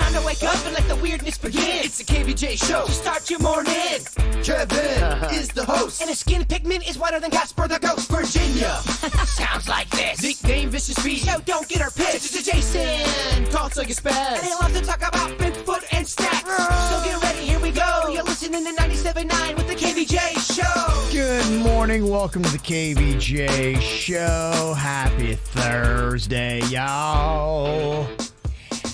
Time to wake up and let the weirdness begin. It's the KVJ show to start your morning. Kevin is the host, and his skin pigment is whiter than Casper the Ghost. Virginia sounds like this. Nickname Vicious Beast. So don't get her pissed. It's Jason. Talks like a spaz. And he loves to talk about Bigfoot and stats. So get ready, here we go. You're listening to 97.9 with the KVJ show. Good morning. Welcome to the KVJ show. Happy Thursday, y'all.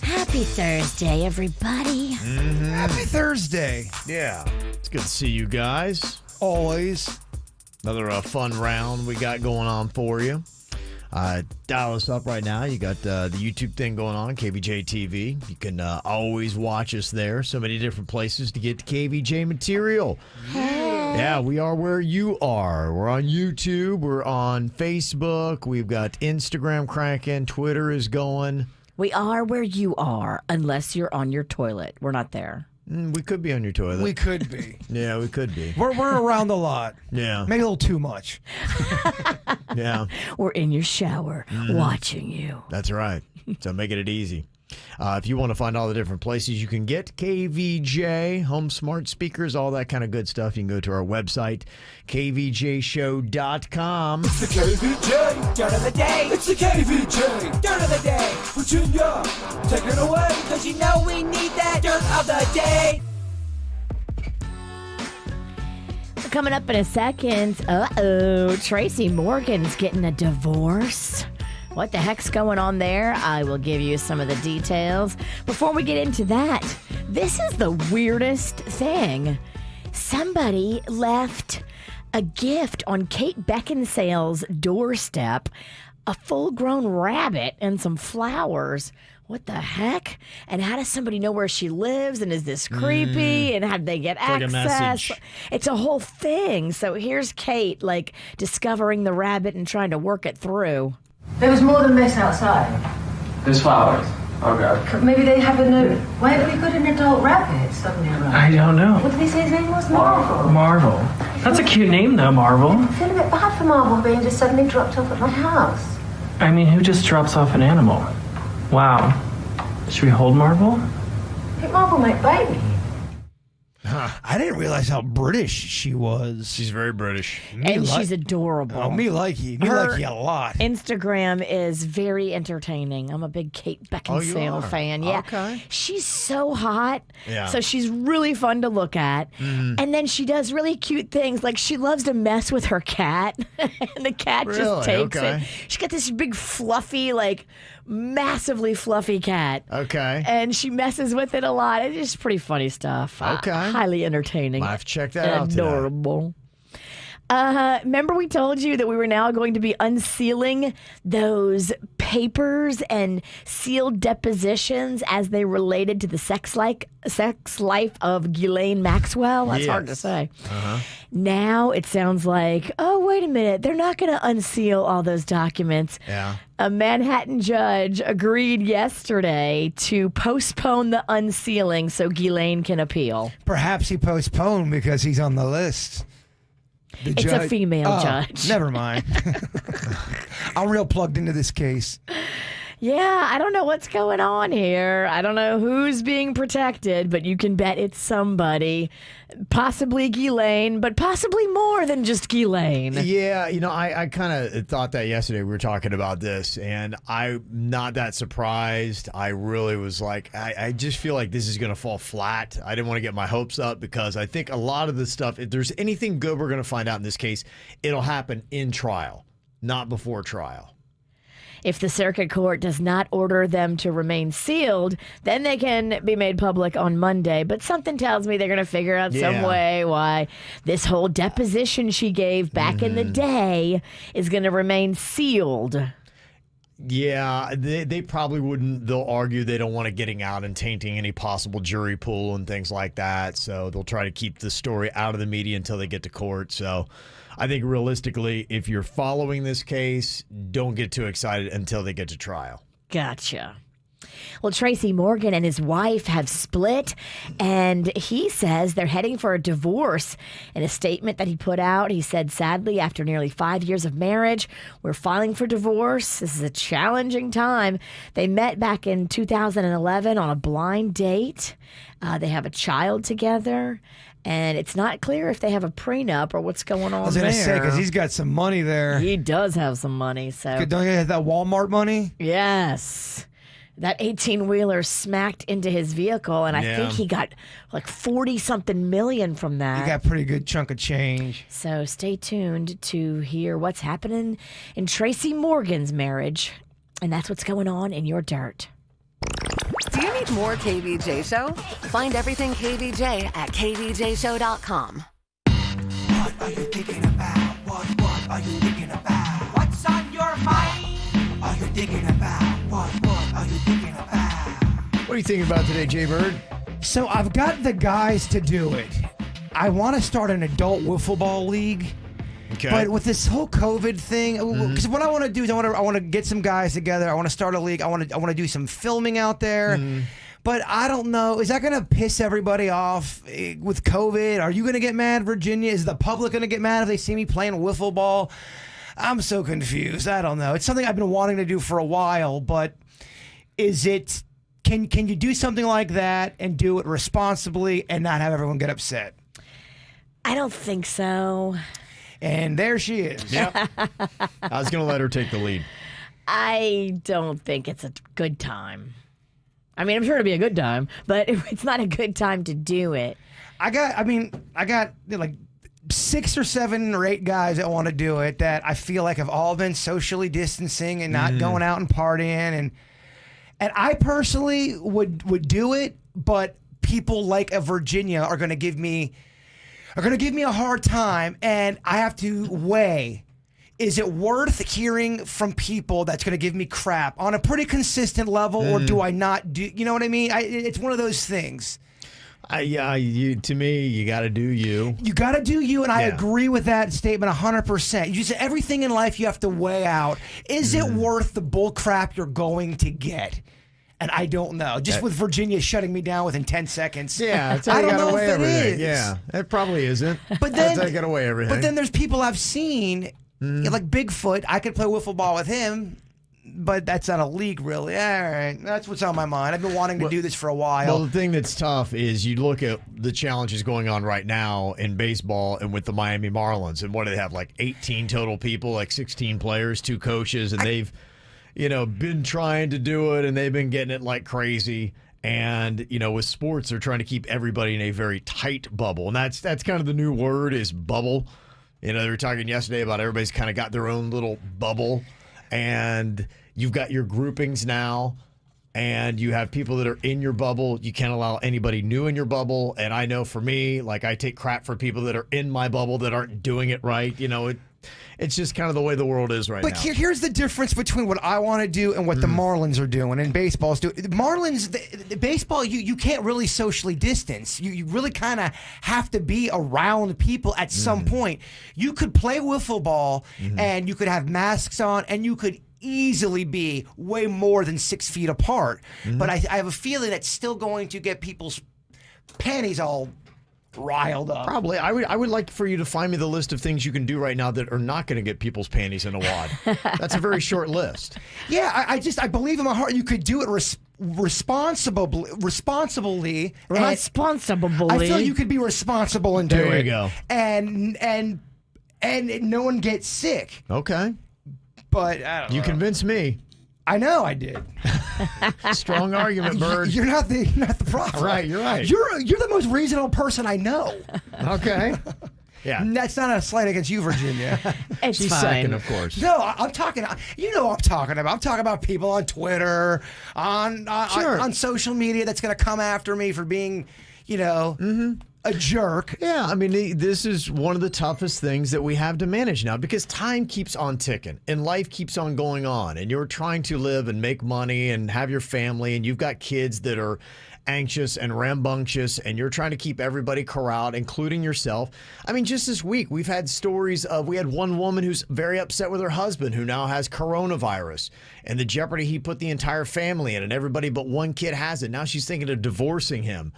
Happy Thursday, everybody. Happy Thursday. Yeah. It's good to see you guys. Always. Another fun round we got going on for you. Dial us up right now. You got the YouTube thing going on, KVJ TV. You can always watch us there. So many different places to get the KVJ material. Yeah, we are where you are. We're on YouTube. We're on Facebook. We've got Instagram cranking. Twitter is going. We are where you are, unless you're on your toilet. We're not there. We could be on your toilet. We could be. Yeah, we could be. We're around a lot. Yeah. Maybe a little too much. Yeah. We're in your shower watching you. That's right. So making it easy. If you want to find all the different places you can get KVJ, home smart speakers, all that kind of good stuff, you can go to our website, kvjshow.com. It's the KVJ dirt of the day. It's the KVJ dirt of the day. Virginia, take it away, cause you know we need that dirt of the day. Coming up in a second, Tracy Morgan's getting a divorce. What the heck's going on there? I will give you some of the details. Before we get into that, this is the weirdest thing. Somebody left a gift on Kate Beckinsale's doorstep, a full-grown rabbit and some flowers. What the heck? And how does somebody know where she lives? And is this creepy? And how did they get access? Like a message. It's a whole thing. So here's Kate, discovering the rabbit and trying to work it through. There was more than this outside. There's flowers. Okay. Maybe they have a note. Why have we got an adult rabbit suddenly around? I don't know. What did he say his name was? Marvel. Marvel. That's a cute name, though, Marvel. I feel a bit bad for Marvel being just suddenly dropped off at my house. I mean, who just drops off an animal? Wow. Should we hold Marvel? I think Marvel might bite me. I didn't realize how British she was. She's very British. She's adorable. Oh, me like you. Me like you a lot. Instagram is very entertaining. I'm a big Kate Beckinsale fan. Yeah. Okay. She's so hot. Yeah. So she's really fun to look at. And then she does really cute things. Like she loves to mess with her cat. And the cat Really? just takes Okay. it. She's got this big fluffy, massively fluffy cat. Okay. And she messes with it a lot. It's just pretty funny stuff. Okay. Highly entertaining. Might have to check that and out today. adorable. Remember we told you that we were now going to be unsealing those papers and sealed depositions as they related to the sex life of Ghislaine Maxwell? That's hard to Yes. say. Now it sounds like, oh, wait a minute. They're not going to unseal all those documents. Yeah. A Manhattan judge agreed yesterday to postpone the unsealing so Ghislaine can appeal. Perhaps he postponed because he's on the list. It's a female judge. Never mind. I'm real plugged into this case. Yeah, I don't know what's going on here. I don't know who's being protected, but you can bet it's somebody. Possibly Ghislaine, but possibly more than just Ghislaine. Yeah, I kind of thought that yesterday. We were talking about this, and I'm not that surprised. I really was like, I just feel like this is going to fall flat. I didn't want to get my hopes up because I think a lot of the stuff, if there's anything good we're going to find out in this case, it'll happen in trial, not before trial. If the circuit court does not order them to remain sealed, then they can be made public on Monday. But something tells me they're going to figure out some way why this whole deposition she gave back in the day is going to remain sealed. Yeah, they probably wouldn't. They'll argue they don't want it getting out and tainting any possible jury pool and things like that. So they'll try to keep the story out of the media until they get to court. So I think realistically, if you're following this case, don't get too excited until they get to trial. Gotcha. Well, Tracy Morgan and his wife have split, and he says they're heading for a divorce. In a statement that he put out, he said, sadly, after nearly 5 years of marriage, we're filing for divorce. This is a challenging time. They met back in 2011 on a blind date. They have a child together. And it's not clear if they have a prenup or what's going on there. I was going to say, because he's got some money there. He does have some money. So Don't you have that Walmart money? yes. That 18-wheeler smacked into his vehicle, and I think he got like 40-something million from that. You got a pretty good chunk of change. So stay tuned to hear what's happening in Tracy Morgan's marriage, and that's what's going on in your dirt. Do you need more KVJ Show? Find everything KVJ at kvjshow.com. What are you thinking about? What are you thinking about? What's on your mind? Are you thinking about? What are you thinking about? What are you thinking about today, Jay Bird? So I've got the guys to do it. I want to start an adult wiffle ball league. Okay. But with this whole COVID thing, because what I want to do is I want to get some guys together. I want to start a league. I want to do some filming out there. But I don't know. Is that going to piss everybody off with COVID? Are you going to get mad, Virginia? Is the public going to get mad if they see me playing wiffle ball? I'm so confused. I don't know. It's something I've been wanting to do for a while, but is it? Can you do something like that and do it responsibly and not have everyone get upset? I don't think so. And there she is. Yep. I was going to let her take the lead. I don't think it's a good time. I mean, I'm sure it'll be a good time, but it's not a good time to do it. I got like 6 or 7 or 8 guys that want to do it that I feel like have all been socially distancing and not going out and partying. And I personally would do it, but people like a Virginia are going to give me a hard time, and I have to weigh, is it worth hearing from people that's going to give me crap on a pretty consistent level, or do I not do, you know what I mean? It's one of those things. To me, you got to do you. You got to do you, and I agree with that statement 100%. You said everything in life you have to weigh out. Is it worth the bull crap you're going to get? And I don't know. Just with Virginia shutting me down within 10 seconds. Yeah, I don't know if it is. Yeah, it probably isn't. But then that's how you got away everything. But then there's people I've seen, like Bigfoot. I could play wiffle ball with him, but that's not a league, really. All right, that's what's on my mind. I've been wanting to do this for a while. Well, the thing that's tough is you look at the challenges going on right now in baseball and with the Miami Marlins, and what do they have, like 18 total people, like 16 players, 2 coaches, and they've been trying to do it, and they've been getting it like crazy. And, with sports, they're trying to keep everybody in a very tight bubble. And that's kind of the new word is bubble. They were talking yesterday about everybody's kind of got their own little bubble. And you've got your groupings now. And you have people that are in your bubble. You can't allow anybody new in your bubble. And I know for me, like I take crap for people that are in my bubble that aren't doing it right. It's just kind of the way the world is right now. But here's the difference between what I want to do and what the Marlins are doing and baseball's doing. Marlins, the baseball, you can't really socially distance. You really kind of have to be around people at some point. You could play wiffle ball and you could have masks on and you could easily be way more than 6 feet apart. But I have a feeling that's still going to get people's panties all riled up. Probably. I would like for you to find me the list of things you can do right now that are not going to get people's panties in a wad. That's a very short list. Yeah, I believe in my heart you could do it responsibly. Responsibly. I feel you could be responsible and do it. There you go. And no one gets sick. Okay. But I don't know. You convinced me. I know I did. Strong argument, Bird. You're not the problem. Right, you're right. You're the most reasonable person I know. Okay. Yeah. And that's not a slight against you, Virginia. She's fine. second, of course. No, I'm talking. You know what I'm talking about. I'm talking about people on Twitter, on Sure. on social media that's going to come after me for being, a jerk. Yeah, I mean, this is one of the toughest things that we have to manage now because time keeps on ticking and life keeps on going on, and you're trying to live and make money and have your family, and you've got kids that are anxious and rambunctious, and you're trying to keep everybody corralled, including yourself. I mean, just this week, we've had stories of, we had one woman who's very upset with her husband who now has coronavirus and the jeopardy he put the entire family in, and everybody but one kid has it. Now she's thinking of divorcing him.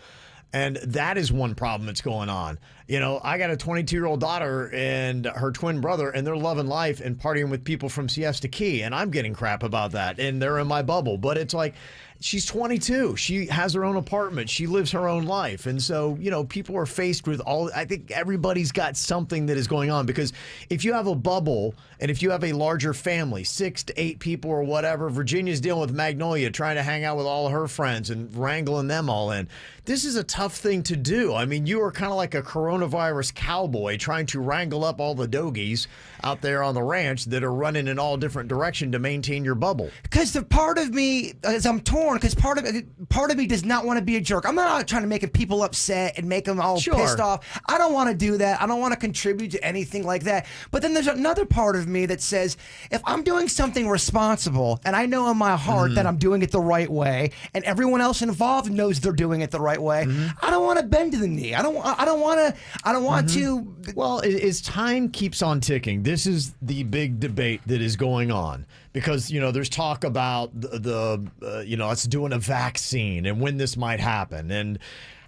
And that is one problem that's going on. You know, I got a 22-year-old daughter and her twin brother, and they're loving life and partying with people from Siesta Key, and I'm getting crap about that, and they're in my bubble. But it's like, she's 22. She has her own apartment. She lives her own life. And so, you know, people are faced with all, I think everybody's got something that is going on, because if you have a bubble and if you have a larger family, 6 to 8 people or whatever, Virginia's dealing with Magnolia, trying to hang out with all of her friends and wrangling them all in. This is a tough thing to do. I mean, you are kind of like a coronavirus cowboy trying to wrangle up all the dogies out there on the ranch that are running in all different directions to maintain your bubble. Because the part of me, as I'm torn, because part of me does not want to be a jerk. I'm not out trying to make people upset and make them all pissed off. I don't want to do that. I don't want to contribute to anything like that. But then there's another part of me that says, if I'm doing something responsible and I know in my heart that I'm doing it the right way, and everyone else involved knows they're doing it the right way, I don't want to bend to the knee. I don't want to. Well, as time keeps on ticking, this is the big debate that is going on, because, you know, there's talk about us doing a vaccine and when this might happen and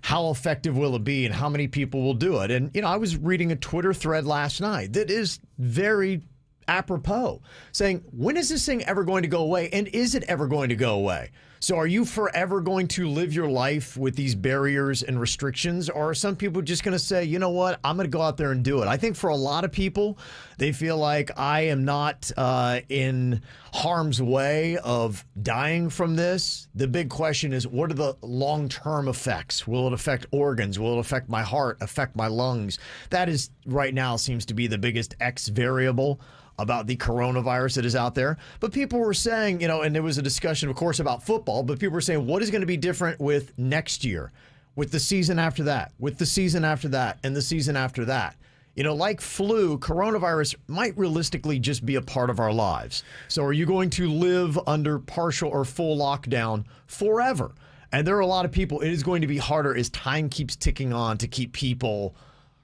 how effective will it be and how many people will do it. And, you know, I was reading a Twitter thread last night that is very apropos, saying, when is this thing ever going to go away? And is it ever going to go away? So are you forever going to live your life with these barriers and restrictions? Or are some people just going to say, you know what, I'm going to go out there and do it? I think for a lot of people, they feel like I am not in harm's way of dying from this. The big question is, what are the long-term effects? Will it affect organs? Will it affect my heart, affect my lungs? That is right now seems to be the biggest X variable about the coronavirus that is out there. But people were saying, you know, and there was a discussion, of course, about football, but people were saying, what is going to be different with next year, with the season after that, with the season after that, and the season after that? You know, like flu, coronavirus might realistically just be a part of our lives. So are you going to live under partial or full lockdown forever? And there are a lot of people, it is going to be harder as time keeps ticking on to keep people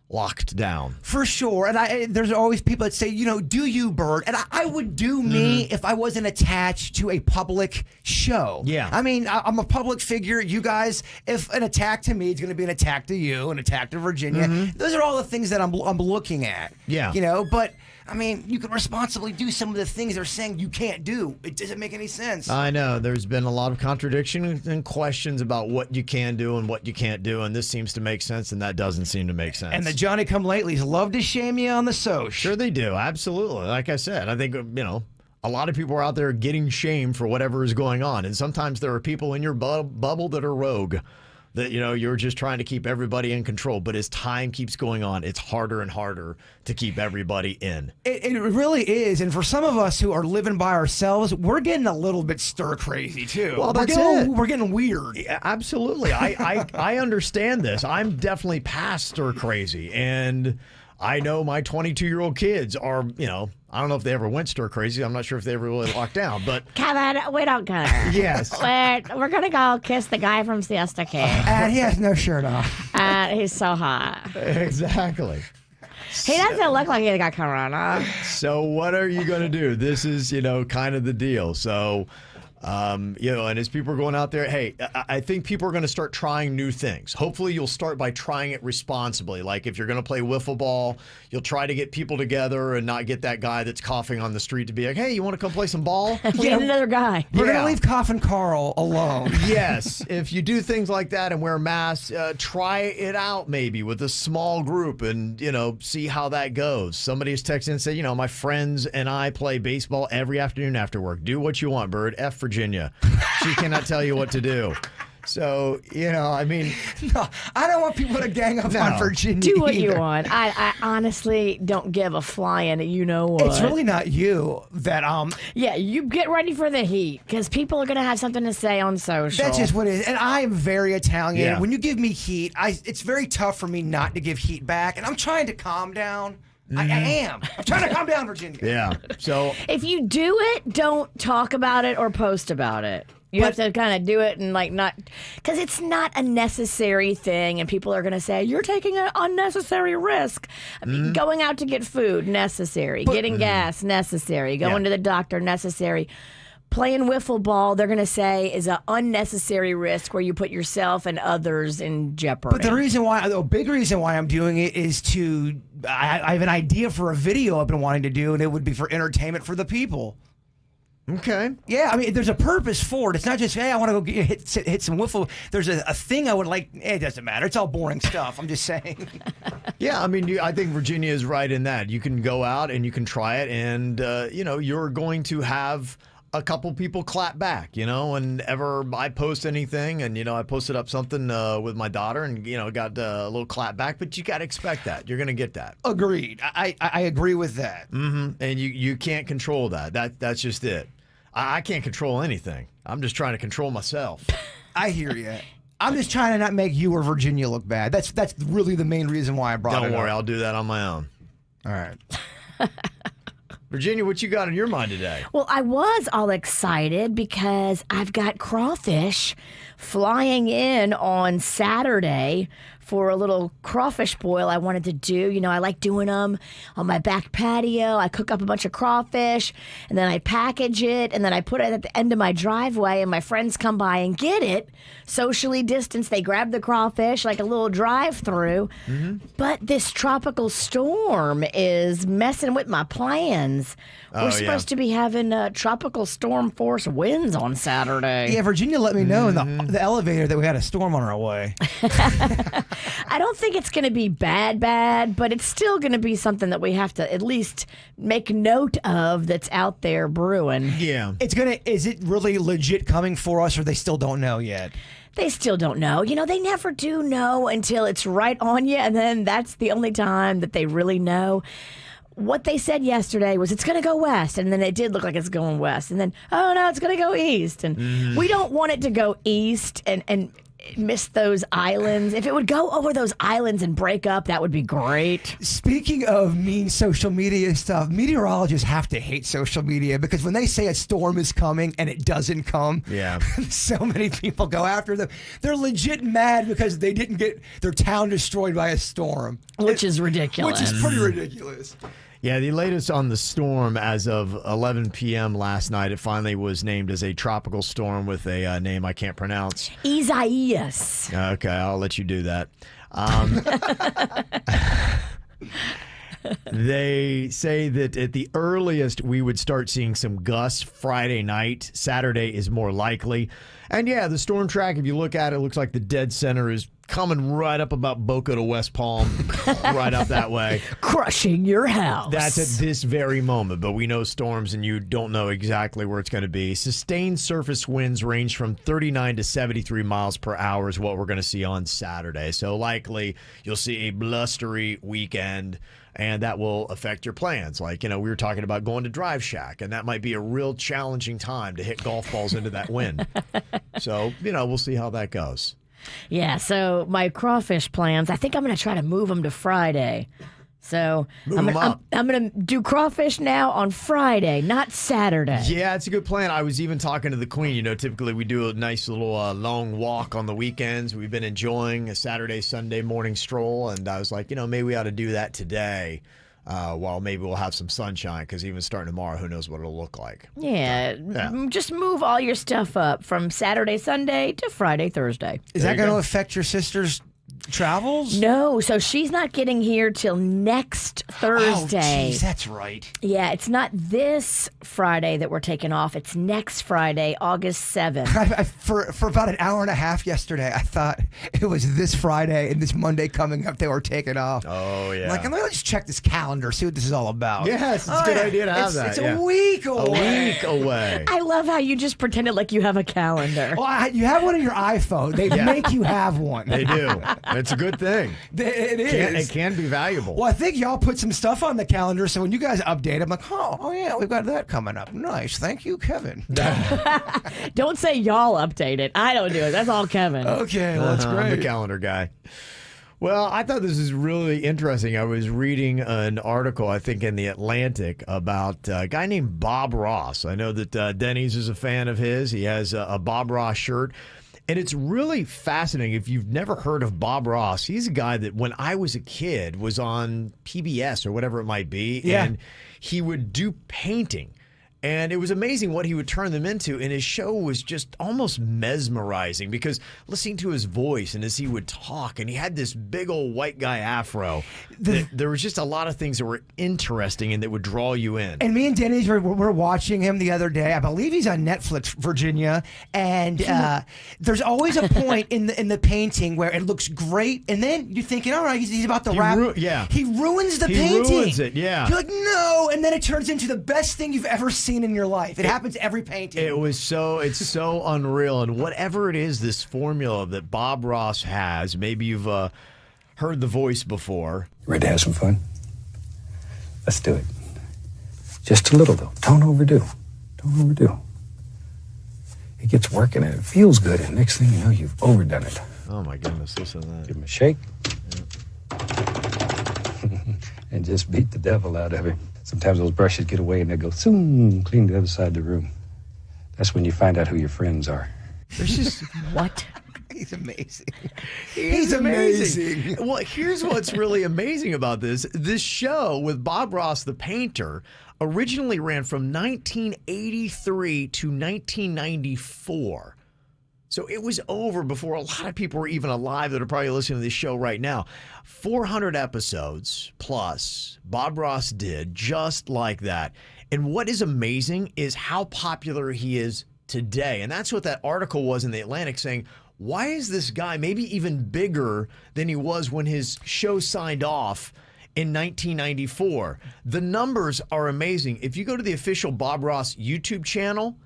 locked down. For sure. And there's always people that say, you know, do you, Bird? And I would do me if I wasn't attached to a public show. Yeah. I mean, I'm a public figure. You guys, if an attack to me is going to be an attack to you, an attack to Virginia, those are all the things that I'm looking at. Yeah. You know, but I mean, you can responsibly do some of the things they're saying you can't do. It doesn't make any sense. I know. There's been a lot of contradiction and questions about what you can do and what you can't do, and this seems to make sense, and that doesn't seem to make sense. And the Johnny-come-latelys love to shame you on the social. Sure they do. Absolutely. Like I said, I think, you know, a lot of people are out there getting shamed for whatever is going on, and sometimes there are people in your bubble that are rogue. That, you know, you're just trying to keep everybody in control. But as time keeps going on, it's harder and harder to keep everybody in. It really is. And for some of us who are living by ourselves, we're getting a little bit stir crazy, too. Well, We're getting weird. Yeah, absolutely. I understand this. I'm definitely past stir crazy. And I know my 22-year-old kids are, you know, I don't know if they ever went stir crazy. I'm not sure if they ever really locked down, but Kevin, we don't go there. yes. We're going to go kiss the guy from Siesta Key. And he has no shirt on. He's so hot. Exactly. He doesn't look like he's got corona. So what are you going to do? This is, you know, kind of the deal. So, you know, and as people are going out there, hey, I think people are going to start trying new things. Hopefully you'll start by trying it responsibly. Like if you're going to play wiffle ball, you'll try to get people together and not get that guy that's coughing on the street to be like, hey, you want to come play some ball? Get another guy. We're going to leave Coffin Carl alone. Yes. If you do things like that and wear masks, try it out maybe with a small group and, you know, see how that goes. Somebody has texted and said, you know, my friends and I play baseball every afternoon after work. Do what you want, Bird. F Virginia. She cannot tell you what to do. So, I mean. No, I don't want people to gang up on Virginia. Do what you either. want. I honestly don't give a flying. You know what? It's really not you that Yeah, you get ready for the heat because people are gonna have something to say on social. That's just what it is. And I am very Italian. Yeah. When you give me heat, it's very tough for me not to give heat back. And I'm trying to calm down. I am. I'm trying to calm down, Virginia. Yeah. So. If you do it, don't talk about it or post about it. You have to kind of do it and not, because it's not a necessary thing, and people are going to say you're taking an unnecessary risk. I mean, going out to get food, necessary. Getting gas, necessary. Going to the doctor, necessary. Playing wiffle ball, they're going to say, is an unnecessary risk where you put yourself and others in jeopardy. But the big reason why I'm doing it is I have an idea for a video I've been wanting to do, and it would be for entertainment for the people. Okay. Yeah, I mean, there's a purpose for it. It's not just, hey, I want to go hit some wiffle. There's a thing I would like. It doesn't matter. It's all boring stuff. I'm just saying. Yeah, I mean, I think Virginia is right in that. You can go out and you can try it, and, you're going to have a couple people clap back, whenever I post anything, and, I posted up something with my daughter and, got a little clap back, but you got to expect that. You're going to get that. Agreed. I agree with that. Mm-hmm. And you can't control that. That's just it. I can't control anything. I'm just trying to control myself. I hear you. I'm just trying to not make you or Virginia look bad. That's really the main reason why I brought it up. Don't worry, I'll do that on my own. All right. Virginia, what you got in your mind today? Well, I was all excited because I've got crawfish flying in on Saturday for a little crawfish boil I wanted to do. I like doing them on my back patio. I cook up a bunch of crawfish, and then I package it, and then I put it at the end of my driveway, and my friends come by and get it. Socially distanced, they grab the crawfish like a little drive-through. Mm-hmm. But this tropical storm is messing with my plans. We're supposed to be having tropical storm force winds on Saturday. Yeah, Virginia let me know in the elevator that we had a storm on our way. I don't think it's going to be bad, but it's still going to be something that we have to at least make note of that's out there brewing. Yeah. Is it really legit coming for us, or they still don't know yet? They still don't know. They never do know until it's right on you, and then that's the only time that they really know. What they said yesterday was it's going to go west, and then it did look like it's going west, and then, oh, no, it's going to go east. And we don't want it to go east and miss those islands. If it would go over those islands and break up, that would be great. Speaking of mean social media stuff, meteorologists have to hate social media because when they say a storm is coming and it doesn't come, so many people go after them. They're legit mad because they didn't get their town destroyed by a storm. Which is ridiculous. Which is pretty ridiculous. Yeah, the latest on the storm as of 11 p.m. last night, it finally was named as a tropical storm with a name I can't pronounce. Isaias. Okay, I'll let you do that. They say that at the earliest we would start seeing some gusts Friday night. Saturday is more likely. And yeah, the storm track, if you look at it, looks like the dead center is coming right up about Boca to West Palm, right up that way. Crushing your house. That's at this very moment, but we know storms and you don't know exactly where it's going to be. Sustained surface winds range from 39 to 73 miles per hour is what we're going to see on Saturday. So likely you'll see a blustery weekend, and that will affect your plans. Like, we were talking about going to Drive Shack, and that might be a real challenging time to hit golf balls into that wind. So, we'll see how that goes. Yeah, so my crawfish plans, I think I'm going to try to move them to Friday. So I'm going to do crawfish now on Friday, not Saturday. Yeah, it's a good plan. I was even talking to the Queen. Typically we do a nice little long walk on the weekends. We've been enjoying a Saturday, Sunday morning stroll, and I was like, maybe we ought to do that today. While maybe we'll have some sunshine, because even starting tomorrow, who knows what it'll look like. Yeah, just move all your stuff up from Saturday, Sunday to Friday, Thursday. Is that going to affect your sister's travels? No, so she's not getting here till next Thursday. Oh, geez, that's right. Yeah, it's not this Friday that we're taking off. It's next Friday, August 7th. For about an hour and a half yesterday, I thought it was this Friday and this Monday coming up they were taking off. Oh, yeah. I'm like, let me just check this calendar, see what this is all about. Yes, it's a good idea to have that. It's a week away. A week away. I love how you just pretended like you have a calendar. Well, you have one on your iPhone. They make you have one. They do. It's a good thing. It is. It can be valuable. Well, I think y'all put some stuff on the calendar, so when you guys update, I'm like, oh yeah, we've got that coming up. Nice. Thank you, Kevin. Don't say y'all update it. I don't do it. That's all Kevin. Okay, well, that's I'm great. the calendar guy. Well, I thought this is really interesting. I was reading an article, I think, in The Atlantic about a guy named Bob Ross. I know that Dennys is a fan of his. He has a Bob Ross shirt. And it's really fascinating. If you've never heard of Bob Ross, he's a guy that when I was a kid was on PBS or whatever it might be. Yeah. And he would do painting. And it was amazing what he would turn them into. And his show was just almost mesmerizing because listening to his voice and as he would talk, and he had this big old white guy afro. There was just a lot of things that were interesting and that would draw you in. And me and Denny were watching him the other day. I believe he's on Netflix, Virginia. And there's always a point in the painting where it looks great. And then you're thinking, all right, he's about to wrap. He ruins the painting. He ruins it, yeah. You're like, no. And then it turns into the best thing you've ever seen in your life. It happens every painting. It's so unreal. And whatever it is, this formula that Bob Ross has, maybe you've heard the voice before. Ready to have some fun? Let's do it. Just a little, though. Don't overdo. Don't overdo. It gets working and it feels good, and next thing you know, you've overdone it. Oh, my goodness. Listen to that. Give him a shake. And just beat the devil out of him. Sometimes those brushes get away and they go, zoom, clean the other side of the room. That's when you find out who your friends are. There's just, what? He's amazing. He's amazing. Well, here's what's really amazing about this. This show with Bob Ross, the painter, originally ran from 1983 to 1994. So it was over before a lot of people were even alive that are probably listening to this show right now. 400 episodes plus Bob Ross did just like that. And what is amazing is how popular he is today. And that's what that article was in The Atlantic saying, why is this guy maybe even bigger than he was when his show signed off in 1994? The numbers are amazing. If you go to the official Bob Ross YouTube channel,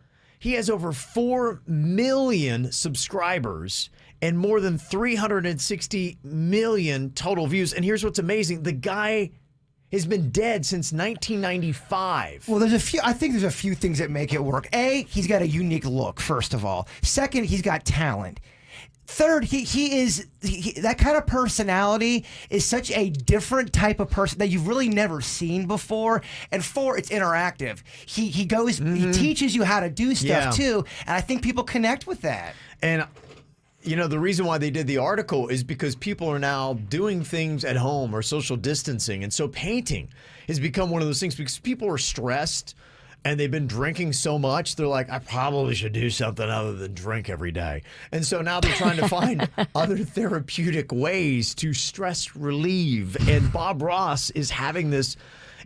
he has over 4 million subscribers and more than 360 million total views. And here's what's amazing. The guy has been dead since 1995. Well, I think there's a few things that make it work. A, he's got a unique look, first of all. Second, he's got talent. Third, he is that kind of personality is such a different type of person that you've really never seen before. And four, it's interactive. He teaches you how to do stuff too, and I think people connect with that. And you know, the reason why they did the article is because people are now doing things at home or social distancing, and so painting has become one of those things because people are stressed. And they've been drinking so much, they're like, I probably should do something other than drink every day. And so now they're trying to find other therapeutic ways to stress relieve. And Bob Ross is having this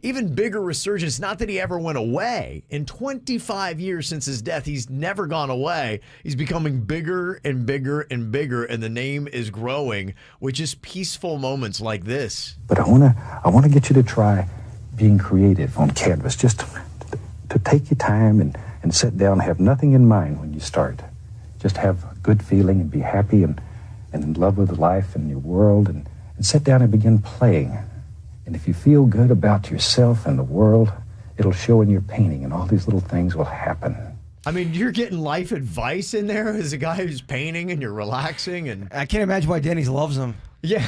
even bigger resurgence. Not that he ever went away. In 25 years since his death, he's never gone away. He's becoming bigger and bigger and bigger, and the name is growing with just peaceful moments like this. But I wanna get you to try being creative on canvas. Just to take your time and sit down and have nothing in mind when you start. Just have a good feeling and be happy and in love with life and your world and sit down and begin playing. And if you feel good about yourself and the world, it'll show in your painting and all these little things will happen. I mean, you're getting life advice in there as a guy who's painting and you're relaxing. And I can't imagine why Denny's loves him. Yeah.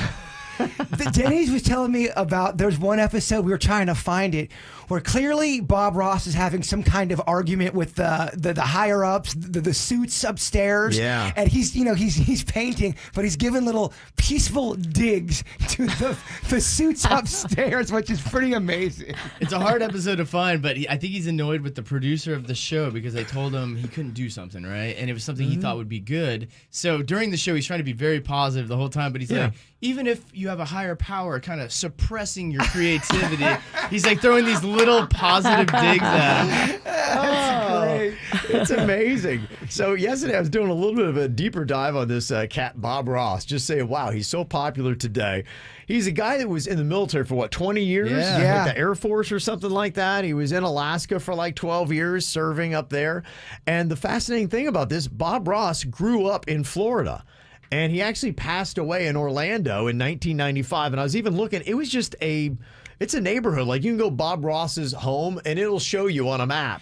Dennys was telling me about, there's one episode, we were trying to find it, where clearly Bob Ross is having some kind of argument with the higher ups, the suits upstairs. Yeah. And he's painting, but he's giving little peaceful digs to the suits upstairs, which is pretty amazing. It's a hard episode to find, but I think he's annoyed with the producer of the show because they told him he couldn't do something, right? And it was something he thought would be good. So during the show, he's trying to be very positive the whole time, but he's like, even if you have a higher power kind of suppressing your creativity, he's like throwing these little positive digs at him. Great. It's amazing. So yesterday I was doing a little bit of a deeper dive on this cat Bob Ross, just saying, wow, he's so popular today. He's a guy that was in the military for 20 years? Yeah. Like the Air Force or something like that. He was in Alaska for like 12 years serving up there. And the fascinating thing about this, Bob Ross grew up in Florida. And he actually passed away in Orlando in 1995. And I was even looking, it was just it's a neighborhood. Like you can go Bob Ross's home and it'll show you on a map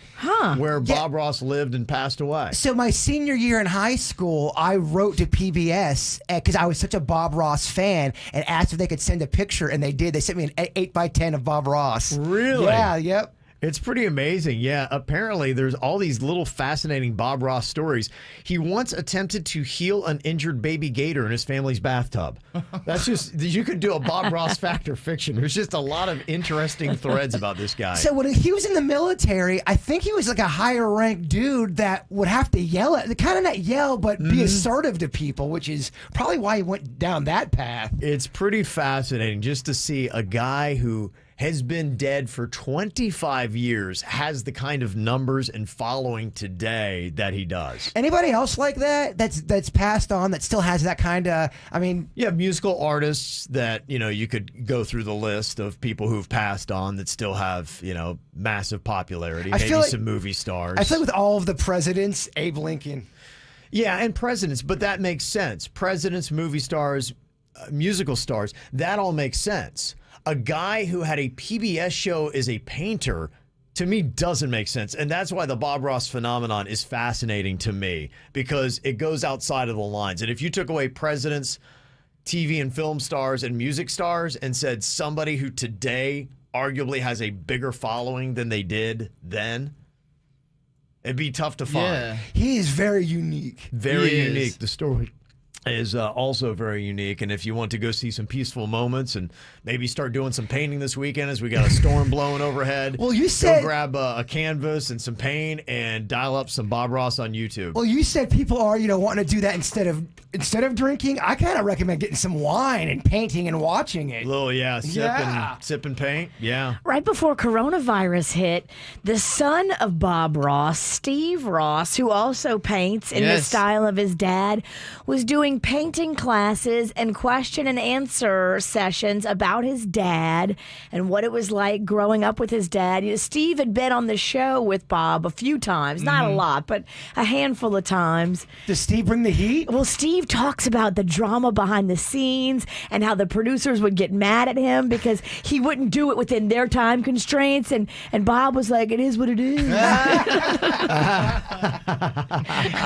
where Bob Ross lived and passed away. So my senior year in high school, I wrote to PBS because I was such a Bob Ross fan and asked if they could send a picture, and they did. They sent me an 8x10 of Bob Ross. Really? Yeah, yep. It's pretty amazing. Yeah, apparently there's all these little fascinating Bob Ross stories. He once attempted to heal an injured baby gator in his family's bathtub. That's just, you could do a Bob Ross fact or fiction. There's just a lot of interesting threads about this guy. So when he was in the military, I think he was like a higher ranked dude that would have to yell at, kind of not yell, but be assertive to people, which is probably why he went down that path. It's pretty fascinating just to see a guy who has been dead for 25 years, has the kind of numbers and following today that he does. Anybody else like that that's passed on that still has that kind of, I mean... You have musical artists that, you could go through the list of people who've passed on that still have, massive popularity. Maybe some movie stars. I feel like with all of the presidents, Abe Lincoln. Yeah, and presidents, but that makes sense. Presidents, movie stars, musical stars, that all makes sense. A guy who had a PBS show as a painter, to me, doesn't make sense. And that's why the Bob Ross phenomenon is fascinating to me, because it goes outside of the lines. And if you took away presidents, TV and film stars, and music stars and said somebody who today arguably has a bigger following than they did then, it'd be tough to find. Yeah. He is very unique. Very unique. The story is also very unique. And if you want to go see some peaceful moments and maybe start doing some painting this weekend as we got a storm blowing overhead, well, you said, go grab a canvas and some paint and dial up some Bob Ross on YouTube. Well, you said people are, wanting to do that instead of drinking. I kind of recommend getting some wine and painting and watching it. Sipping paint. Yeah. Right before coronavirus hit, the son of Bob Ross, Steve Ross, who also paints in the style of his dad, was doing painting classes and question and answer sessions about his dad and what it was like growing up with his dad. Steve had been on the show with Bob a few times, not a lot, but a handful of times. Does Steve bring the heat? Well, Steve talks about the drama behind the scenes and how the producers would get mad at him because he wouldn't do it within their time constraints. And Bob was like, it is what it is.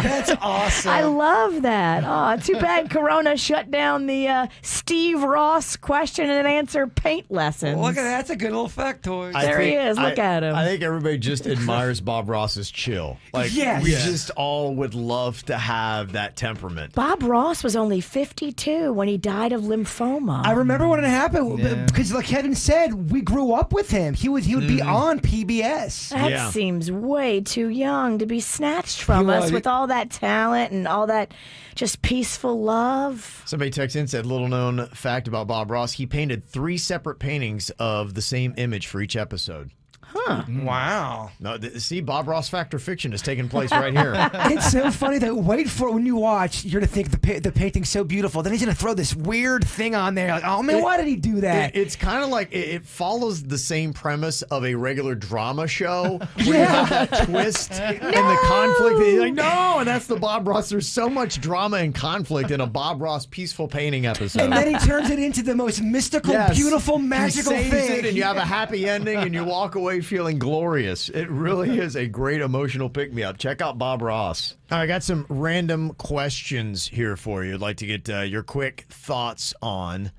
That's awesome. I love that. Oh, too bad Corona shut down the Steve Ross question and answer paint lessons. Well, look at that. That's a good little factoid. There he is. Look at him. I think everybody just admires Bob Ross's chill. Like, we just all would love to have that temperament. Bob Ross was only 52 when he died of lymphoma. I remember when it happened because, like Kevin said, we grew up with him. He would be on PBS. That seems way too young to be snatched from us with all that talent and all that just peaceful love. Somebody texted in and said, little known fact about Bob Ross, he painted 3 separate paintings of the same image for each episode. Huh. Wow. No, see, Bob Ross fact or fiction is taking place right here. It's so funny that when you watch, you're to think the painting's so beautiful. Then he's going to throw this weird thing on there. Like, oh, man, why did he do that? It's kind of like it follows the same premise of a regular drama show where you have that twist and the conflict. And you're like, no, and that's the Bob Ross. There's so much drama and conflict in a Bob Ross peaceful painting episode. And then he turns it into the most mystical, beautiful, magical he saves thing. it and you have a happy ending and you walk away feeling glorious. It really is a great emotional pick-me-up. Check out Bob Ross. All right, I got some random questions here for you. I'd like to get your quick thoughts on.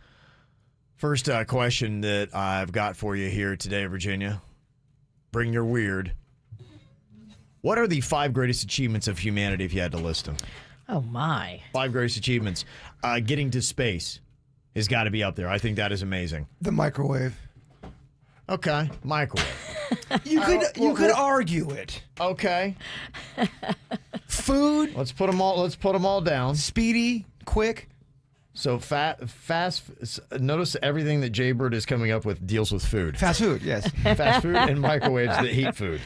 First question that I've got for you here today, Virginia. Bring your weird. What are the 5 greatest achievements of humanity if you had to list them? Oh, my. 5 greatest achievements. Getting to space has got to be up there. I think that is amazing. The microwave. Okay, microwave. You could argue it. Okay. Food. Let's put them all down. Speedy, quick. So fast. Notice everything that Jaybird is coming up with deals with food. Fast food, yes. Fast food and microwaves that heat food.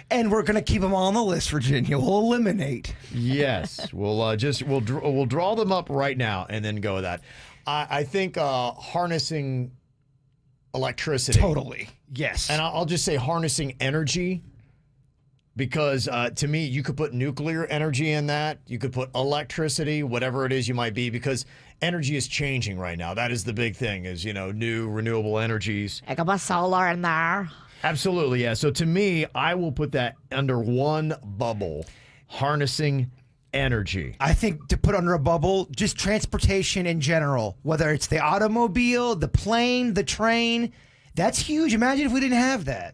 And we're gonna keep them all on the list, Virginia. We'll eliminate. Yes, we'll draw them up right now and then go with that. I think harnessing electricity. Totally. Yes. And I'll just say harnessing energy. Because to me, you could put nuclear energy in that. You could put electricity, whatever it is you might be, because energy is changing right now. That is the big thing, is, new renewable energies. I got my solar in there. Absolutely, yeah. So to me, I will put that under one bubble, harnessing energy. I think to put under a bubble, just transportation in general, whether it's the automobile, the plane, the train, that's huge. Imagine if we didn't have that.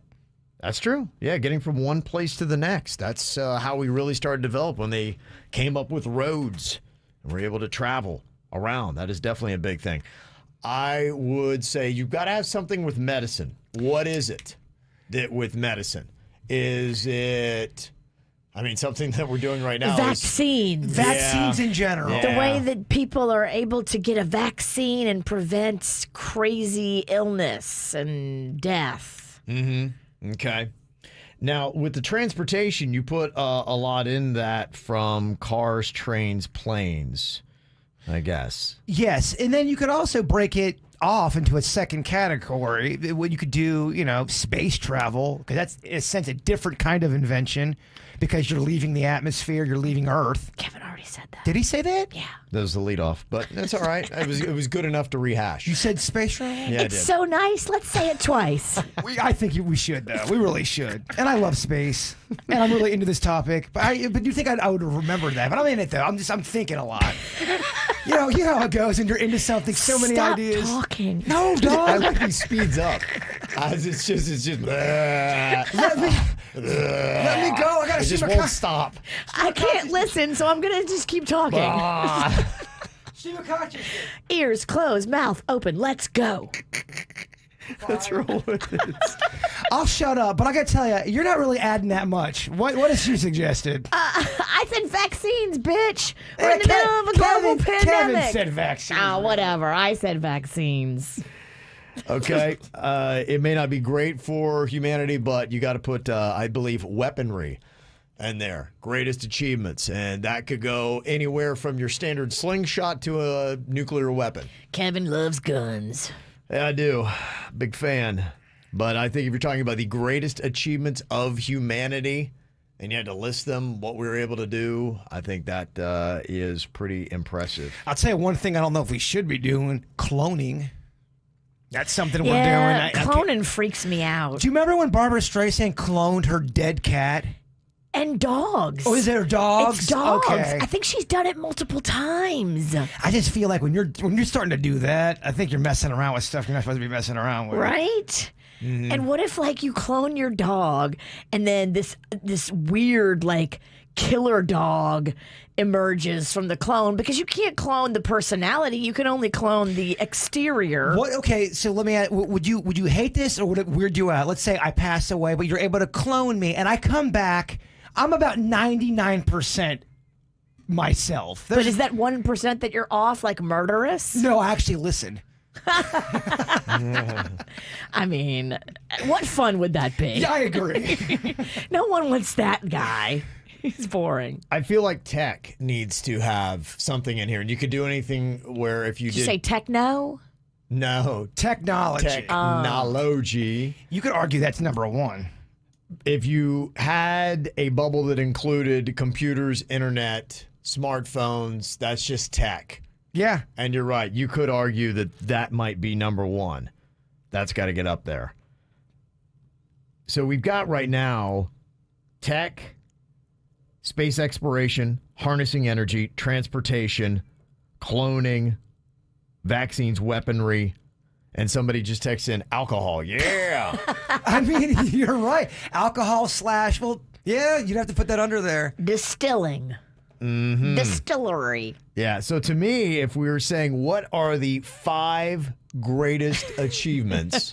That's true. Yeah, getting from one place to the next. That's how we really started to develop when they came up with roads and were able to travel around. That is definitely a big thing. I would say you've got to have something with medicine. What is it that with medicine? Is it, something that we're doing right now? Vaccines. Vaccines in general. The way that people are able to get a vaccine and prevent crazy illness and death. Mm-hmm. Okay. Now, with the transportation, you put a lot in that from cars, trains, planes, I guess. Yes, and then you could also break it off into a second category. What you could do, space travel, because that's, in a sense, a different kind of invention, because you're leaving the atmosphere, you're leaving Earth. Kevin already said that. Did he say that? Yeah. That was the leadoff, but that's all right. It was good enough to rehash. You said space travel? Yeah, It's so nice. Let's say it twice. I think we should, though. We really should. And I love space, and I'm really into this topic. But you think I would remember that? But I'm in it though. I'm thinking a lot. You know how it goes, and you're into something. So many Stop ideas. talking. No, I dog. like he speeds up. It's just. Let me go. I gotta It see just my won't stop. I can't listen, so I'm going to just keep talking. see my conscience. Ears closed, mouth open. Let's go. Let's roll with it. I'll shut up, but I gotta tell you, you're not really adding that much. What has she suggested? I said vaccines, bitch. We're in the middle of a global pandemic. Kevin said vaccines. Whatever. I said vaccines. Okay. It may not be great for humanity, but you got to put, I believe, weaponry in there. Greatest achievements. And that could go anywhere from your standard slingshot to a nuclear weapon. Kevin loves guns. Yeah, I do. Big fan. But I think if you're talking about the greatest achievements of humanity and you had to list them, what we were able to do, I think that is pretty impressive. I'll tell you one thing I don't know if we should be doing, cloning. That's something we're doing. Cloning freaks me out. Do you remember when Barbara Streisand cloned her dead cat? And dogs. Oh, is there dogs? It's dogs. Okay. I think she's done it multiple times. I just feel like when you're starting to do that, I think you're messing around with stuff you're not supposed to be messing around with. Right? Mm-hmm. And what if you clone your dog and then this weird killer dog emerges from the clone, because you can't clone the personality, you can only clone the exterior. What? Okay, so let me ask, would you hate this, or would it weird you out? Let's say I pass away, but you're able to clone me and I come back, I'm about 99% myself. But is that 1% that you're off murderous? No, actually, listen. What fun would that be? Yeah, I agree. No one wants that guy. He's boring. I feel like tech needs to have something in here. And you could do anything where if you Did you say techno? No. Technology. Technology. You could argue that's number one. If you had a bubble that included computers, internet, smartphones, that's just tech. Yeah. And you're right. You could argue that might be number one. That's got to get up there. So we've got right now tech, space exploration, harnessing energy, transportation, cloning, vaccines, weaponry, And somebody just texts in alcohol. Yeah. I mean, you're right. Alcohol / well, yeah, you'd have to put that under there. Distilling. Mm-hmm. Distillery. Yeah. So to me, if we were saying what are the 5 greatest achievements,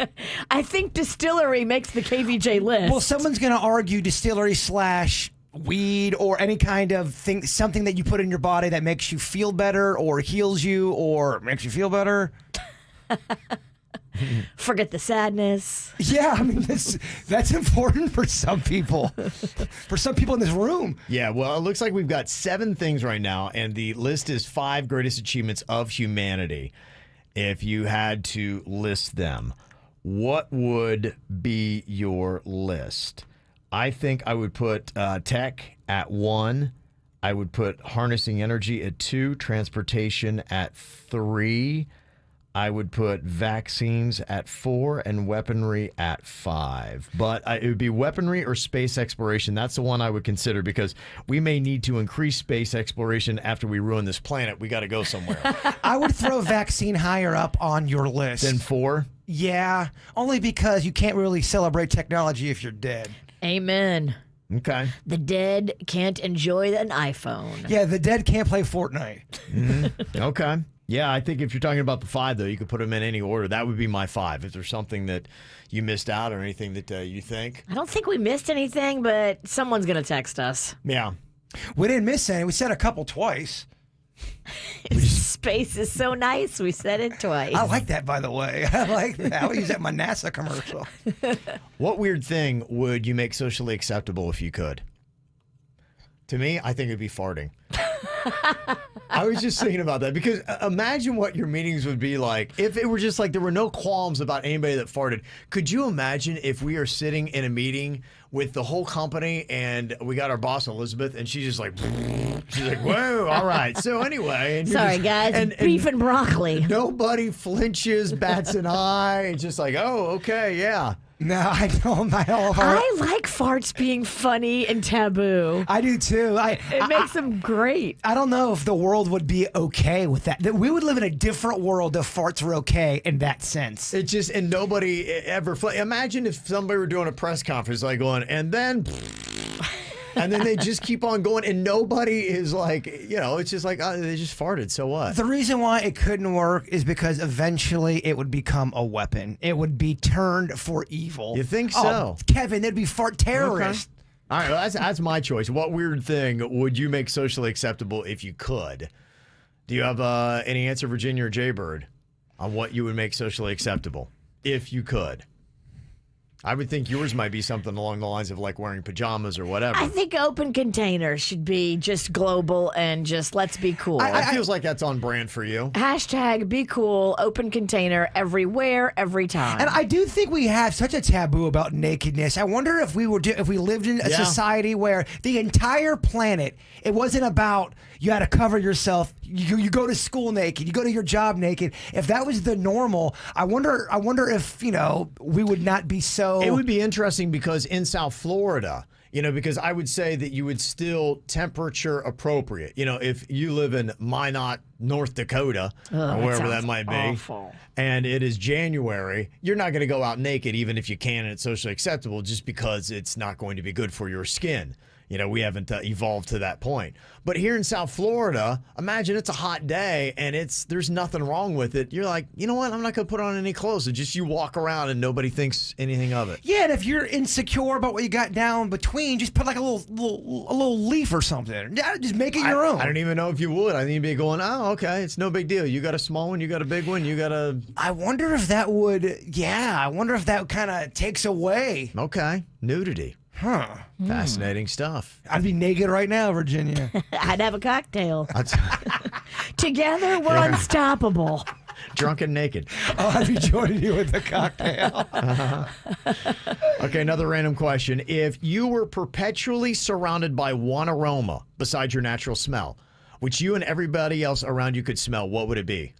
I think distillery makes the KVJ list. Well, someone's going to argue distillery / weed or any kind of thing, something that you put in your body that makes you feel better or heals you or makes you feel better. Forget the sadness. Yeah, I mean, that's important for some people. For some people in this room. Yeah, well, it looks like we've got 7 things right now, and the list is 5 greatest achievements of humanity. If you had to list them, what would be your list? I think I would put tech at 1. I would put harnessing energy at 2, transportation at 3. I would put vaccines at 4 and weaponry at 5. But it would be weaponry or space exploration. That's the one I would consider because we may need to increase space exploration after we ruin this planet. We got to go somewhere. I would throw vaccine higher up on your list. Then 4? Yeah, only because you can't really celebrate technology if you're dead. Amen. Okay. The dead can't enjoy an iPhone. Yeah, the dead can't play Fortnite. Mm-hmm. Okay. Yeah, I think if you're talking about the 5, though, you could put them in any order. That would be my 5. If there's something that you missed out or anything that you think. I don't think we missed anything, but someone's going to text us. Yeah. We didn't miss any. We said a couple twice. Space is so nice. We said it twice. I like that, by the way. I like that. I would use that in my NASA commercial. What weird thing would you make socially acceptable if you could? To me, I think it'd be farting. I was just thinking about that because imagine what your meetings would be like if it were just like there were no qualms about anybody that farted. Could you imagine if we are sitting in a meeting with the whole company and we got our boss Elizabeth and she's just like, whoa, all right. So anyway, and sorry guys, beef and broccoli. Nobody flinches, bats an eye. It's just like, oh, okay, yeah. No, I know my whole heart. I like farts being funny and taboo. I do too. It makes them great. I don't know if the world would be okay with that. That we would live in a different world if farts were okay in that sense. It just, and nobody ever, imagine if somebody were doing a press conference like going, and then they just keep on going and nobody is like, it's just like, they just farted, so what? The reason why it couldn't work is because eventually it would become a weapon. It would be turned for evil. You think so? Oh, Kevin, there'd be fart terrorists. Okay. All right, well, that's my choice. What weird thing would you make socially acceptable if you could? Do you have any answer, Virginia or Jaybird, on what you would make socially acceptable if you could? I would think yours might be something along the lines of like wearing pajamas or whatever. I think open containers should be just global and just let's be cool. It feels like that's on brand for you. Hashtag be cool, open container everywhere, every time. And I do think we have such a taboo about nakedness. I wonder if we lived in a society where the entire planet, it wasn't about you had to cover yourself. You go to school naked. You go to your job naked. If that was the normal, I wonder if we would not be so. It would be interesting because in South Florida, because I would say that you would still temperature appropriate. If you live in Minot, North Dakota, or wherever that might be, awful. And it is January, you're not going to go out naked even if you can and it's socially acceptable just because it's not going to be good for your skin. We haven't evolved to that point. But here in South Florida, imagine it's a hot day and there's nothing wrong with it. You're like, you know what? I'm not going to put on any clothes. It's just you walk around and nobody thinks anything of it. Yeah, and if you're insecure about what you got down between, just put like a little leaf or something. Yeah, just make it your own. I don't even know if you would. I think you'd be going, oh, okay, it's no big deal. You got a small one, you got a big one, you got a... I wonder if that kind of takes away. Okay, nudity. Huh. Fascinating stuff. I'd be naked right now, Virginia. I'd have a cocktail. Together, we're unstoppable. Drunk and naked. Oh, I'd be joining you with the cocktail. Okay, another random question. If you were perpetually surrounded by one aroma besides your natural smell, which you and everybody else around you could smell, what would it be?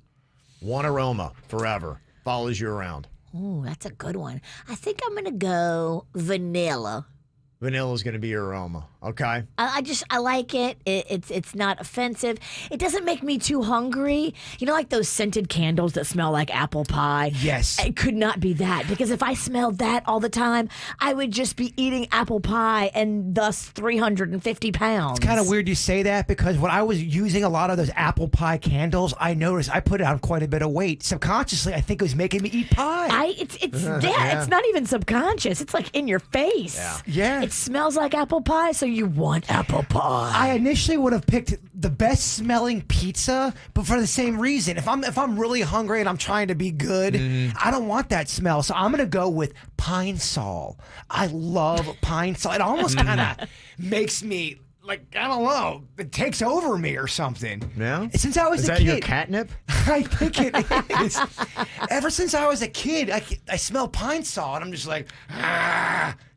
One aroma forever. Follows you around. Ooh, that's a good one. I think I'm going to go vanilla. Vanilla is going to be your aroma. Okay. I like it. It's not offensive. It doesn't make me too hungry. You know, like those scented candles that smell like apple pie? Yes. It could not be that, because if I smelled that all the time, I would just be eating apple pie and thus 350 pounds. It's kind of weird you say that, because when I was using a lot of those apple pie candles, I noticed I put on quite a bit of weight. Subconsciously, I think it was making me eat pie. It's not even subconscious. It's like in your face. Yeah. It smells like apple pie, so you want apple pie. I initially would have picked the best smelling pizza, but for the same reason. If I'm really hungry and I'm trying to be good, I don't want that smell. So I'm gonna go with Pine Sol. I love Pine Sol. It almost kind of makes me like, I don't know, it takes over me or something. Yeah. Since I was Is a that kid. your catnip? I think it is. Ever since I was a kid, I smell Pine Sol and I'm just like,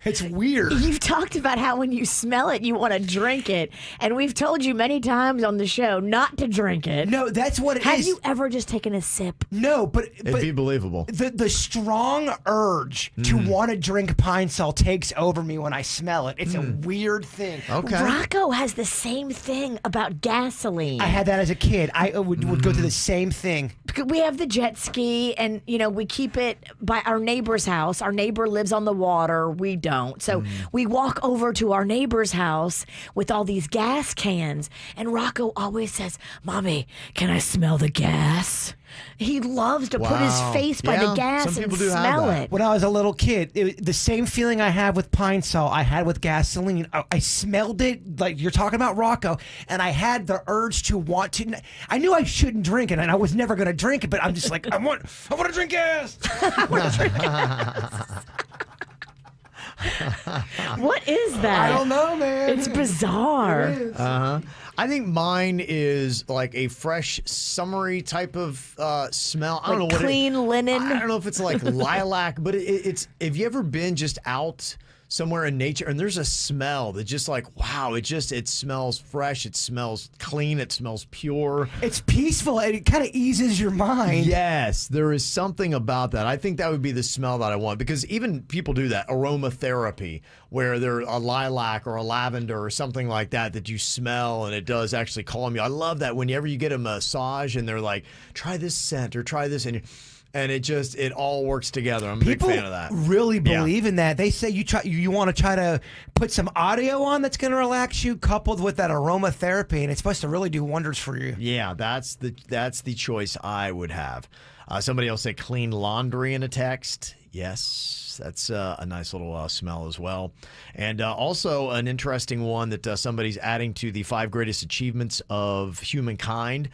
it's weird. You've talked about how when you smell it, you want to drink it. And we've told you many times on the show not to drink it. No, that's what it is. Have you ever just taken a sip? No, but It'd be believable. The strong urge to want to drink Pine Sol takes over me when I smell it. It's a weird thing. Okay. Rocco has the same thing about gasoline. I had that as a kid. I would go through the same thing. Because we have the jet ski, and we keep it by our neighbor's house. Our neighbor lives on the water. We don't. So we walk over to our neighbor's house with all these gas cans, and Rocco always says, "Mommy, can I smell the gas?" He loves to put his face by the gas some and people do have smell that. it. When I was a little kid, the same feeling I had with Pine Sol, I had with gasoline. I smelled it like you're talking about, Rocco, and I had the urge to want to. I knew I shouldn't drink it, and I was never going to drink it, but I'm just like, I want to drink gas. I want to drink gas. What is that? I don't know, man. It's bizarre. It is. I think mine is like a fresh, summery type of smell. I don't know what clean linen. I don't know if it's like lilac, but it's. Have you ever been just out somewhere in nature and there's a smell that just like, wow, it smells fresh, it smells clean, it smells pure. It's peaceful and it kind of eases your mind. Yes, there is something about that. I think that would be the smell that I want, because even people do that aromatherapy where they're a lilac or a lavender or something like that you smell and it does actually calm you. I love that whenever you get a massage and they're like, try this scent or try this, and it all works together. I'm a big fan of that. Really believe in that. They say you want to try to put some audio on that's going to relax you, coupled with that aromatherapy, and it's supposed to really do wonders for you. Yeah, that's the choice I would have. Somebody else said clean laundry in a text. Yes, that's a nice little smell as well. And also an interesting one that somebody's adding to the 5 greatest achievements of humankind: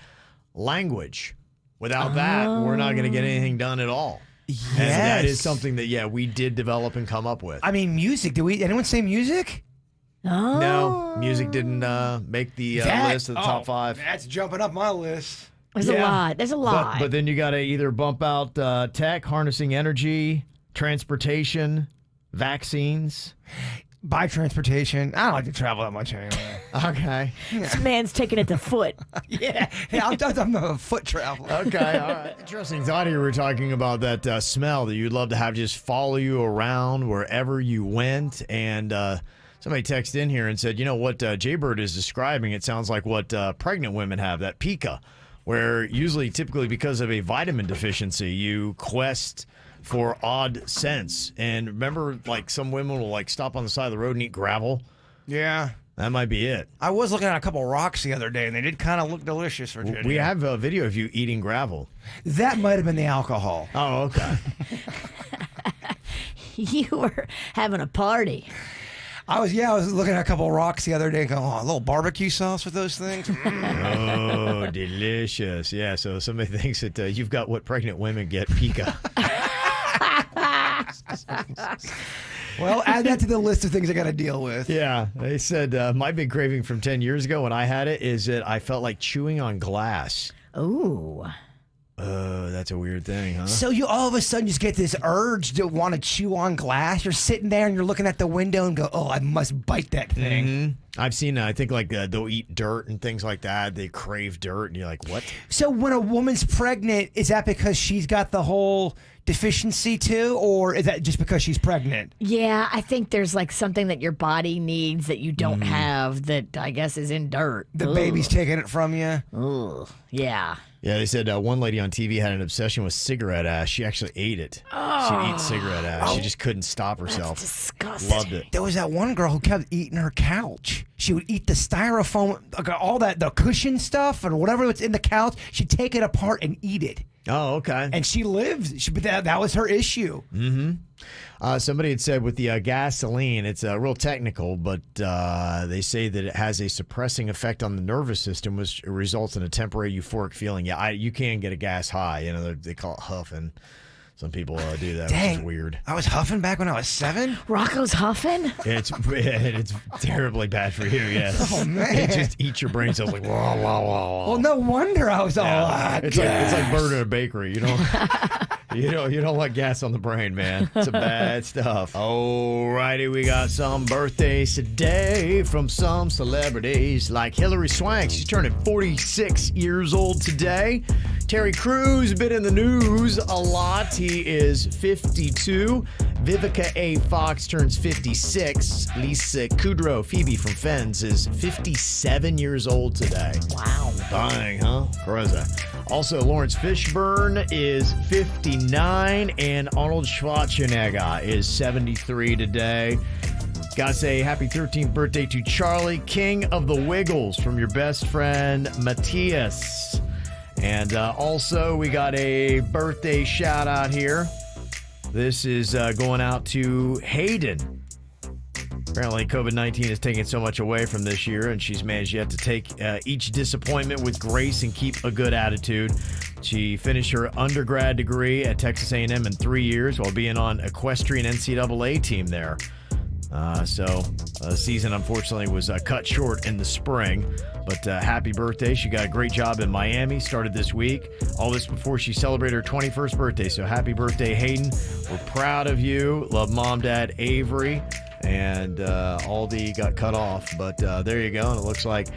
language. Without that, we're not going to get anything done at all. Yes. And that is something that, we did develop and come up with. I mean, music. Anyone say music? Oh. No, music didn't make the list of the top 5. That's jumping up my list. There's a lot. There's a lot. But then you got to either bump out tech, harnessing energy, transportation, vaccines. By transportation. I don't like to travel that much anyway. Okay. This man's taking it to foot. Yeah, I'm a foot traveler. Okay, all right. Interesting thought here. We're talking about that smell that you'd love to have just follow you around wherever you went. And somebody texted in here and said, you know what Jaybird is describing, it sounds like what pregnant women have, that pica, where typically because of a vitamin deficiency, you quest for odd scents. And remember, like, some women will like stop on the side of the road and eat gravel. Yeah. That might be it. I was looking at a couple rocks the other day, and they did kind of look delicious. We have a video of you eating gravel. That might have been the alcohol. Oh, okay. You were having a party. I was looking at a couple rocks the other day and going, a little barbecue sauce with those things. Oh, delicious. Yeah, so somebody thinks that you've got what pregnant women get, pica. Well, add that to the list of things I got to deal with. Yeah, they said my big craving from 10 years ago when I had it is that I felt like chewing on glass. Ooh. That's a weird thing, huh? So you all of a sudden just get this urge to want to chew on glass. You're sitting there and you're looking at the window and go, oh, I must bite that thing. Mm-hmm. I've seen, I think, like they'll eat dirt and things like that. They crave dirt, and you're like, what? So when a woman's pregnant, is that because she's got the whole deficiency too, or is that just because she's pregnant? Yeah, I think there's like something that your body needs that you don't have that I guess is in dirt. The baby's taking it from you. Ugh. Yeah. Yeah, they said one lady on TV had an obsession with cigarette ash. She actually ate it. She'd eat cigarette ash. She just couldn't stop herself. That's disgusting. Loved it. There was that one girl who kept eating her couch. She would eat the styrofoam, all that, the cushion stuff or whatever was in the couch. She'd take it apart and eat it. Oh, okay. And she lived. But that was her issue. Somebody had said with the gasoline, it's real technical, but they say that it has a suppressing effect on the nervous system, which results in a temporary euphoric feeling. Yeah, you can get a gas high. You know, they call it huffing. Some people do that, Dang, which is weird. I was huffing back when I was 7. Rocco's huffing? It's terribly bad for you, yes. Oh, man. It just eats your brain cells like, wah, wah, wah, wah. Well, no wonder I was all It's like bird in a bakery. You don't want gas on the brain, man. It's a bad stuff. Alrighty, we got some birthdays today from some celebrities like Hillary Swank. She's turning 46 years old today. Terry Crews been in the news a lot. He is 52. Vivica A. Fox turns 56. Lisa Kudrow, Phoebe from Friends, is 57 years old today. Wow. Dying, huh? Crazy. Also, Lawrence Fishburne is 59, and Arnold Schwarzenegger is 73 today. Gotta say happy 13th birthday to Charlie, King of the Wiggles, from your best friend, Matthias. And also, we got a birthday shout out here. This is going out to Hayden. Apparently, COVID-19 has taken so much away from this year, and she's managed yet to take each disappointment with grace and keep a good attitude. She finished her undergrad degree at Texas A&M in 3 years while being on equestrian NCAA team there. So the season, unfortunately, was cut short in the spring. But happy birthday. She got a great job in Miami, started this week. All this before she celebrated her 21st birthday. So happy birthday, Hayden. We're proud of you. Love Mom, Dad, Avery. And Aldi got cut off. But there you go. And it looks like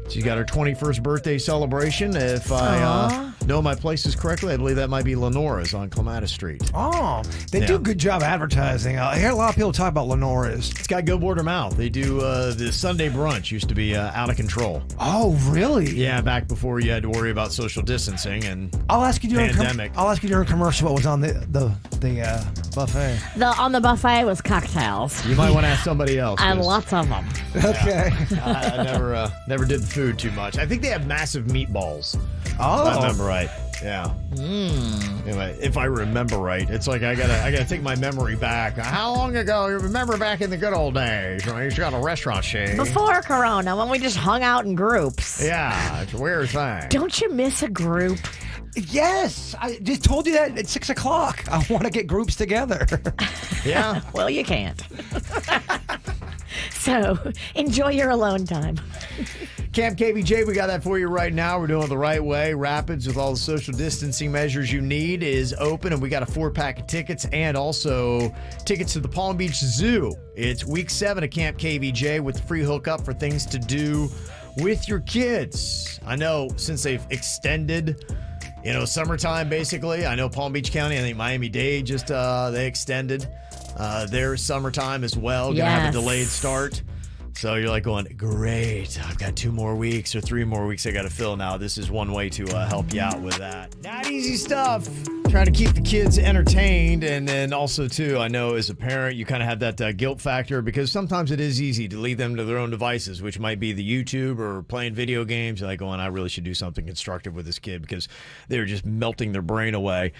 she's got her 21st birthday celebration. If I know my places correctly, I believe that might be Lenora's on Clematis Street. Oh, they do a good job advertising. I hear a lot of people talk about Lenora's. It's got good word of mouth. They do the Sunday brunch used to be out of control. Oh, really? Yeah, back before you had to worry about social distancing and I'll ask you during pandemic. I'll ask you during commercial what was on the buffet. On the buffet was cocktails. You might want to ask somebody else. And lots of them. Okay. I never did the food too much. I think they have massive meatballs. Oh. If I remember right. Yeah. Anyway, if I remember right, it's like I gotta take my memory back. How long ago? You remember back in the good old days when you got a restaurant chain? Before Corona, when we just hung out in groups. Yeah, it's a weird thing. Don't you miss a group? Yes, I just told you that at 6 o'clock. I want to get groups together. Yeah. Well, you can't. So enjoy your alone time. Camp KVJ, we got that for you right now. We're doing it the right way. Rapids, with all the social distancing measures you need, is open, and we got a 4-pack of tickets and also tickets to the Palm Beach Zoo. It's week 7 of Camp KVJ with free hookup for things to do with your kids. I know since they've extended, summertime basically. I know Palm Beach County, I think Miami-Dade just they extended their summertime as well. Gonna have a delayed start. So you're like going, great, I've got 2 more weeks or 3 more weeks I got to fill now. This is one way to help you out with that. Not easy stuff. Trying to keep the kids entertained. And then also, too, I know as a parent, you kind of have that guilt factor because sometimes it is easy to leave them to their own devices, which might be the YouTube or playing video games. You're like going, I really should do something constructive with this kid because they're just melting their brain away.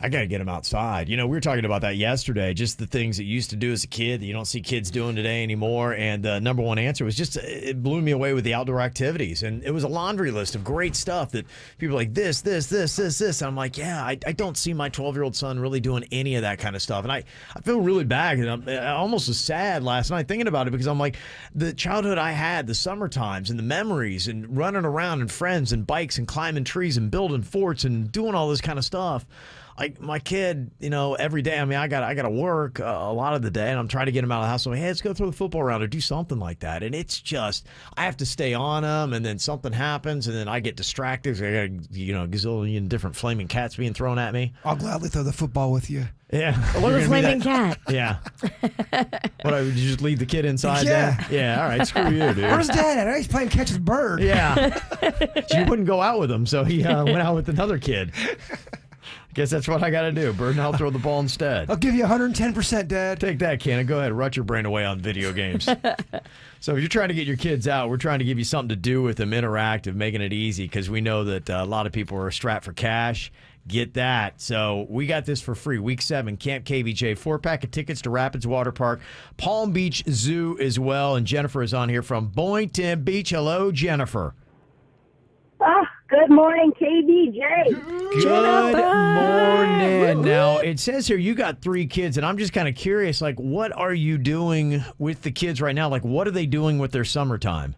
I got to get them outside. We were talking about that yesterday, just the things that you used to do as a kid that you don't see kids doing today anymore. And the number one answer was just, it blew me away with the outdoor activities. And it was a laundry list of great stuff that people are like, this. And I'm like, yeah, I don't see my 12-year-old son really doing any of that kind of stuff. And I feel really bad. And I almost was sad last night thinking about it because I'm like, the childhood I had, the summer times and the memories and running around and friends and bikes and climbing trees and building forts and doing all this kind of stuff. like my kid, every day. I mean, I got to work a lot of the day, and I'm trying to get him out of the house. So, hey, let's go throw the football around or do something like that. And it's just, I have to stay on him, and then something happens, and then I get distracted. So I got a gazillion different flaming cats being thrown at me. I'll gladly throw the football with you. Yeah. What a flaming cat. Yeah. Would you just leave the kid inside Yeah. then? Yeah, all right, screw you, dude. Where's Dad at? He's playing catch with bird. Yeah. She wouldn't go out with him, so he went out with another kid. Guess that's what I got to do. Bird and I'll throw the ball instead. I'll give you 110%, Dad. Take that, Cannon. Go ahead. Rut your brain away on video games. So if you're trying to get your kids out, we're trying to give you something to do with them, interactive, making it easy, because we know that a lot of people are strapped for cash. Get that. So we got this for free. Week 7, Camp KVJ, 4-pack of tickets to Rapids Water Park, Palm Beach Zoo as well. And Jennifer is on here from Boynton Beach. Hello, Jennifer. Good morning, KVJ. Good morning. Now, it says here you got 3 kids, and I'm just kind of curious, like, what are you doing with the kids right now? Like, what are they doing with their summertime?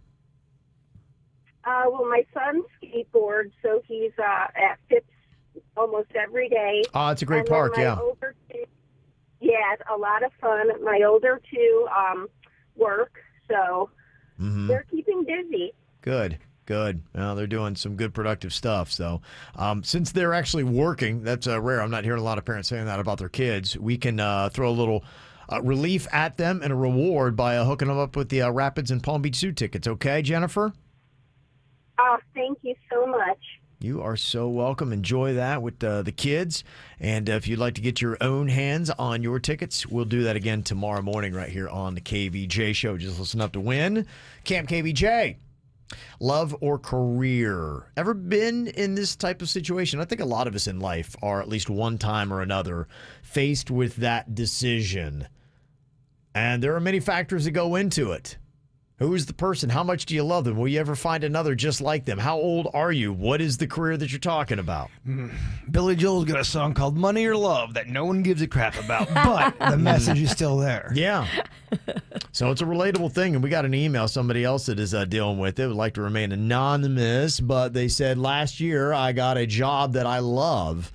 Well, my son skateboards, so he's at Phipps almost every day. Oh, it's a great park, yeah. It's a lot of fun. My older 2 work, so they're keeping busy. Good. Well, they're doing some good productive stuff. So since they're actually working, that's rare. I'm not hearing a lot of parents saying that about their kids. We can throw a little relief at them and a reward by hooking them up with the Rapids and Palm Beach Zoo tickets. Okay, Jennifer? Oh, thank you so much. You are so welcome. Enjoy that with the kids. And if you'd like to get your own hands on your tickets, we'll do that again tomorrow morning right here on the KVJ Show. Just listen up to win. Camp KVJ. Love or career? Ever been in this type of situation? I think a lot of us in life are at least one time or another faced with that decision. And there are many factors that go into it. Who is the person? How much do you love them? Will you ever find another just like them? How old are you? What is the career that you're talking about? Billy Joel's got a song called Money or Love that no one gives a crap about, but the message is still there. Yeah. So it's a relatable thing, and we got an email, somebody else that is dealing with it, would like to remain anonymous, but they said, last year I got a job that I love.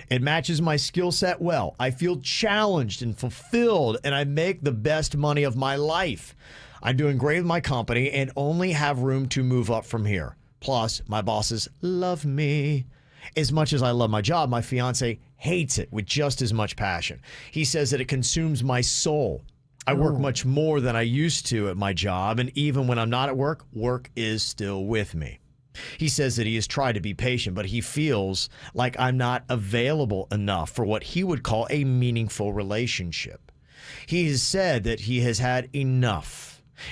It matches my skill set well. I feel challenged and fulfilled, and I make the best money of my life. I'm doing great with my company and only have room to move up from here. Plus, my bosses love me. As much as I love my job, my fiance hates it with just as much passion. He says that it consumes my soul. I work much more than I used to at my job, and even when I'm not at work, work is still with me. He says that he has tried to be patient, but he feels like I'm not available enough for what he would call a meaningful relationship. He has said that he has had enough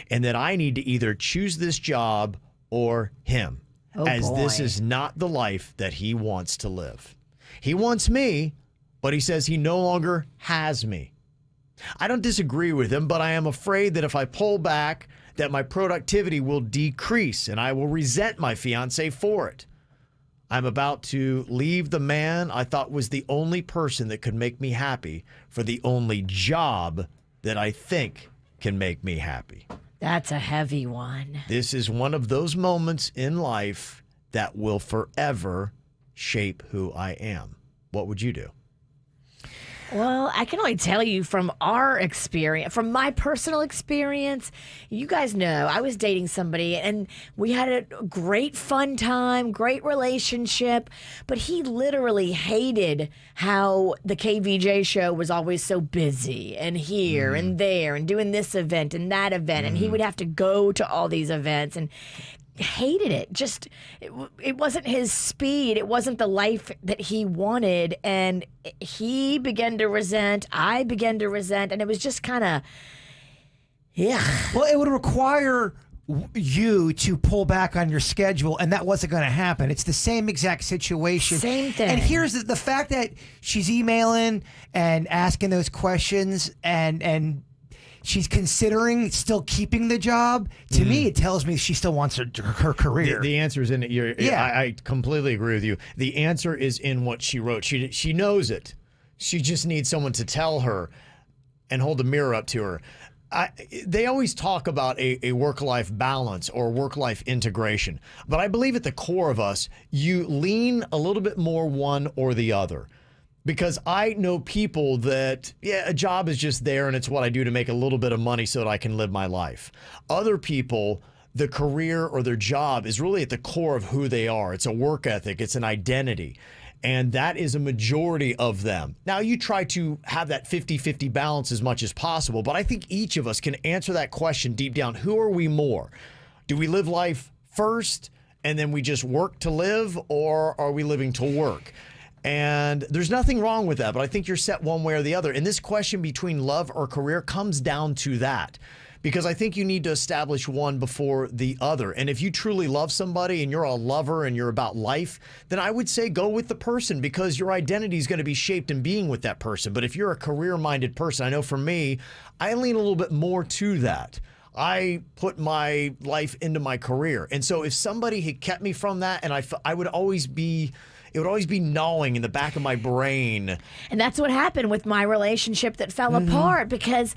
and that I need to either choose this job or him, this is not the life that he wants to live. He wants me, but he says he no longer has me. I don't disagree with him, but I am afraid that if I pull back, that my productivity will decrease and I will resent my fiance for it. I'm about to leave the man I thought was the only person that could make me happy for the only job that I think can make me happy. That's a heavy one. This is one of those moments in life that will forever shape who I am. What would you do? Well, I can only tell you from our experience, from my personal experience, you guys know I was dating somebody and we had a great fun time, great relationship, but he literally hated how the KVJ show was always so busy and here and there and doing this event and that event. And he would have to go to all these events and hated it. Just it wasn't his speed. It wasn't the life that he wanted, and he began to resent. I began to resent, and it was just kind of Well, it would require you to pull back on your schedule, and that wasn't going to happen. It's the same exact situation. Same thing. And here's the fact that she's emailing and asking those questions and she's considering still keeping the job. To me, it tells me she still wants her career. The answer is in it. I completely agree with you. The answer is in what she wrote. She knows it. She just needs someone to tell her and hold the mirror up to her. They always talk about a work-life balance or work-life integration. But I believe at the core of us, you lean a little bit more one or the other. Because I know people that, a job is just there and it's what I do to make a little bit of money so that I can live my life. Other people, the career or their job is really at the core of who they are. It's a work ethic. It's an identity. And that is a majority of them. Now, you try to have that 50-50 balance as much as possible, but I think each of us can answer that question deep down. Who are we more? Do we live life first and then we just work to live, or are we living to work? And there's nothing wrong with that, but I think you're set one way or the other. And this question between love or career comes down to that, because I think you need to establish one before the other. And if you truly love somebody and you're a lover and you're about life, then I would say go with the person, because your identity is going to be shaped in being with that person. But if you're a career-minded person, I know for me, I lean a little bit more to that. I put my life into my career. And so if somebody had kept me from that, and I would always be... It would always be gnawing in the back of my brain. And that's what happened with my relationship that fell apart, because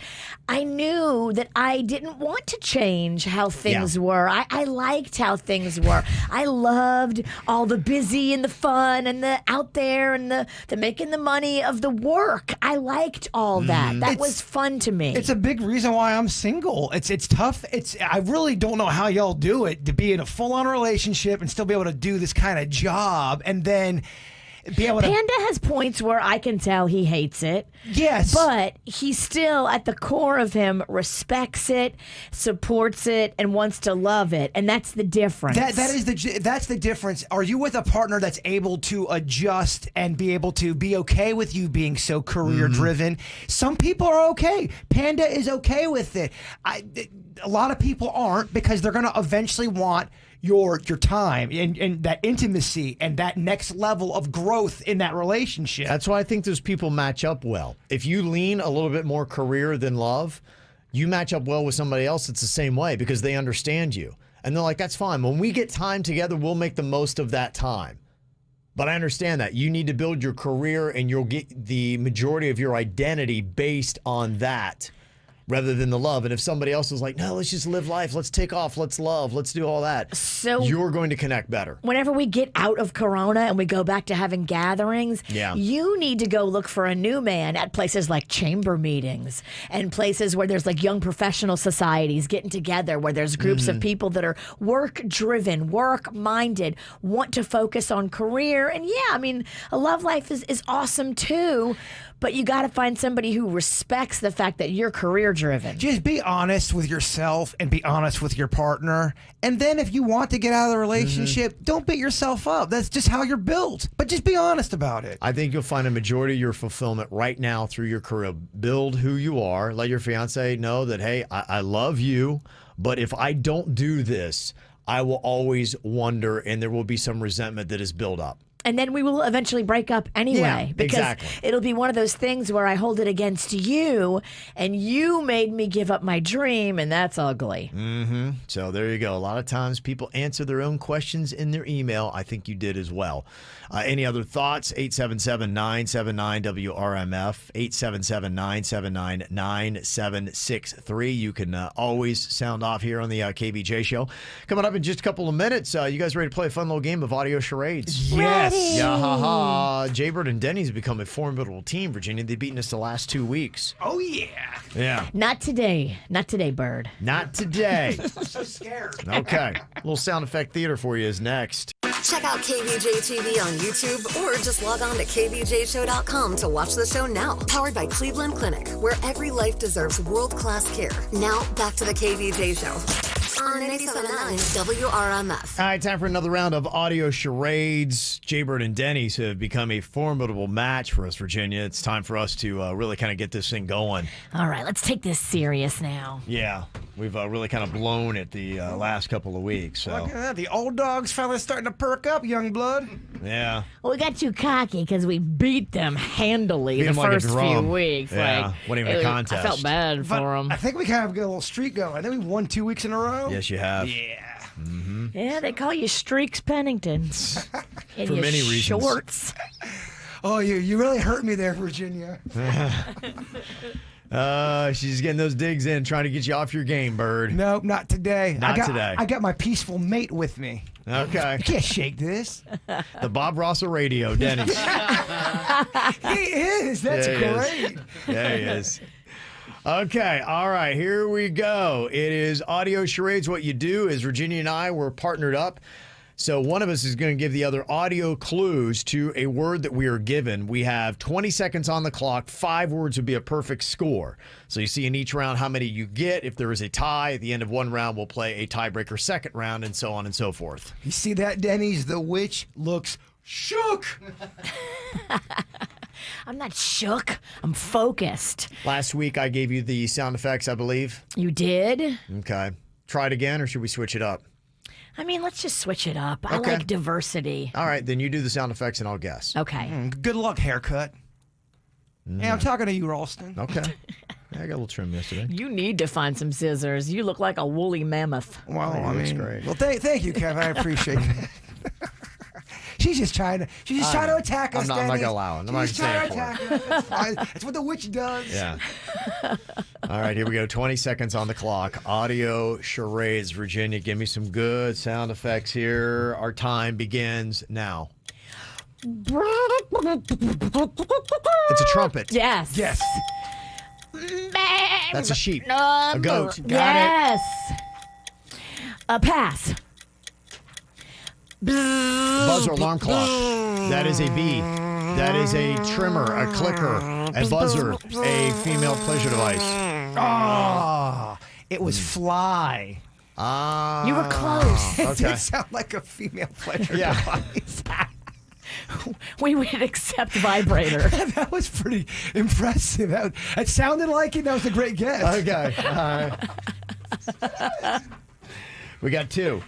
I knew that I didn't want to change how things were. I liked how things were. I loved all the busy and the fun and the out there and the making the money of the work. I liked all that. That was fun to me. It's a big reason why I'm single. It's tough. I really don't know how y'all do it, to be in a full-on relationship and still be able to do this kind of job, and then be able to... Panda has points where I can tell he hates it. Yes. But he still, at the core of him, respects it, supports it, and wants to love it. And that's the difference. That's the difference. Are you with a partner that's able to adjust and be able to be okay with you being so career-driven? Some people are okay. Panda is okay with it. A lot of people aren't, because they're going to eventually want your time and that intimacy and that next level of growth in that relationship. That's why I think those people match up well. If you lean a little bit more career than love, you match up well with somebody else that's the same way, because they understand you. And they're like, that's fine. When we get time together, we'll make the most of that time. But I understand that. You need to build your career, and you'll get the majority of your identity based on that, rather than the love. And if somebody else is like, no, let's just live life, let's take off, let's love, let's do all that, so you're going to connect better. Whenever we get out of Corona and we go back to having gatherings, you need to go look for a new man at places like chamber meetings and places where there's like young professional societies getting together, where there's groups of people that are work-driven, work-minded, want to focus on career. And I mean, a love life is awesome too, but you got to find somebody who respects the fact that you're career-driven. Just be honest with yourself and be honest with your partner. And then if you want to get out of the relationship, don't beat yourself up. That's just how you're built. But just be honest about it. I think you'll find a majority of your fulfillment right now through your career. Build who you are. Let your fiance know that, hey, I love you, but if I don't do this, I will always wonder, and there will be some resentment that is built up. And then we will eventually break up anyway. Because it'll be one of those things where I hold it against you, and you made me give up my dream, and that's ugly. So there you go. A lot of times people answer their own questions in their email. I think you did as well. Any other thoughts? 877-979-WRMF, 877-979-9763. You can always sound off here on the KVJ show. Coming up in just a couple of minutes, you guys ready to play a fun little game of audio charades? Yes. Yeah, Jaybird and Denny's have become a formidable team, Virginia. They've beaten us the last 2 weeks. Oh, yeah. Yeah. Not today. Not today, Bird. Not today. I'm so scared. Okay. A little sound effect theater for you is next. Check out Kvj TV on YouTube, or just log on to kvjshow.com to watch the show now. Powered by Cleveland Clinic, where every life deserves world-class care. Now, back to the KVJ show on 97.9 WRMF. All right, time for another round of audio charades. Jaybird and Dennys have become a formidable match for us, Virginia. It's time for us to really kind of get this thing going. All right, let's take this serious now. Yeah, we've really kind of blown it the last couple of weeks. So. Look at that. The old dog's finally starting to perk up, young blood. Yeah. Well, we got too cocky because we beat them handily the first few weeks. Yeah, wasn't even a contest. I felt bad for them. I think we kind of got a little streak going. I think we won 2 weeks in a row. Yes, you have. Yeah. Yeah, they call you Streaks Pennington. For many reasons. Shorts. Oh, you really hurt me there, Virginia. She's getting those digs in, trying to get you off your game, Bird. Nope, not today. Not today. I got my peaceful mate with me. Okay. You can't shake this. The Bob Ross of radio, Dennys. He is. That's Yeah, he is. great. Yeah, he is. Okay, all right, here we go. It is Audio Charades. What you do is Virginia and I were partnered up. So one of us is going to give the other audio clues to a word that we are given. We have 20 seconds on the clock. 5 words would be a perfect score. So you see in each round how many you get. If there is a tie, at the end of one round, we'll play a tiebreaker second round, and so on and so forth. You see that, Denny's? The witch looks shook. I'm not shook. I'm focused. Last week, I gave you the sound effects, I believe. You did? Okay. Try it again, or should we switch it up? I mean, let's just switch it up. I Okay. like diversity. All right, then you do the sound effects, and I'll guess. Okay. Good luck, haircut. Hey, I'm talking to you, Ralston. Okay. Yeah, I got a little trim yesterday. You need to find some scissors. You look like a woolly mammoth. Well, Oh, I that's mean, great. well, thank you, Kev. I appreciate that. She's just trying to attack us. I'm not Denny. gonna allow it. I'm not She's gonna trying stand to for it. attack us. That's fine. That's what the witch does. Yeah. All right, here we go. 20 seconds on the clock. Audio Charades. Virginia, give me some good sound effects here. Our time begins now. It's a trumpet. Yes. Yes. That's a sheep. A goat. Yes. A pass. Buzzer alarm clock. That is a bee. That is a trimmer, a clicker, a buzzer, a female pleasure device. Oh, it was fly. Ah. You were close. It Okay. did sound like a female pleasure Yeah. device. We would accept vibrator. That was pretty impressive. It sounded like it. That was a great guess. Okay. We got 2.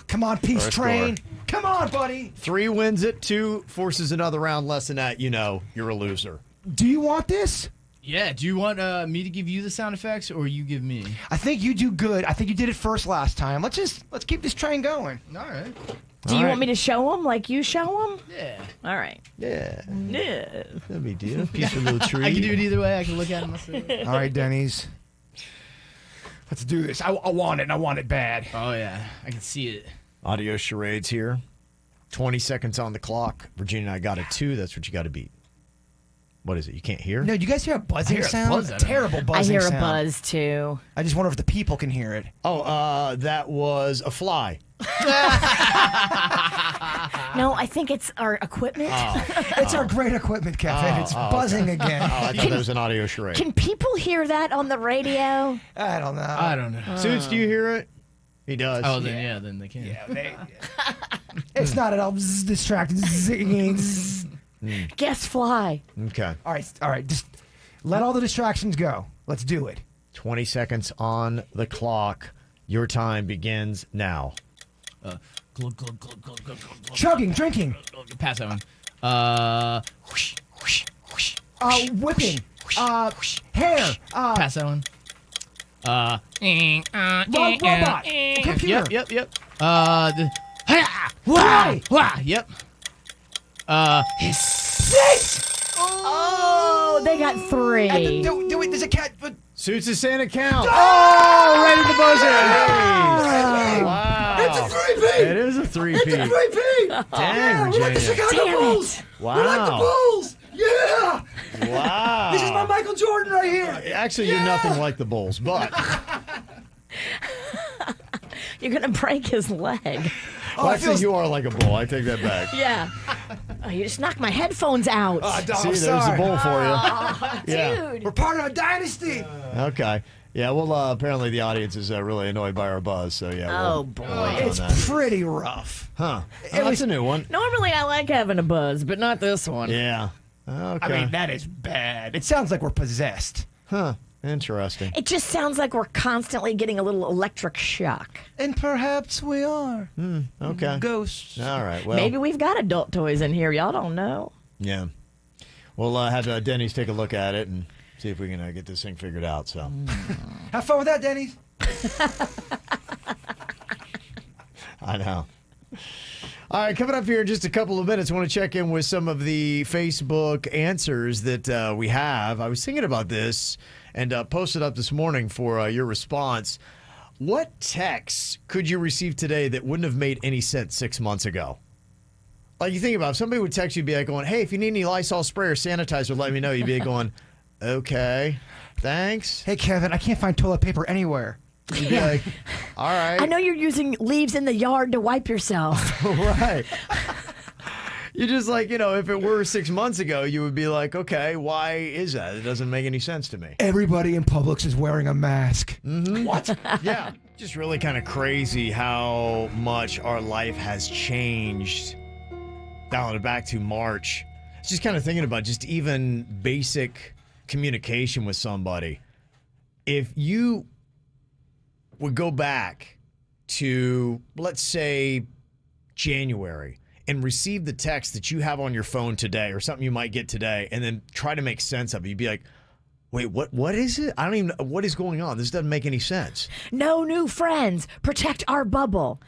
Come on, Peace First Train. score. Come on, buddy. 3 wins it. 2 forces another round. Less than that, you know, you're a loser. Do you want this? Yeah, do you want me to give you the sound effects or you give me? I think you do good. I think you did it first last time. Let's keep this train going. All right. Do you want me to show them like you show them? Yeah. All right. Yeah. Yeah. No big deal. Peaceful little tree. I can do it either way. I can look at it myself. All right, Denny's. Let's do this. I want it, and I want it bad. Oh, yeah. I can see it. Audio Charades here. 20 seconds on the clock. Virginia and I got a 2. That's what you got to beat. What is it? You can't hear? No, do you guys hear a buzzing I hear a sound? buzz out of it. Terrible I buzzing hear sound. a buzz too. I just wonder if the people can hear it. Oh, that was a fly. No, I think it's our equipment. It's our great equipment, Kevin. It's buzzing again. Oh, I thought that was an audio charade. Can people hear that on the radio? I don't know. I don't know. Suits, do you hear it? He does. Oh, then then they can. It's not at all distracting. Zzz. Guess fly. Okay. All right. Just let all the distractions go. Let's do it. 20 seconds on the clock. Your time begins now. Glug, glug, glug, glug, glug, glug, glug. Chugging, drinking, Pass that one. Whoosh, whoosh, whoosh. whipping, hair, Pass that one. robot, computer. Yep. Yep. Six. Oh, they got 3. Do it. There's a cat. Suits is saying a count. Oh, right at the buzzer. Hey. Wow. It's a 3P. It is a 3P. It's a 3P. Dang, We like the Virginia. Chicago Damn Bulls. it. Wow. We like the Bulls. Yeah. Wow. This is my Michael Jordan right here. Actually, you're nothing like the Bulls, but You're going to break his leg. well, actually, you are like a bull. I take that back. Yeah. Oh, you just knocked my headphones out. See, there's a bull for you. Yeah. Dude. We're part of a dynasty. Okay. Yeah, well, apparently the audience is really annoyed by our buzz, so yeah. Oh, we'll boy. work on It's that. pretty rough. Huh. Oh, that's a new one. Normally I like having a buzz, but not this one. Yeah. Okay. I mean, that is bad. It sounds like we're possessed. Huh. Interesting. It just sounds like we're constantly getting a little electric shock. And perhaps we are. Okay. Ghosts. All right. Well, Maybe we've got adult toys in here. Y'all don't know. yeah. We'll have Denny's take a look at it and see if we can get this thing figured out. So. Have fun with that, Denny's. I know. All right, coming up here in just a couple of minutes, I want to check in with some of the Facebook answers that we have. I was thinking about this and posted up this morning for your response. What texts could you receive today that wouldn't have made any sense 6 months ago? Like, you think about it, if somebody would text you, be like going, hey, if you need any Lysol spray or sanitizer, let me know. You'd be like going, okay, thanks. Hey, Kevin, I can't find toilet paper anywhere. You'd be like, all right. I know you're using leaves in the yard to wipe yourself. Right. You're just like, if it were 6 months ago, you would be like, okay, why is that? It doesn't make any sense to me. Everybody in Publix is wearing a mask. Mm-hmm. What? Yeah. Just really kind of crazy how much our life has changed. Dialing it back to March. Just kind of thinking about just even basic communication with somebody. If you would go back to, let's say, January and receive the text that you have on your phone today or something you might get today and then try to make sense of it, you'd be like, wait, what is it? I don't even know. What is going on? This doesn't make any sense. No new friends. Protect our bubble.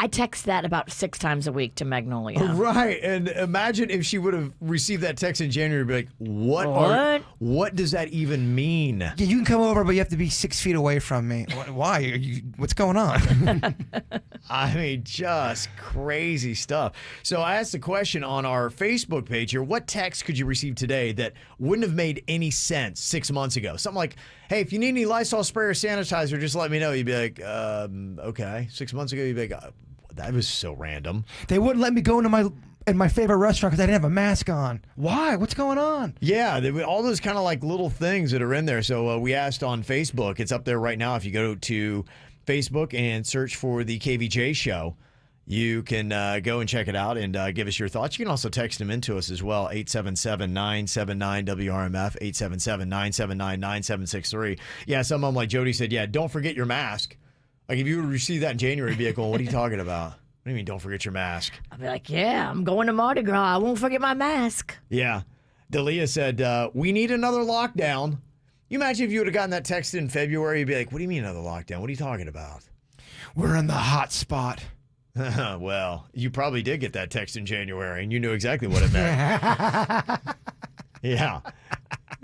I text that about 6 times a week to Magnolia. Right. And imagine if she would have received that text in January, be like, what does that even mean? Yeah, you can come over, but you have to be 6 feet away from me. Why? What's going on? I mean, just crazy stuff. So I asked the question on our Facebook page here, what text could you receive today that wouldn't have made any sense 6 months ago? Something like, hey, if you need any Lysol spray or sanitizer, just let me know. You'd be like, okay. 6 months ago, you'd be like, that was so random. They wouldn't let me go into my favorite restaurant because I didn't have a mask on. Why? What's going on? Yeah, all those kind of like little things that are in there. So we asked on Facebook. It's up there right now. If you go to Facebook and search for the KVJ Show, you can go and check it out and give us your thoughts. You can also text them into us as well, 877-979-WRMF, 877-979-9763. Yeah, some of them, like Jody said, yeah, don't forget your mask. Like, if you would receive that in January, you'd be like, well, what are you talking about? What do you mean, don't forget your mask? I'd be like, yeah, I'm going to Mardi Gras. I won't forget my mask. Yeah. Dalia said, we need another lockdown. You imagine if you would have gotten that text in February, you'd be like, what do you mean another lockdown? What are you talking about? We're in the hot spot. Well, you probably did get that text in January, and you knew exactly what it meant. Yeah.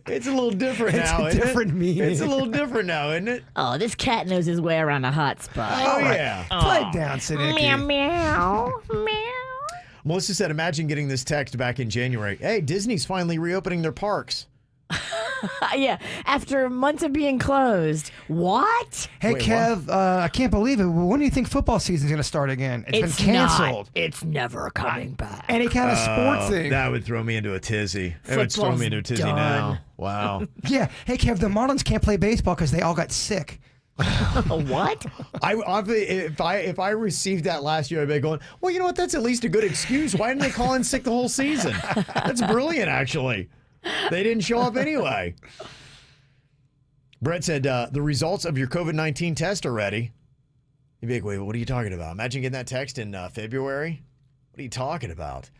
It's a little different now, isn't it? Different meaning. It's a little different now, isn't it? Oh, this cat knows his way around a hot spot. Oh, yeah. Play it down, Siddiqui. Meow, meow, meow. Melissa said, imagine getting this text back in January. Hey, Disney's finally reopening their parks. Yeah, after months of being closed. What? Hey, Wait, Kev, I can't believe it. When do you think football season's going to start again? It's been canceled. It's never coming back. Any kind of sports thing. That would throw me into a tizzy. It would throw Football's me into a tizzy done. now. Wow. Yeah. Hey, Kev, the Marlins can't play baseball because they all got sick. What? If I received that last year, I'd be going, well, you know what? That's at least a good excuse. Why didn't they call in sick the whole season? That's brilliant, actually. They didn't show up anyway. Brett said, the results of your COVID-19 test are ready. You'd be like, wait, what are you talking about? Imagine getting that text in February. What are you talking about?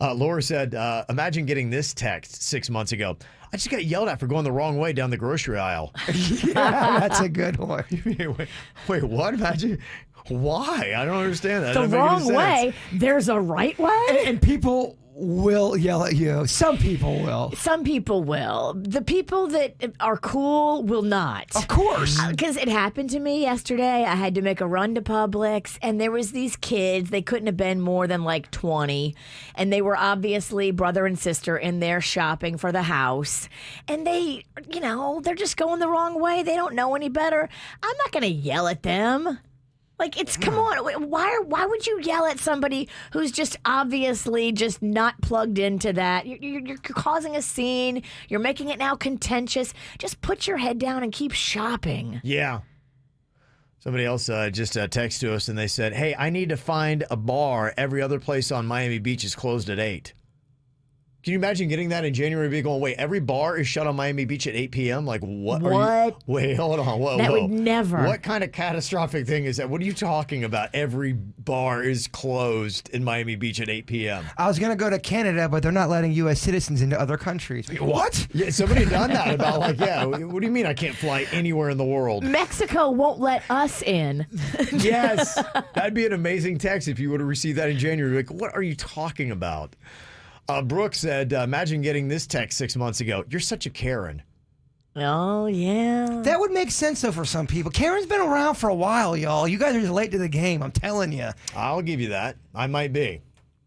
Laura said, imagine getting this text 6 months ago. I just got yelled at for going the wrong way down the grocery aisle. Yeah, that's a good one. Wait, what? Imagine. Why? I don't understand that. The That doesn't make any wrong sense. way? There's a right way? And people will yell at you. Some people will. Some people will. The people that are cool will not. Of course. Because it happened to me yesterday. I had to make a run to Publix, and there was these kids. They couldn't have been more than like 20, and they were obviously brother and sister in there shopping for the house. And they, they're just going the wrong way. They don't know any better. I'm not going to yell at them. Like, come on. Why would you yell at somebody who's just obviously just not plugged into that? You're causing a scene. You're making it now contentious. Just put your head down and keep shopping. Yeah. Somebody else just texted to us and they said, hey, I need to find a bar. Every other place on Miami Beach is closed at 8. Can you imagine getting that in January? Be going, wait, every bar is shut on Miami Beach at 8 p.m. Like what? Wait, hold on. Whoa, That would never. What kind of catastrophic thing is that? What are you talking about? Every bar is closed in Miami Beach at 8 p.m. I was going to go to Canada, but they're not letting U.S. citizens into other countries. What? Yeah, somebody done that about like, yeah, what do you mean I can't fly anywhere in the world? Mexico won't let us in. Yes. That'd be an amazing text if you would have received that in January. Like, what are you talking about? Brooke said, imagine getting this text 6 months ago. You're such a Karen. Oh, yeah. That would make sense, though, for some people. Karen's been around for a while, y'all. You guys are just late to the game, I'm telling you. I'll give you that. I might be.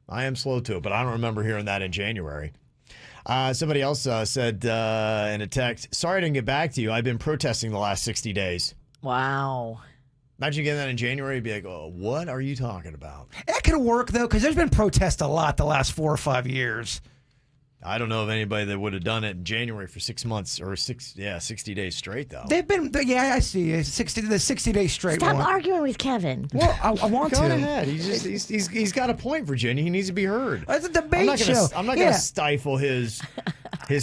I am slow to it, but I don't remember hearing that in January. Somebody else said in a text, sorry I didn't get back to you. I've been protesting the last 60 days. Wow. Imagine getting that in January. You'd be like, oh, what are you talking about? That could work, though, because there's been protests a lot the last 4 or 5 years. I don't know of anybody that would have done it in January for 6 months or 60 days straight, though. They've been, yeah, I see. The 60 days straight. Stop one. arguing with Kevin. Well, I want Go to. ahead. He's got a point, Virginia. He needs to be heard. It's a debate show. I'm not going to stifle his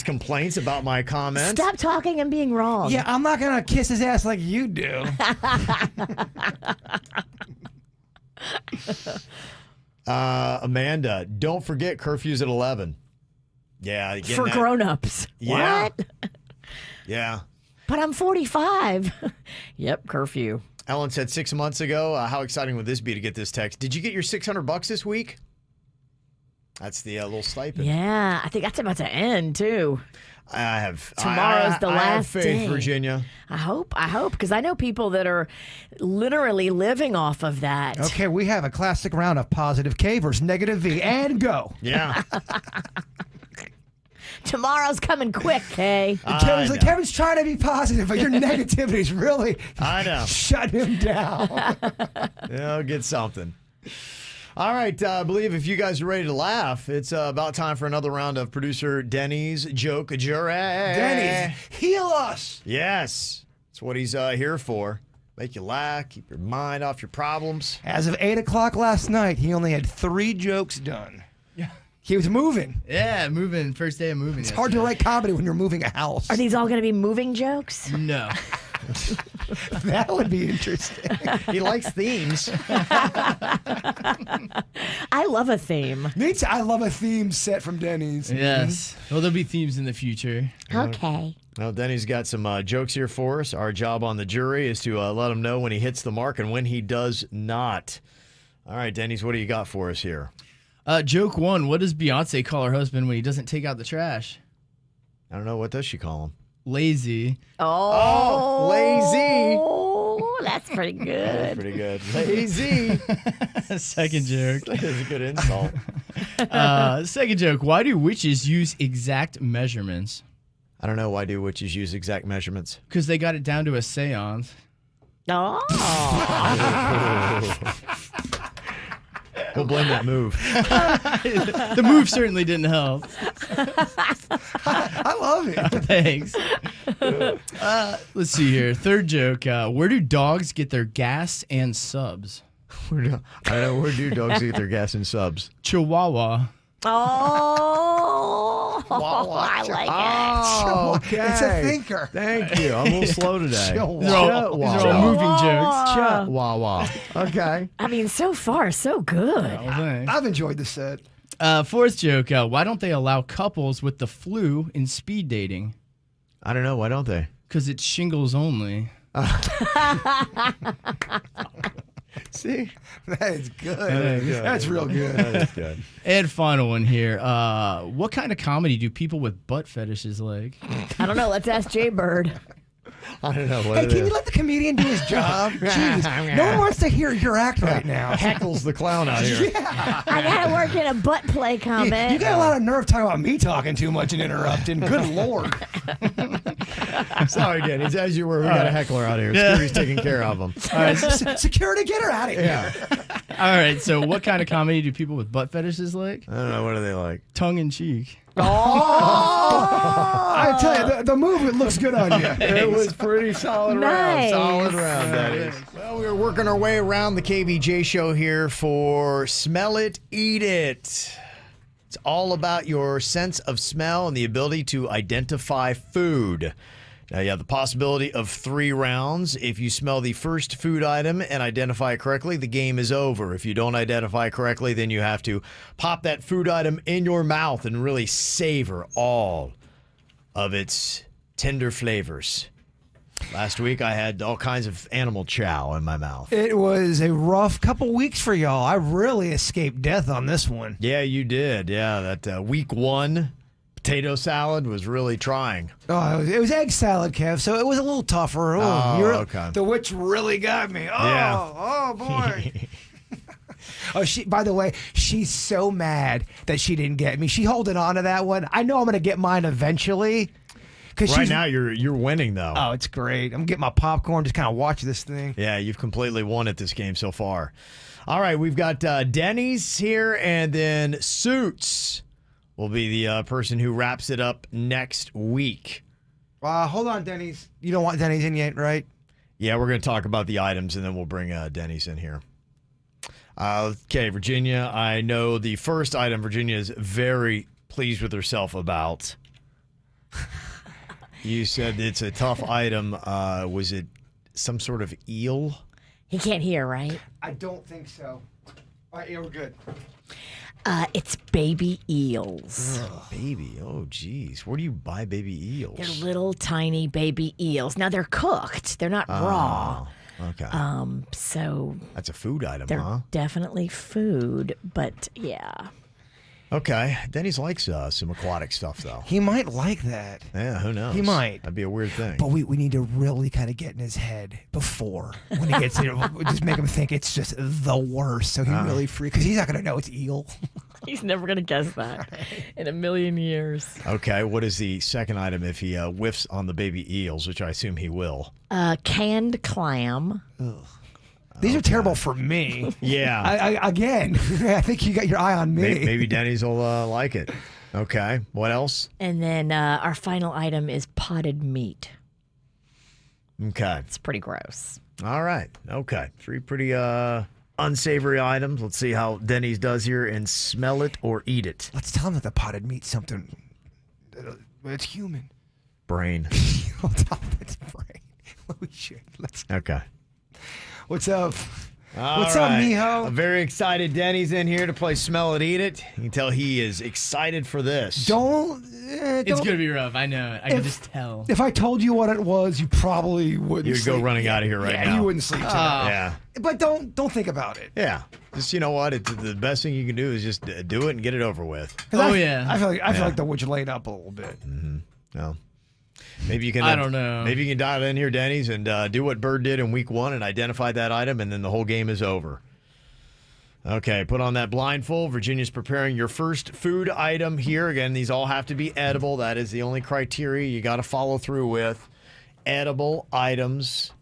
complaints about my comments. Stop talking and being wrong. Yeah, I'm not going to kiss his ass like you do. Amanda, don't forget curfew's at 11. Yeah. For grown-ups. Yeah. What? Yeah. But I'm 45. Yep, curfew. Ellen said 6 months ago, how exciting would this be to get this text? Did you get your $600 this week? That's the little stipend. Yeah, I think that's about to end, too. I have. Tomorrow's the last I have faith, day. Virginia. I hope, because I know people that are literally living off of that. Okay, we have a classic round of positive K versus negative V, and go. Yeah. Tomorrow's coming quick, Kay. Kevin's trying to be positive, but your negativity's really shut him down. Yeah, I'll get something. All right, I believe if you guys are ready to laugh, it's about time for another round of producer Denny's Joke Jury. Denny's, heal us. Yes, that's what he's here for. Make you laugh, keep your mind off your problems. As of 8 o'clock last night, he only had 3 jokes done. Yeah. He was moving. Yeah, moving. First day of moving. It's hard to write comedy when you're moving a house. Are these all going to be moving jokes? No. That would be interesting. He likes themes. I love a theme. Me too. I love a theme set from Denny's. Yes. Well, there'll be themes in the future. Okay. Well, Denny's got some jokes here for us. Our job on the jury is to let him know when he hits the mark and when he does not. All right, Denny's, what do you got for us here? Joke 1. What does Beyonce call her husband when he doesn't take out the trash? I don't know. What does she call him? Lazy. Oh, lazy. Oh, that's pretty good. That's pretty good. Lazy. Second joke. That's a good insult. Second joke. Why do witches use exact measurements? I don't know. Why do witches use exact measurements? Because they got it down to a seance. Oh. We'll blame that move. The move certainly didn't help. I love it. Thanks. Let's see here. Third joke. Where do dogs get their gas and subs? I don't know. Where do dogs get their gas and subs? Chihuahua. Oh, I like it. Oh, okay. It's a thinker. Thank you. I'm a little slow today. These are all moving jokes. Chihuahua. Okay. I mean, so far, so good. I've enjoyed the set. Fourth joke. Why don't they allow couples with the flu in speed dating? I don't know. Why don't they? Because it's shingles only. See? That is good. Good. That's real good. That is good. And final one here. What kind of comedy do people with butt fetishes like? I don't know. Let's ask Jay Bird. I don't know. Hey, can you let the comedian do his job? Jeez, no one wants to hear your act right now. Heckles the clown out here. Yeah. I gotta work in a butt play comment. You got a lot of nerve talking about me talking too much and interrupting. Good Lord. Sorry, Denny. As you were, we got a heckler out here. Security's taking care of him. All right. Security, get her out of here. Yeah. All right. So what kind of comedy do people with butt fetishes like? I don't know. What do they like? Tongue in cheek. Oh! I tell you, the movement looks good on you. It was pretty solid Nice. round. Solid round, Denny. Well, we were working our way around the KVJ show here for Smell It, Eat It. It's all about your sense of smell and the ability to identify food. Now, you have the possibility of 3 rounds. If you smell the first food item and identify it correctly, the game is over. If you don't identify correctly, then you have to pop that food item in your mouth and really savor all of its tender flavors. Last week, I had all kinds of animal chow in my mouth. It was a rough couple weeks for y'all. I really escaped death on this one. Yeah, you did. Yeah, that week 1 potato salad was really trying. Oh, it was egg salad, Kev, so it was a little tougher. Okay. The witch really got me. Oh boy. By the way, she's so mad that she didn't get me. She holding on to that one. I know I'm going to get mine eventually. Right now, you're winning, though. Oh, it's great. I'm getting my popcorn, just kind of watch this thing. Yeah, you've completely won at this game so far. All right, we've got Dennys here, and then Suits will be the person who wraps it up next week. Hold on, Dennys. You don't want Dennys in yet, right? Yeah, we're going to talk about the items, and then we'll bring Dennys in here. Okay, Virginia, I know the first item Virginia is very pleased with herself about. You said it's a tough item. Was it some sort of eel? He can't hear, right? I don't think so. All right, yeah, we're good. It's baby eels. Baby, oh geez. Where do you buy baby eels? They're little tiny baby eels. Now they're cooked. They're not raw. Okay. So that's a food item, they're huh? definitely food, but yeah. Okay. Denny's likes some aquatic stuff, though. He might like that. Yeah, who knows? He might. That'd be a weird thing. But we need to really kind of get in his head before when he gets here. Just make him think it's just the worst. So he really freaks because he's not going to know it's eel. He's never going to guess that in a million years. Okay. What is the second item if he whiffs on the baby eels, which I assume he will? Canned clam. Ugh. These are terrible for me. Yeah. I think you got your eye on me. Maybe Denny's will like it. Okay. What else? And then our final item is potted meat. Okay. It's pretty gross. All right. Okay. 3 pretty unsavory items. Let's see how Denny's does here and smell it or eat it. Let's tell him that the potted meat's something. It's human. Brain. We'll tell him it's brain. We should. Okay. What's up? What's up, right. mijo? I'm very excited. Denny's in here to play Smell It, Eat It. You can tell he is excited for this. It's going to be rough. I know. I can just tell. If I told you what it was, you probably wouldn't. You'd go running out of here right now. Yeah, you wouldn't sleep tonight. Yeah. But don't think about it. Yeah. Just, you know what? The best thing you can do is just do it and get it over with. I feel like the witch laid up a little bit. Mm-hmm. Well, maybe you can. I don't know. Maybe you can dial in here, Denny's, and do what Bird did in week 1 and identify that item, and then the whole game is over. Okay, put on that blindfold. Virginia's preparing your first food item here. Again, these all have to be edible. That is the only criteria you got to follow through with. Edible items.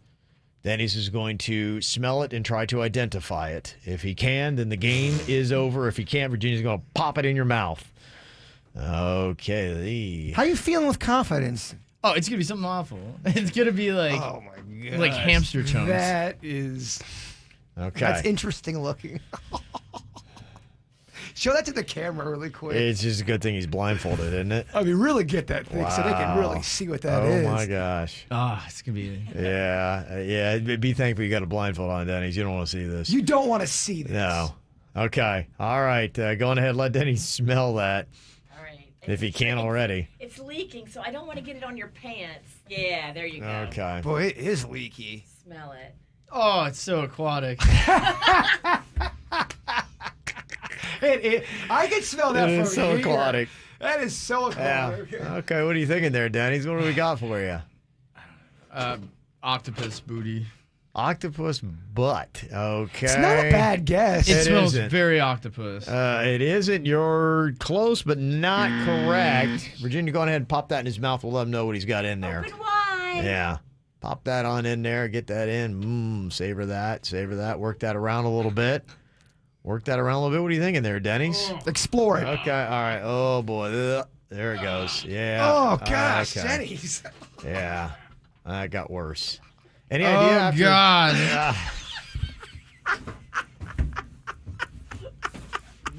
Denny's is going to smell it and try to identify it. If he can, then the game is over. If he can't, Virginia's going to pop it in your mouth. Okay. How you feeling with confidence? Oh, it's gonna be something awful. It's gonna be like, oh my god, like hamster chunks. That is okay. That's interesting looking. Show that to the camera really quick. It's just a good thing he's blindfolded, isn't it? I mean, really get that thing so they can really see what that is. Oh my gosh. It's gonna be. Yeah. Be thankful you got a blindfold on, Denny's. You don't want to see this. You don't want to see this. No. Okay. All right. Go on ahead. Let Denny smell that. If he can't already. It's leaking, so I don't want to get it on your pants. Yeah, there you go. Okay. Boy, it is leaky. Smell it. Oh, it's so aquatic. I can smell that It from is so here. aquatic. That is so aquatic. Yeah. Okay, what are you thinking there, Denny's? What do we got for you? Octopus booty. Octopus butt. Okay. It's not a bad guess. It smells isn't. very octopus. It isn't. You're close, but not correct. Virginia, go on ahead and pop that in his mouth. We'll let him know what he's got in there. Open wide. Yeah. Pop that on in there. Get that in. Savor that. Savor that. Work that around a little bit. Work that around a little bit. What are you thinking there, Denny's? Explore it. Okay. All right. Oh, boy. There it goes. Yeah. Oh, gosh. Okay. Denny's. Yeah. That got worse. Any idea? Oh, God.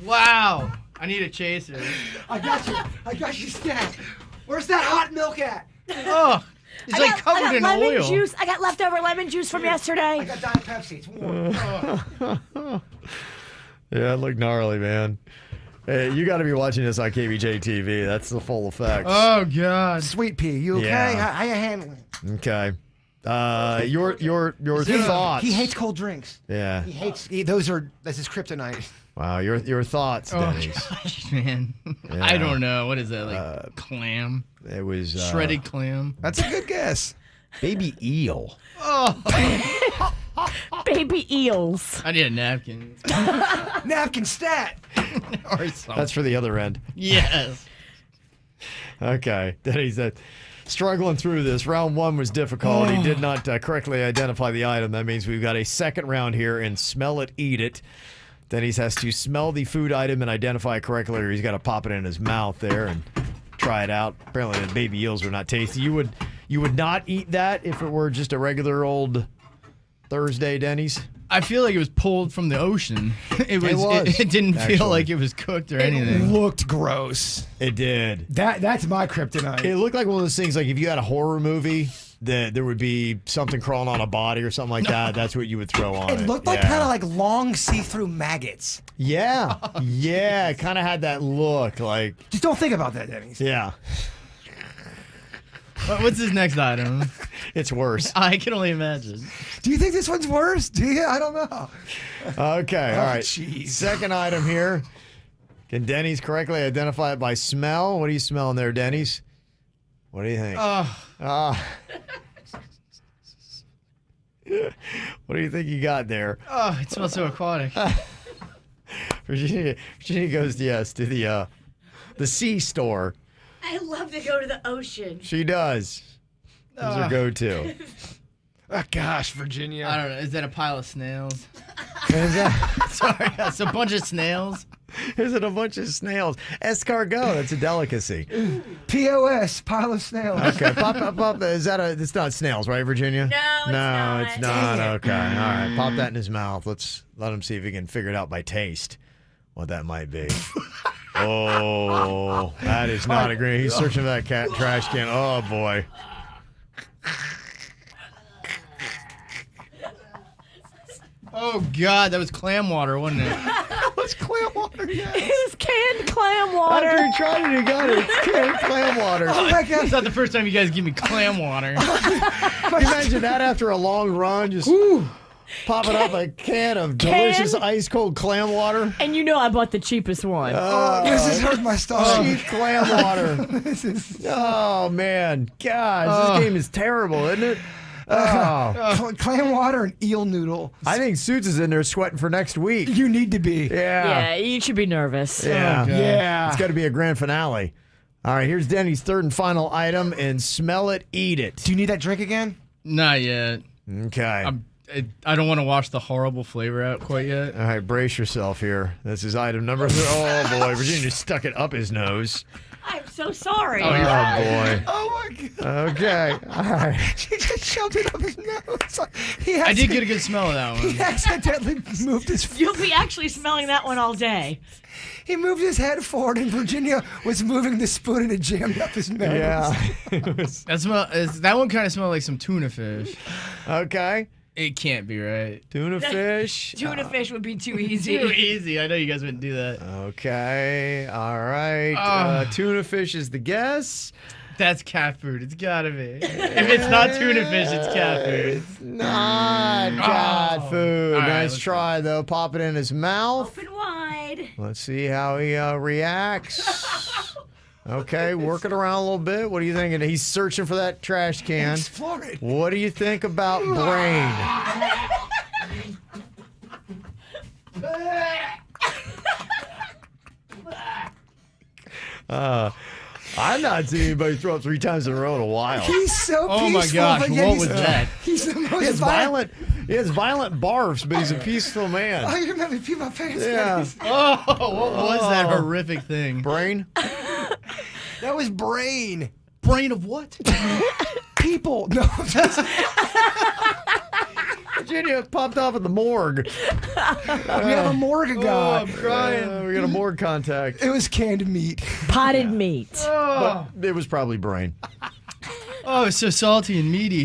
Wow. I need a chaser. I got you, Stat. Where's that hot milk at? Oh, it's like covered in lemon oil. juice. I got leftover lemon juice from yesterday. I got Diet Pepsi. It's warm. Yeah, it looked gnarly, man. Hey, you got to be watching this on KVJ TV. That's the full effect. Oh God. Sweet pea, you okay? Yeah. How you handling? Okay. Your thoughts. He hates cold drinks. Yeah. That's his kryptonite. Wow. Your thoughts, Dennys. Gosh, man. Yeah. I don't know. What is that? Like clam? It was Shredded clam. That's a good guess. baby eel. Oh. Baby eels. I need a napkin. Napkin Stat. Or something. That's for the other end. Yes. Okay. Denny said, struggling through this. Round 1 was difficult. He did not correctly identify the item. That means we've got a second round here and smell it, eat it. Denny has to smell the food item and identify it correctly, or he's got to pop it in his mouth there and try it out. Apparently the baby eels were not tasty. You would not eat that if it were just a regular old Thursday Denny's? I feel like it was pulled from the ocean. It didn't actually. feel like it was cooked or It anything. looked gross. It did. That's my kryptonite. It looked like one of those things, like if you had a horror movie, that there would be something crawling on a body or something like that. That's what you would throw on it. It looked like kind of like long see-through maggots. Yeah. Yeah. It kind of had that look. Like. Just don't think about that, Denny's. Yeah. What's his next item? It's worse. I can only imagine. Do you think this one's worse? Do you? I don't know. Okay. All right. Jeez. Second item here. Can Denny's correctly identify it by smell? What are you smelling there, Denny's? What do you think? What do you think you got there? Oh, it smells so aquatic. Virginia goes yes to the C store. I love to go to the ocean. She does. That's her go-to. Oh, gosh, Virginia. I don't know. Is that a pile of snails? Is that? Sorry, it's a bunch of snails. Is it a bunch of snails? Escargot. That's a delicacy. POS, pile of snails. Okay, pop. Is that it's not snails, right, Virginia? No, it's not. Okay, all right. Pop that in his mouth. Let's let him see if he can figure it out by taste. What that might be. Oh, that is not a green. He's searching for that trash can. Oh boy. Oh God, that was clam water, wasn't it? That was clam water. Yes. It was canned clam water. After he tried it, he got it. It's canned clam water. Oh my God. It's not the first time you guys give me clam water. Can you imagine that after a long run, just popping up a can of delicious ice cold clam water? And you know I bought the cheapest one. This has hurt my stomach. Cheap clam water. Oh man, gosh, this game is terrible, isn't it? Oh. Clam water and eel noodle. I think Suits is in there sweating for next week. You need to be. Yeah, you should be nervous. Yeah. Yeah. It's got to be a grand finale. All right, here's Denny's third and final item, and smell it, eat it. Do you need that drink again? Not yet. Okay. I don't want to wash the horrible flavor out quite yet. All right, brace yourself here. This is item number 3. Oh, boy. Virginia stuck it up his nose. I'm so sorry. Oh, boy. Oh, my God. Okay. All right. She just shoved it up his nose. I did get a good smell of that one. He accidentally moved his... You'll be actually smelling that one all day. He moved his head forward, and Virginia was moving the spoon, and it jammed up his nose. Yeah. That one kind of smelled like some tuna fish. Okay. It can't be right. Tuna fish. Tuna fish would be too easy. Too easy. I know you guys wouldn't do that. Okay. All right. Tuna fish is the guess. That's cat food. It's gotta be. If it's not tuna fish, it's cat food. It's not cat food. All right, Nice let's try, though. Pop it in his mouth. Open wide. Let's see how he reacts. Okay, work it around a little bit. What are you thinking? He's searching for that trash can. Explore it. What do you think about brain? I've not seen anybody throw up 3 times in a row in a while. He's so peaceful. Oh my gosh, but yet what he's- was that? He's the most He has violent barfs, but he's a peaceful man. Oh, you remember me pee my pants? Yeah. Dennis. Oh, what was that horrific thing? Brain? That was brain. Brain of what? People. No. Virginia popped off at the morgue. We have a morgue Oh, guy. I'm crying. We got a morgue contact. It was canned meat. Potted meat. But it was probably brain. Oh, it's so salty and meaty.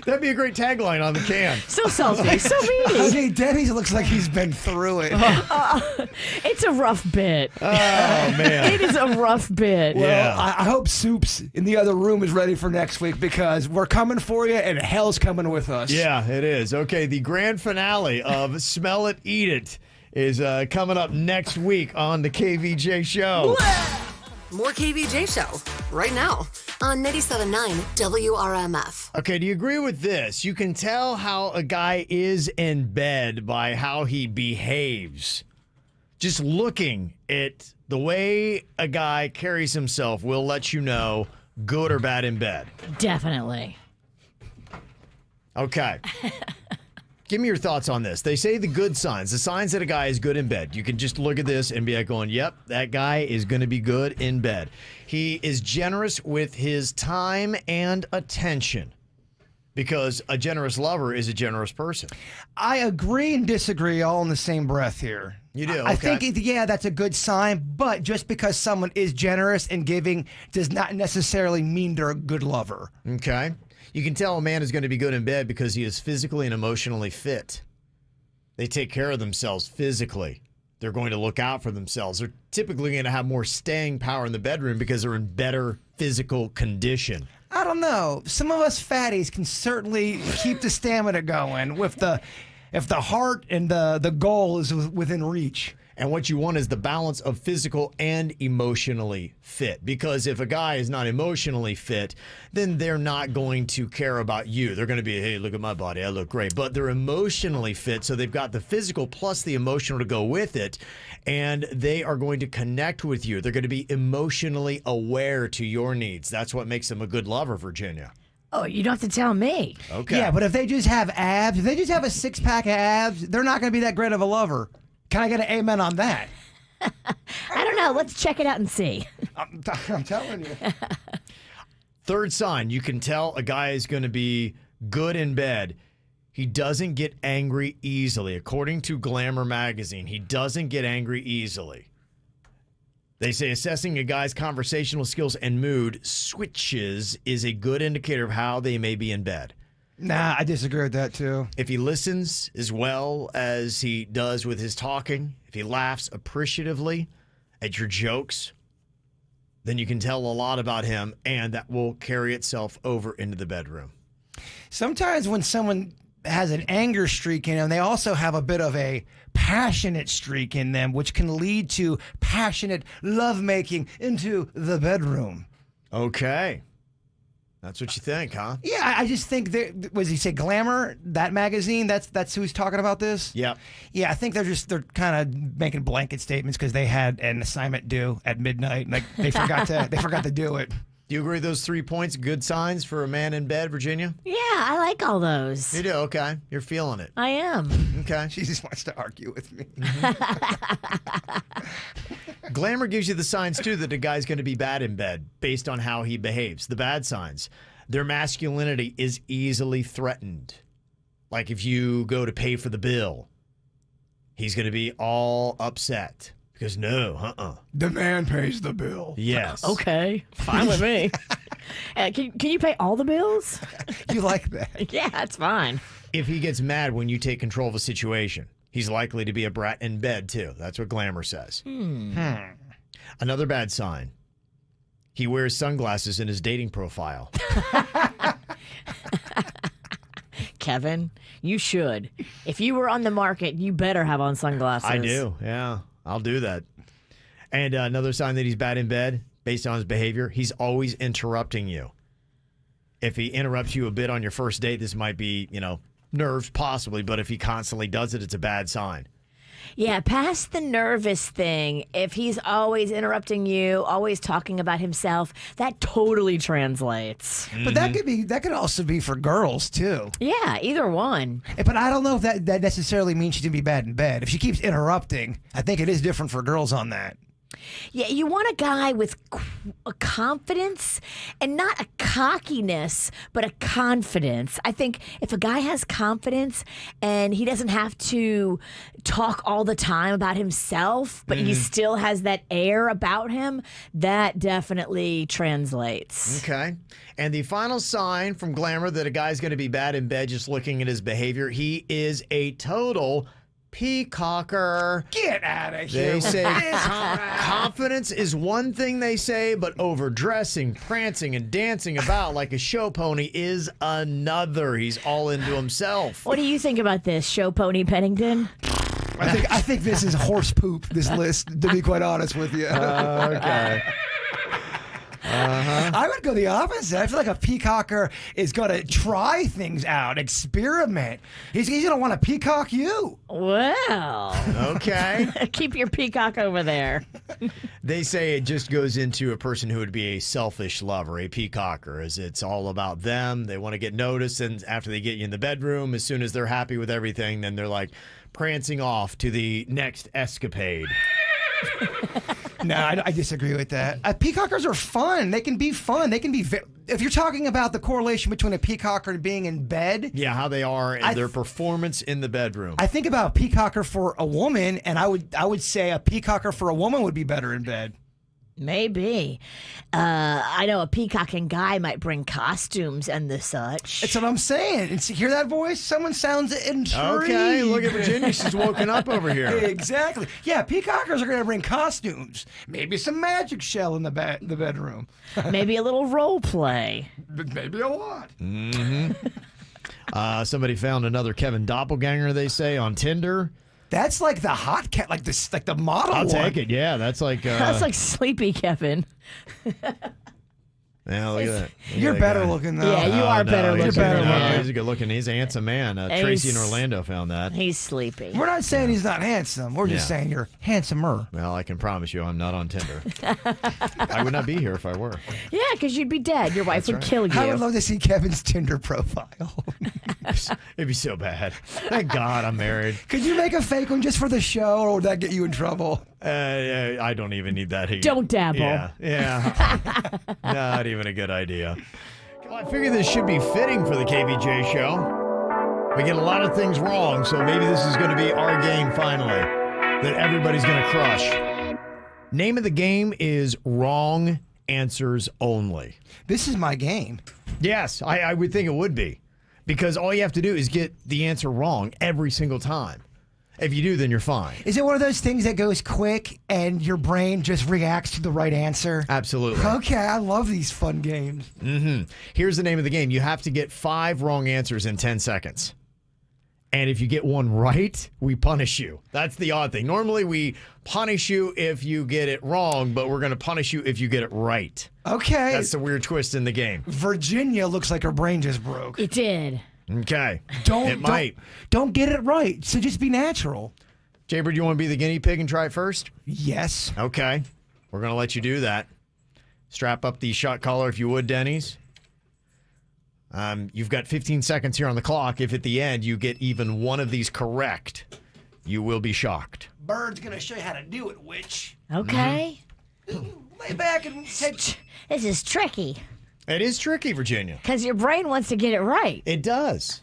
That'd be a great tagline on the can. So salty, so meaty. Okay, Denny's looks like he's been through it. It's a rough bit. Oh, man. It is a rough bit. Well, Yeah. I hope Soups in the other room is ready for next week because we're coming for you and hell's coming with us. Yeah, it is. Okay, the grand finale of Smell It, Eat It is coming up next week on the KVJ Show. More KVJ Show right now on 97.9 WRMF. Okay, do you agree with this? You can tell how a guy is in bed by how he behaves. Just looking at the way a guy carries himself will let you know good or bad in bed. Definitely. Okay. Give me your thoughts on this. They say the good signs, the signs that a guy is good in bed. You can just look at this and be like going, yep, that guy is going to be good in bed. He is generous with his time and attention because a generous lover is a generous person. I agree and disagree all in the same breath here. You do? I Okay. think, yeah, that's a good sign, but just because someone is generous and giving does not necessarily mean they're a good lover. Okay. You can tell a man is going to be good in bed because he is physically and emotionally fit. They take care of themselves physically. They're going to look out for themselves. They're typically going to have more staying power in the bedroom because they're in better physical condition. I don't know. Some of us fatties can certainly keep the stamina going if the heart and the goal is within reach. And what you want is the balance of physical and emotionally fit. Because if a guy is not emotionally fit, then they're not going to care about you. They're going to be, hey, look at my body, I look great. But they're emotionally fit, so they've got the physical plus the emotional to go with it. And they are going to connect with you. They're going to be emotionally aware to your needs. That's what makes them a good lover, Virginia. Oh, you don't have to tell me. Okay. Yeah, but if they just have abs, if they just have a six-pack of abs, they're not going to be that great of a lover. Can I get an amen on that? I don't know. Let's check it out and see. I'm telling you. Third sign, you can tell a guy is going to be good in bed. He doesn't get angry easily. According to Glamour magazine, he doesn't get angry easily. They say assessing a guy's conversational skills and mood switches is a good indicator of how they may be in bed. Nah, I disagree with that too. If he listens as well as he does with his talking, if he laughs appreciatively at your jokes, then you can tell a lot about him, and that will carry itself over into the bedroom. Sometimes when someone has an anger streak in them, they also have a bit of a passionate streak in them, which can lead to passionate lovemaking into the bedroom. Okay. That's what you think, huh? Yeah, I just think that, was he say Glamour, that magazine? That's who's talking about this? Yep. Yeah, I think they're kind of making blanket statements because they had an assignment due at midnight and they forgot to do it. Do you agree with those 3 points? Good signs for a man in bed, Virginia? Yeah, I like all those. You do? Okay. You're feeling it. I am. Okay. She just wants to argue with me. Glamour gives you the signs, too, that the guy's going to be bad in bed based on how he behaves. The bad signs. Their masculinity is easily threatened. Like if you go to pay for the bill, he's going to be all upset because The man pays the bill. Yes. Okay, fine with me. Can you pay all the bills? You like that? Yeah, that's fine. If he gets mad when you take control of a situation, he's likely to be a brat in bed, too. That's what Glamour says. Another bad sign. He wears sunglasses in his dating profile. Kevin, you should. If you were on the market, you better have on sunglasses. I do, yeah. I'll do that. And another sign that he's bad in bed, based on his behavior, he's always interrupting you. If he interrupts you a bit on your first date, this might be, nerves possibly, but if he constantly does it, it's a bad sign. Yeah, past the nervous thing, if he's always interrupting you, always talking about himself, that totally translates. But that could also be for girls too. Yeah, either one. But I don't know if that necessarily means she's gonna be bad in bed. If she keeps interrupting, I think it is different for girls on that. Yeah, you want a guy with a confidence, and not a cockiness, but a confidence. I think if a guy has confidence and he doesn't have to talk all the time about himself, but he still has that air about him, that definitely translates. Okay. And the final sign from Glamour that a guy's going to be bad in bed just looking at his behavior, he is a total peacocker. Get out of here. They say confidence is one thing they say, but overdressing, prancing, and dancing about like a show pony is another. He's all into himself. What do you think about this, Show Pony Pennington? I think this is horse poop, this list, to be quite honest with you. Okay. I would go the opposite. I feel like a peacocker is going to try things out, experiment. He's going to want to peacock you. Well. Okay. Keep your peacock over there. They say it just goes into a person who would be a selfish lover, a peacocker, as it's all about them. They want to get noticed, and after they get you in the bedroom, as soon as they're happy with everything, then they're like prancing off to the next escapade. No, I disagree with that. Peacockers are fun. They can be fun. They can be. If you're talking about the correlation between a peacocker and being in bed, Yeah, how they are and their performance in the bedroom. I think about a peacocker for a woman, and I would say a peacocker for a woman would be better in bed. Maybe. I know a peacocking guy might bring costumes and the such. That's what I'm saying. And see, hear that voice? Someone sounds intrigued. Okay, look at Virginia. She's woken up over here. Exactly. Yeah, peacockers are going to bring costumes. Maybe some magic shell in the bedroom. Maybe a little role play. Maybe a lot. Somebody found another Kevin doppelganger, they say, on Tinder. That's like the hot cat, like the model I'll one. take it. Yeah, that's like That's like Sleepy Kevin. Yeah, look at that. You're better looking though. Yeah, you are better looking. You're better looking. He's a good looking. He's a handsome man. Tracy in Orlando found that. He's sleepy. We're not saying he's not handsome. We're just saying you're handsomer. Well, I can promise you I'm not on Tinder. I would not be here if I were. Yeah, because you'd be dead. Your wife would kill you. I would love to see Kevin's Tinder profile. It'd be so bad. Thank God I'm married. Could you make a fake one just for the show, or would that get you in trouble? I don't even need that heat. Don't dabble. Yeah. Not even a good idea. Well, I figure this should be fitting for the KVJ show. We get a lot of things wrong, so maybe this is going to be our game finally that everybody's going to crush. Name of the game is Wrong Answers Only. This is my game. Yes, I would think it would be. Because all you have to do is get the answer wrong every single time. If you do, then you're fine. Is it one of those things that goes quick and your brain just reacts to the right answer? Absolutely. Okay, I love these fun games. Here's the name of the game. You have to get 5 wrong answers in 10 seconds. And if you get one right, we punish you. That's the odd thing. Normally, we punish you if you get it wrong, but we're going to punish you if you get it right. Okay. That's the weird twist in the game. Virginia looks like her brain just broke. It did. Okay. It might. Don't get it right, so just be natural. Jaybird, you want to be the guinea pig and try it first? Yes. Okay. We're going to let you do that. Strap up the shot collar if you would, Dennys. You've got 15 seconds here on the clock. If at the end you get even one of these correct, you will be shocked. Bird's going to show you how to do it, witch. Okay. Lay back and take... This is tricky. It is tricky, Virginia. Because your brain wants to get it right. It does.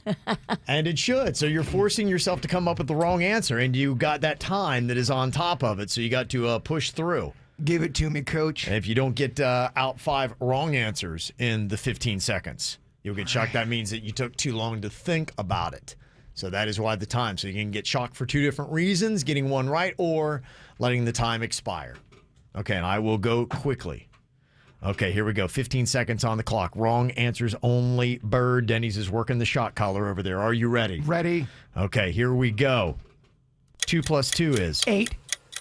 And it should. So you're forcing yourself to come up with the wrong answer, and you got that time that is on top of it, so you got to push through. Give it to me, coach. And if you don't get out 5 wrong answers in the 15 seconds, you'll get shocked. That means that you took too long to think about it. So that is why the time. So you can get shocked for 2 different reasons, getting one right or letting the time expire. Okay, and I will go quickly. Okay, here we go. 15 seconds on the clock. Wrong answers only. Bird. Dennys is working the shot collar over there. Are you ready? Ready. Okay, here we go. 2 + 2 is? 8.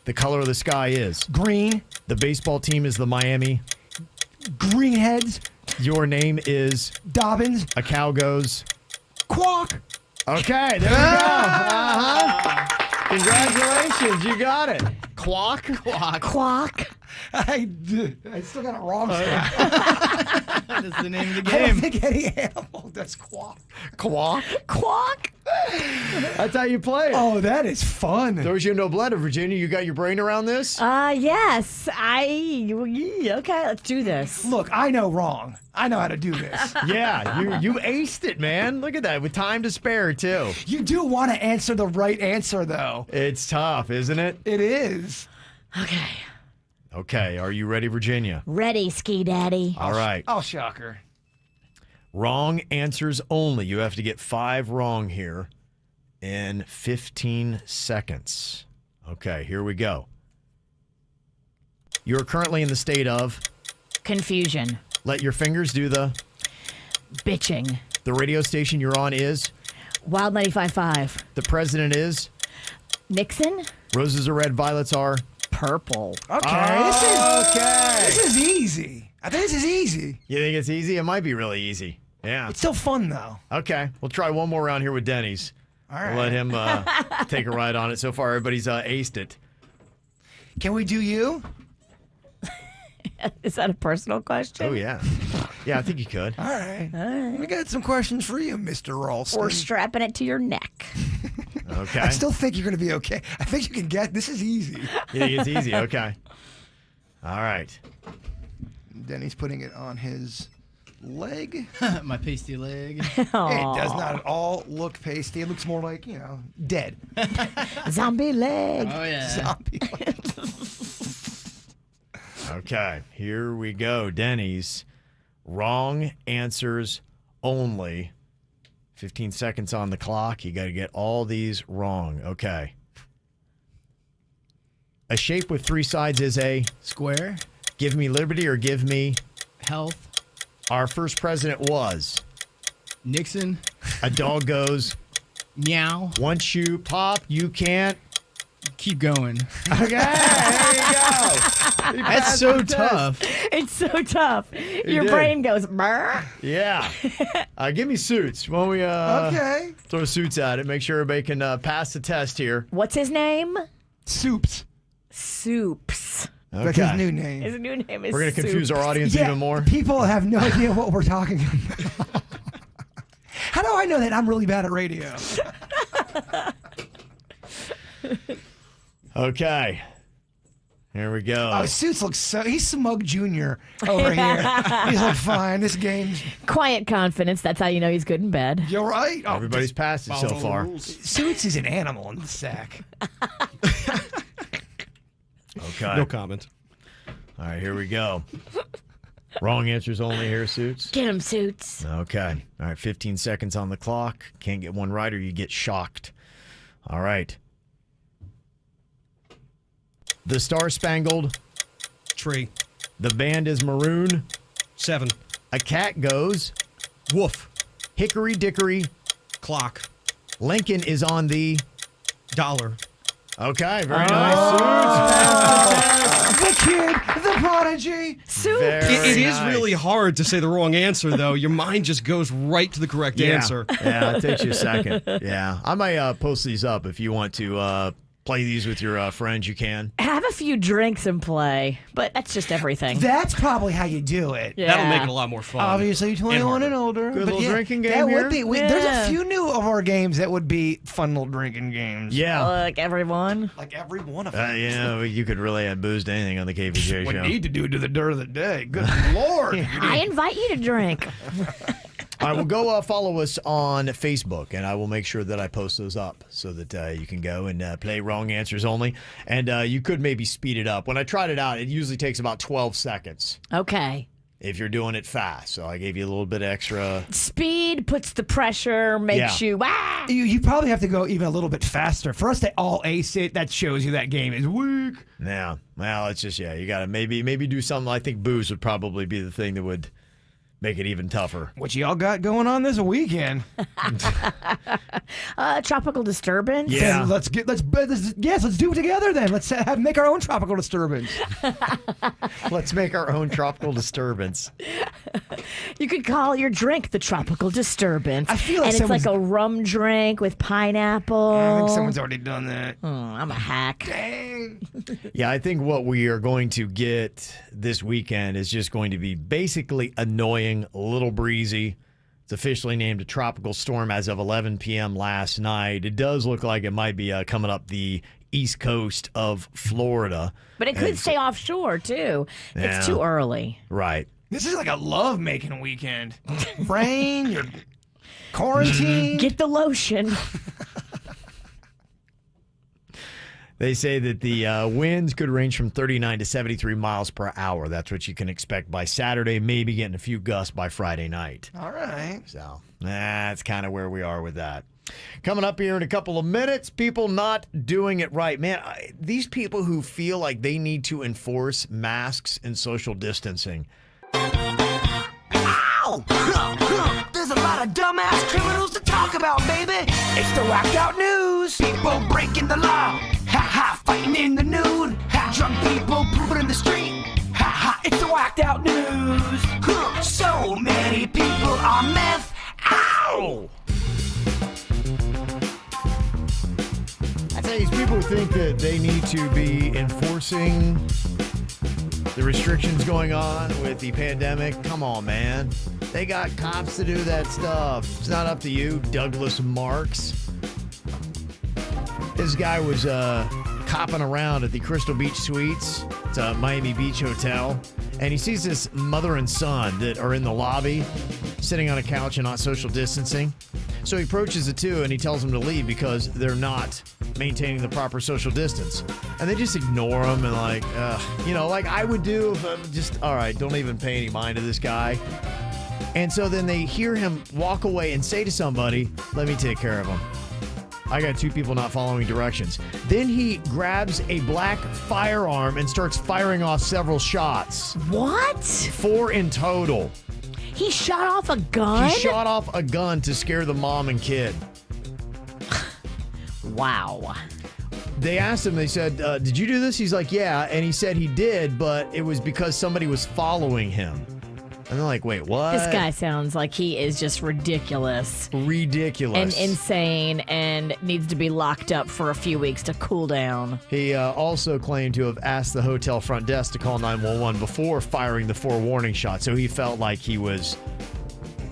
The color of the sky is? Green. The baseball team is the Miami Greenheads. Your name is? Dobbins. A cow goes? Quack. Okay, there we go. Congratulations, you got it. Quack? Quack. I still got it wrong. That's the name of the game. I don't think any animal does quack. Quack? Quack. That's how you play it. Oh, that is fun. Throws you no blood, Virginia. You got your brain around this? Yes. Okay, let's do this. Look, I know wrong. I know how to do this. Yeah, you aced it, man. Look at that, with time to spare, too. You do want to answer the right answer, though. It's tough, isn't it? It is. Okay. Okay, are you ready, Virginia? Ready, Ski Daddy. All right. Oh, shocker. Wrong answers only. You have to get 5 wrong here in 15 seconds. Okay, here we go. You're currently in the state of Confusion. let your fingers do the Bitching. the radio station you're on is Wild 95.5. the president is Nixon. roses are red, violets are Purple. Okay, this is easy. I think this is easy. You think it's easy? It might be really easy. Yeah. It's still fun, though. Okay, we'll try one more round here with Dennys. All right. We'll let him take a ride on it. So far, everybody's aced it. Can we do you? Is that a personal question? Oh, yeah. Yeah, I think you could. All right. We got some questions for you, Mr. Ralston. Or strapping it to your neck. Okay. I still think you're going to be okay. I think you can get this is easy. You think it's easy? Okay. All right. Denny's putting it on his leg. My pasty leg. It does not at all look pasty. It looks more like, dead. Zombie leg. Oh, yeah. Zombie leg. Okay, here we go. Denny's wrong answers only. 15 seconds on the clock. You got to get all these wrong. Okay. A shape with 3 sides is a Square. give me liberty or give me. Health. Our first president was. Nixon. A dog goes. Meow. Once you pop, you can't. Keep going. Okay, there you go. That's so tough. It's so tough. Your did. brain goes, brr. Yeah. Give me Suits. Why don't we Okay. throw Suits at it? Make sure everybody can pass the test here. What's his name? Soups. Soups. Okay. That's his new name. His new name is We're going to confuse Soups. our audience Yeah, even more. people have no idea what we're talking about. How do I know that I'm really bad at radio? Okay. Here we go. Oh, Suits looks so... He's Smug Jr. over here. He's like, fine, this game's... Quiet confidence. That's how you know he's good in bed. You're right. Oh, Everybody's passed it so far. Suits is an animal in the sack. Okay. No comment. All right, here we go. Wrong answers only here, Suits. Get him, Suits. Okay. All right, 15 seconds on the clock. Can't get one right or you get shocked. All right. The Star Spangled. Tree. The band is Maroon. 7. A cat goes. Woof. Hickory Dickory. Clock. Lincoln is on the. Dollar. Okay, very nice. The kid, the prodigy. Suits. It is nice. really hard to say the wrong answer, though. Your mind just goes right to the correct answer. Yeah, it takes you a second. Yeah. I might post these up if you want to play these with your friends. You can. Have a few drinks and play, but that's just everything. That's probably how you do it. Yeah. That'll make it a lot more fun. Obviously, 21 and older. Good but little drinking game that here. would be. There's a few new of our games that would be fun little drinking games. Yeah. Like everyone. Like every one of them. You could really add booze to anything on the KVJ We show. need to do to the dirt of the day. Good Lord. I invite you to drink. All right, well, go follow us on Facebook, and I will make sure that I post those up so that you can go and play Wrong Answers Only. And you could maybe speed it up. When I tried it out, it usually takes about 12 seconds Okay. if you're doing it fast. So I gave you a little bit extra. Speed puts the pressure, makes you You probably have to go even a little bit faster. For us to all ace it, that shows you that game is weak. Yeah. Well, it's just, you got to maybe do something. I think booze would probably be the thing that would make it even tougher. What y'all got going on this weekend? Tropical disturbance. Yeah. Then let's do it together then. Let's make our own tropical disturbance. Let's make our own tropical disturbance. You could call your drink the tropical disturbance. I feel like and it's like a rum drink with pineapple. I think someone's already done that. I'm a hack. Dang. Yeah, I think what we are going to get this weekend is just going to be basically annoying, a little breezy. It's officially named a tropical storm as of 11 p.m. last night. It does look like it might be coming up the east coast of Florida. But it could stay offshore, too. It's too early. Right. This is like a love-making weekend. Rain, you're quarantined. Get the lotion. They say that the winds could range from 39 to 73 miles per hour. That's what you can expect by Saturday, maybe getting a few gusts by Friday night. All right. So that's kind of where we are with that. Coming up here in a couple of minutes, people not doing it right. Man, these people who feel like they need to enforce masks and social distancing. Ow! There's a lot of dumbass criminals to talk about, baby. It's the whacked out news. People breaking the law. Ha ha, fighting in the nude. Ha, drunk people pooping in the street. Ha ha, it's the whacked out news. So many people on meth. Ow! I tell you, these people who think that they need to be enforcing the restrictions going on with the pandemic, come on, man. They got cops to do that stuff. It's not up to you, Douglas Marks. This guy was copping around at the Crystal Beach Suites. It's a Miami Beach hotel. And he sees this mother and son that are in the lobby, sitting on a couch and not social distancing. So he approaches the two and he tells them to leave because they're not maintaining the proper social distance. And they just ignore him and like I would do if I'm just, all right, don't even pay any mind to this guy. And so then they hear him walk away and say to somebody, let me take care of him. I got two people not following directions. Then he grabs a black firearm and starts firing off several shots. What? 4 in total. He shot off a gun? He shot off a gun to scare the mom and kid. Wow. They asked him, they said, did you do this? He's like, yeah. And he said he did, but it was because somebody was following him. And they're like, wait, what? This guy sounds like he is just ridiculous. Ridiculous. And insane and needs to be locked up for a few weeks to cool down. He also claimed to have asked the hotel front desk to call 911 before firing the 4 warning shots. So he felt like he was,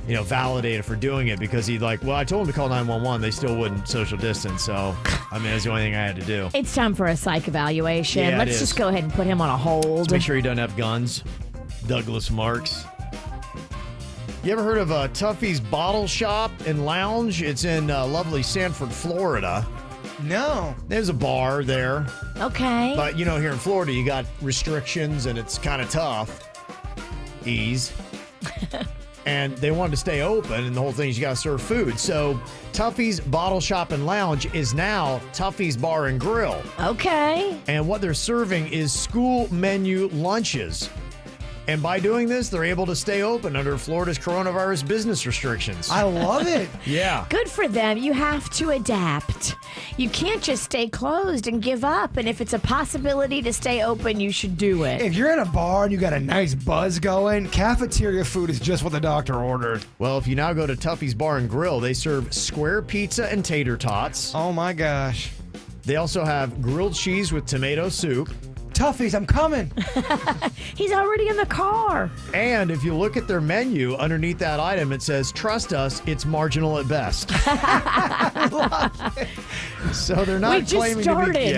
validated for doing it because he'd like, well, I told him to call 911. They still wouldn't social distance. So, that's the only thing I had to do. It's time for a psych evaluation. Yeah, Let's just go ahead and put him on a hold. Let's make sure he doesn't have guns. Douglas Marks. You ever heard of Tuffy's Bottle Shop and Lounge? It's in lovely Sanford, Florida. No. There's a bar there. Okay. But, here in Florida, you got restrictions, and it's kind of tough. Ease. And they wanted to stay open, and the whole thing is you got to serve food. So Tuffy's Bottle Shop and Lounge is now Tuffy's Bar and Grill. Okay. And what they're serving is school menu lunches. And by doing this, they're able to stay open under Florida's coronavirus business restrictions. I love it. Yeah. Good for them. You have to adapt. You can't just stay closed and give up. And if it's a possibility to stay open, you should do it. If you're in a bar and you got a nice buzz going, cafeteria food is just what the doctor ordered. Well, if you now go to Tuffy's Bar and Grill, they serve square pizza and tater tots. Oh, my gosh. They also have grilled cheese with tomato soup. Tuffy's, I'm coming. He's already in the car. And if you look at their menu, underneath that item, it says, trust us, it's marginal at best. So they're not claiming to be,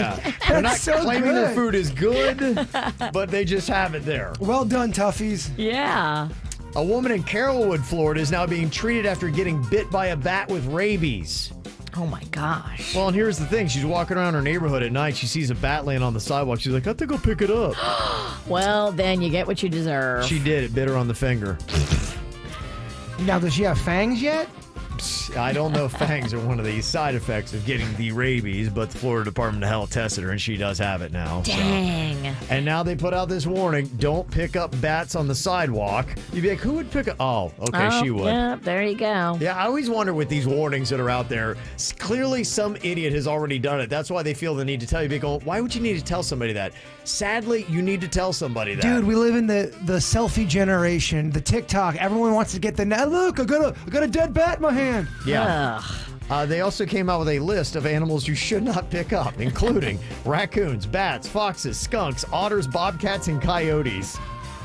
they're not claiming their food is good, but they just have it there. Well done, Tuffy's. Yeah. A woman in Carrollwood, Florida is now being treated after getting bit by a bat with rabies. Oh, my gosh. Well, and here's the thing. She's walking around her neighborhood at night. She sees a bat laying on the sidewalk. She's like, I think I'll pick it up. Well, then you get what you deserve. She did. It bit her on the finger. Now, does she have fangs yet? I don't know if fangs are one of the side effects of getting the rabies, but the Florida Department of Health tested her, and she does have it now. Dang. So. And now they put out this warning, don't pick up bats on the sidewalk. You'd be like, who would pick up? Oh, okay, she would. Yeah, there you go. Yeah, I always wonder with these warnings that are out there, clearly some idiot has already done it. That's why they feel the need to tell you. They go, why would you need to tell somebody that? Sadly, you need to tell somebody that. Dude, we live in the selfie generation, the TikTok. Everyone wants to get the, look, I got a dead bat in my hand. Yeah. They also came out with a list of animals you should not pick up, including raccoons, bats, foxes, skunks, otters, bobcats, and coyotes.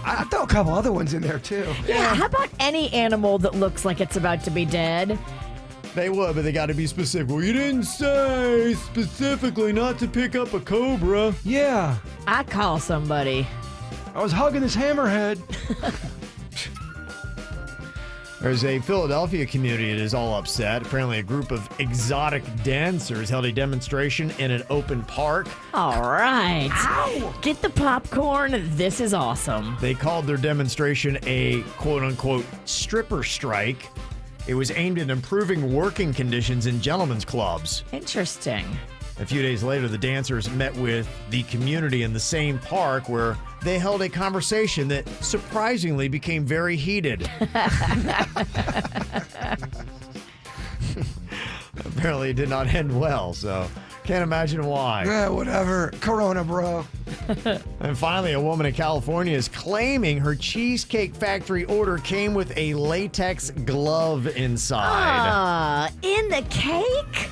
I throw a couple other ones in there, too. Yeah, how about any animal that looks like it's about to be dead? They would, but they got to be specific. Well, you didn't say specifically not to pick up a cobra. Yeah. I call somebody. I was hugging this hammerhead. There's a Philadelphia community that is all upset. Apparently, a group of exotic dancers held a demonstration in an open park. All right. Ow. Get the popcorn. This is awesome. They called their demonstration a quote-unquote stripper strike. It was aimed at improving working conditions in gentlemen's clubs. Interesting. A few days later, the dancers met with the community in the same park where they held a conversation that surprisingly became very heated. Apparently, it did not end well, so can't imagine why. Yeah, whatever. Corona, bro. And finally, a woman in California is claiming her Cheesecake Factory order came with a latex glove inside. In the cake?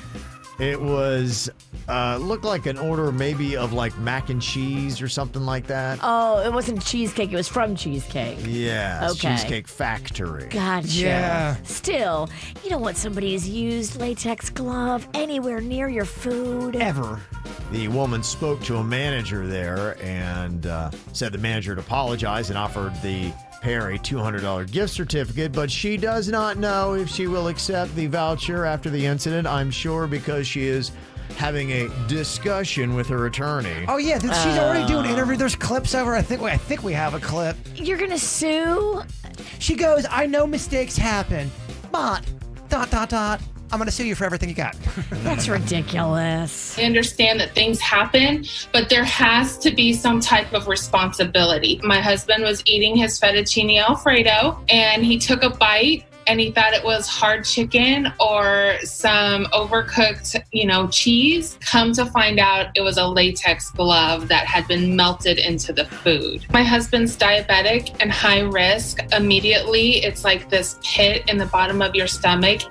It was, looked like an order maybe of like mac and cheese or something like that. Oh, it wasn't cheesecake. It was from Cheesecake. Yeah, Okay. Cheesecake Factory. Gotcha. Yeah. Still, you don't want somebody's used latex glove anywhere near your food. Ever. The woman spoke to a manager there and said the manager had apologized and offered the pair a $200 gift certificate, but she does not know if she will accept the voucher after the incident, I'm sure, because she is having a discussion with her attorney. Oh, yeah, she's already doing an interview. There's clips of her. I think we have a clip. You're going to sue? She goes, I know mistakes happen, but ... I'm going to sue you for everything you got. That's ridiculous. I understand that things happen, but there has to be some type of responsibility. My husband was eating his fettuccine Alfredo, and he took a bite, and he thought it was hard chicken or some overcooked, cheese. Come to find out, it was a latex glove that had been melted into the food. My husband's diabetic and high risk. Immediately, it's like this pit in the bottom of your stomach.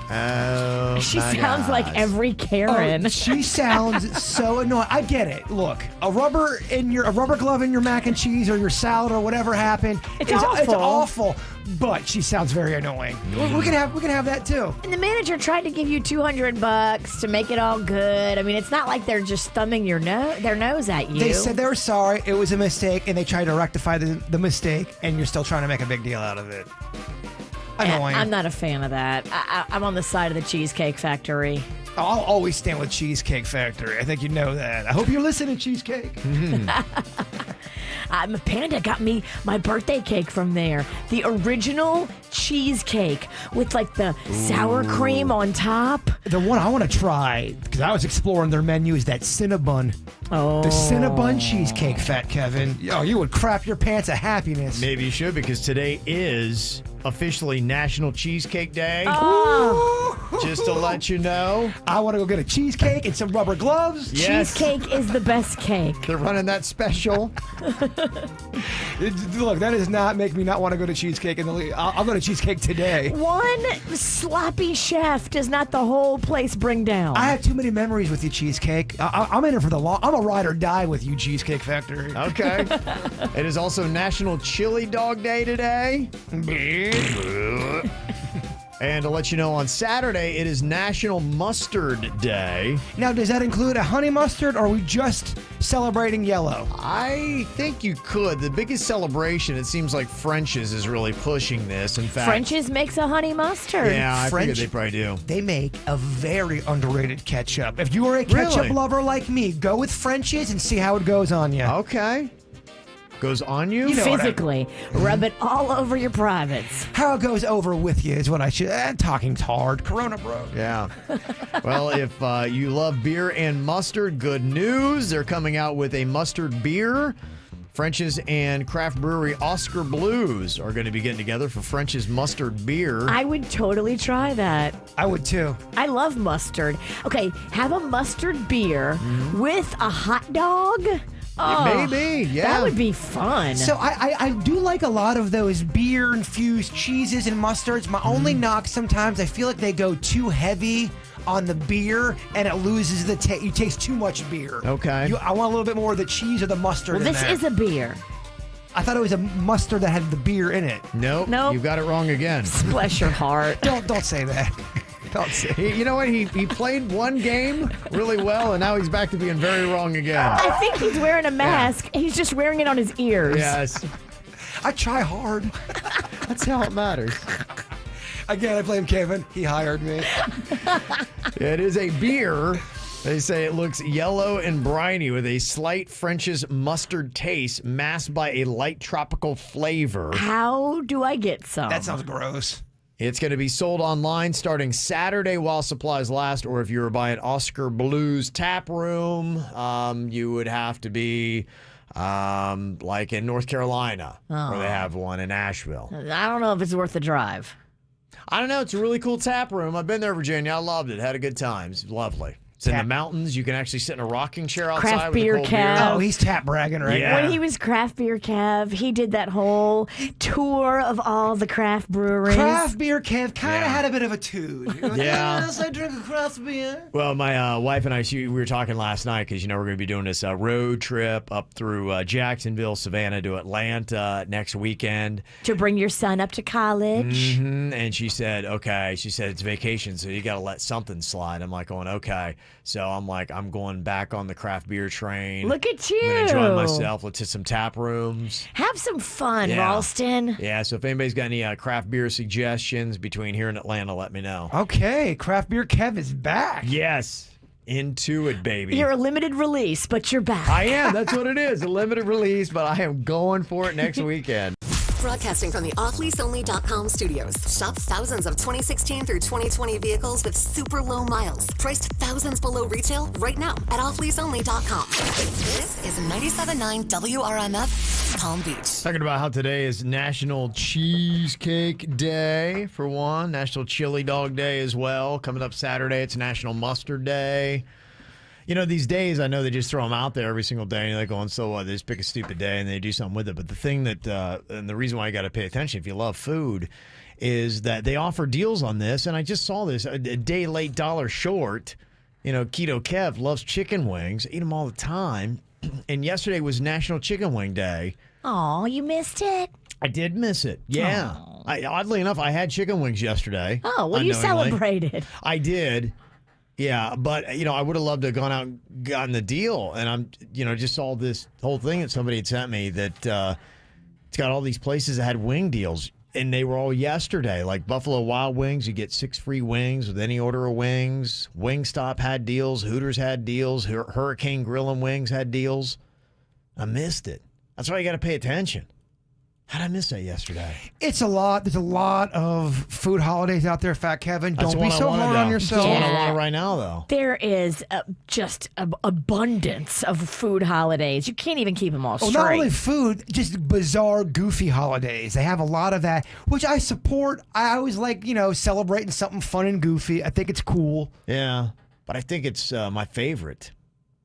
Oh, she sounds like every Karen. Oh, she sounds so annoying. I get it. Look, a rubber glove in your mac and cheese or your salad or whatever happened. It's awful. It's awful. But she sounds very annoying. We can have that too. And the manager tried to give you $200 to make it all good. I mean, it's not like they're just thumbing their nose at you. They said they were sorry. It was a mistake, and they tried to rectify the mistake, and you're still trying to make a big deal out of it. Annoying. I'm not a fan of that. I'm on the side of the Cheesecake Factory. I'll always stand with Cheesecake Factory. I think you know that. I hope you're listening, Cheesecake. Panda got me my birthday cake from there. The original cheesecake with like the sour cream on top. The one I want to try, because I was exploring their menu, is that Cinnabon. Oh. The Cinnabon cheesecake, Fat Kevin. Yo, you would crap your pants of happiness. Maybe you should, because today is officially National Cheesecake Day. Oh. Just to let you know. I want to go get a cheesecake and some rubber gloves. Yes. Cheesecake is the best cake. They're running that special. Look, that does not make me not want to go to cheesecake in the league. I'll go to cheesecake today. One sloppy chef does not the whole place bring down. I have too many memories with you, Cheesecake. I'm in it for the long. I'm a ride or die with you, Cheesecake Factory. Okay. It is also National Chili Dog Day today. And to let you know, on Saturday, it is National Mustard Day. Now, does that include a honey mustard, or are we just celebrating yellow? I think you could. The biggest celebration, it seems like French's is really pushing this. In fact, French's makes a honey mustard. Yeah, I French, figured they probably do. They make a very underrated ketchup. If you are a ketchup lover like me, go with French's and see how it goes on you. Okay. Goes on you? Physically. Rub it all over your privates. How it goes over with you is what I should. Talking's hard. Corona, bro. Yeah. Well, if you love beer and mustard, good news. They're coming out with a mustard beer. French's and craft brewery Oscar Blues are going to be getting together for French's mustard beer. I would totally try that. I would too. I love mustard. Okay, have a mustard beer with a hot dog. Oh, maybe, yeah. That would be fun. So I do like a lot of those beer-infused cheeses and mustards. My only knock sometimes, I feel like they go too heavy on the beer and it loses the taste. You taste too much beer. Okay. I want a little bit more of the cheese or the mustard in there. This is a beer. I thought it was a mustard that had the beer in it. Nope. You got it wrong again. Bless your heart. Don't say that. Don't say. You know what? He played one game really well, and now he's back to being very wrong again. I think he's wearing a mask. He's just wearing it on his ears. Yes. I try hard. That's how it matters. Again, I blame Kevin. He hired me. It is a beer. They say it looks yellow and briny with a slight French's mustard taste masked by a light tropical flavor. How do I get some? That sounds gross. It's going to be sold online starting Saturday while supplies last, or if you were buying Oscar Blues Tap Room, you would have to be like in North Carolina, where they have one in Asheville. I don't know if it's worth the drive. I don't know. It's a really cool tap room. I've been there, Virginia. I loved it. Had a good time. It's lovely. It's in the mountains. You can actually sit in a rocking chair outside Craft with beer a cold Kev. beer. Oh, he's tap bragging right now. When he was Craft Beer Kev, he did that whole tour of all the craft breweries. Craft beer Kev kind of had a bit of a toot. Yeah. Yes, I drink a craft beer. Well, my wife and I, we were talking last night because, we're going to be doing this road trip up through Jacksonville, Savannah to Atlanta next weekend. To bring your son up to college. Mm-hmm. And she said, okay. She said, it's vacation, so you got to let something slide. I'm like going, okay. So I'm like, I'm going back on the craft beer train. Look at you. I'm going to enjoy myself. Let's hit some tap rooms. Have some fun, Ralston. Yeah, so if anybody's got any craft beer suggestions between here and Atlanta, let me know. Okay, Craft Beer Kev is back. Yes. Into it, baby. You're a limited release, but you're back. I am. That's what it is. A limited release, but I am going for it next weekend. Broadcasting from the offleaseonly.com studios. Shop thousands of 2016 through 2020 vehicles with super low miles. Priced thousands below retail right now at offleaseonly.com. This is 97.9 WRMF, Palm Beach. Talking about how today is National Cheesecake Day, for one. National Chili Dog Day as well. Coming up Saturday, it's National Mustard Day. These days, I know they just throw them out there every single day, and you're like going, so what? They just pick a stupid day and they do something with it. But the thing that, and the reason why you got to pay attention if you love food, is that they offer deals on this. And I just saw this, a day late, dollar short. Keto Kev loves chicken wings, eat them all the time. And yesterday was National Chicken Wing Day. Oh, you missed it? I did miss it. Yeah. Oddly enough, I had chicken wings yesterday. Oh, well, you celebrated. I did. Yeah, but, I would have loved to have gone out and gotten the deal. And I'm, just saw this whole thing that somebody had sent me that it's got all these places that had wing deals. And they were all yesterday. Like Buffalo Wild Wings, you get 6 free wings with any order of wings. Wingstop had deals. Hooters had deals. Hurricane Grill and Wings had deals. I missed it. That's why you got to pay attention. How did I miss that yesterday? It's a lot. There's a lot of food holidays out there, Fat Kevin. Don't be so hard on yourself. That's what I want right now, though. There is just an abundance of food holidays. You can't even keep them all straight. Not only food, just bizarre, goofy holidays. They have a lot of that, which I support. I always like, celebrating something fun and goofy. I think it's cool. Yeah, but I think it's my favorite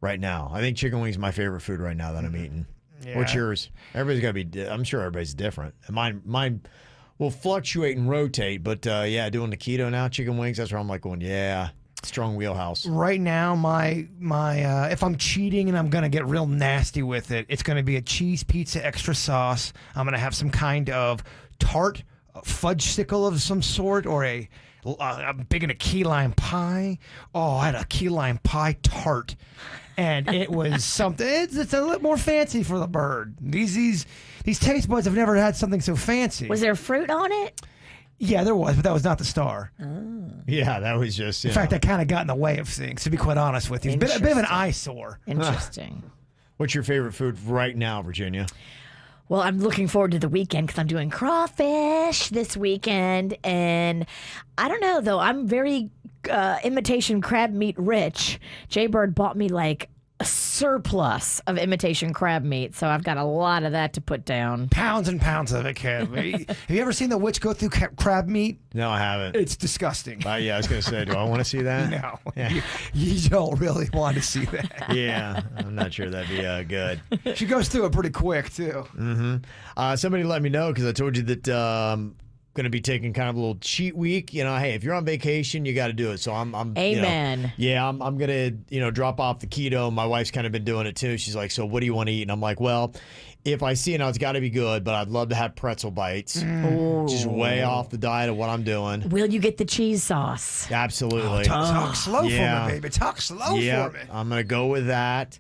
right now. I think chicken wings is my favorite food right now that I'm eating. Yeah. What's yours? Everybody's got to be. I'm sure everybody's different. Mine will fluctuate and rotate. But doing the keto now, chicken wings. That's where I'm like going. Yeah, strong wheelhouse. Right now, my if I'm cheating and I'm gonna get real nasty with it, it's gonna be a cheese pizza extra sauce. I'm gonna have some kind of tart fudgesicle of some sort, or I'm big into key lime pie. Oh, I had a key lime pie tart. And it was something. It's a little more fancy for the bird. These taste buds have never had something so fancy. Was there fruit on it? Yeah, there was, but that was not the star. Oh. Yeah, that was just. In fact, that kind of got in the way of things. To be quite honest with you, it's a bit of an eyesore. Interesting. What's your favorite food right now, Virginia? Well, I'm looking forward to the weekend because I'm doing crawfish this weekend. And I don't know, though. I'm very imitation crab meat rich. Jaybird bought me like a surplus of imitation crab meat, so I've got a lot of that to put down. Pounds and pounds of it, Kev. Have you ever seen the witch go through crab meat? No, I haven't. It's disgusting. Yeah, I was going to say, do I want to see that? No. Yeah. You don't really want to see that. Yeah, I'm not sure that'd be good. She goes through it pretty quick, too. Mm-hmm. Somebody let me know because I told you that going to be taking kind of a little cheat week. You know, hey, if you're on vacation, you got to do it. So I'm Amen. I'm going to, drop off the keto. My wife's kind of been doing it too. She's like, so what do you want to eat? And I'm like, well, if I see it now, it's got to be good, but I'd love to have pretzel bites. Just way off the diet of what I'm doing. Will you get the cheese sauce? Absolutely. Talk slow for me, baby. Talk slow for me. I'm going to go with that.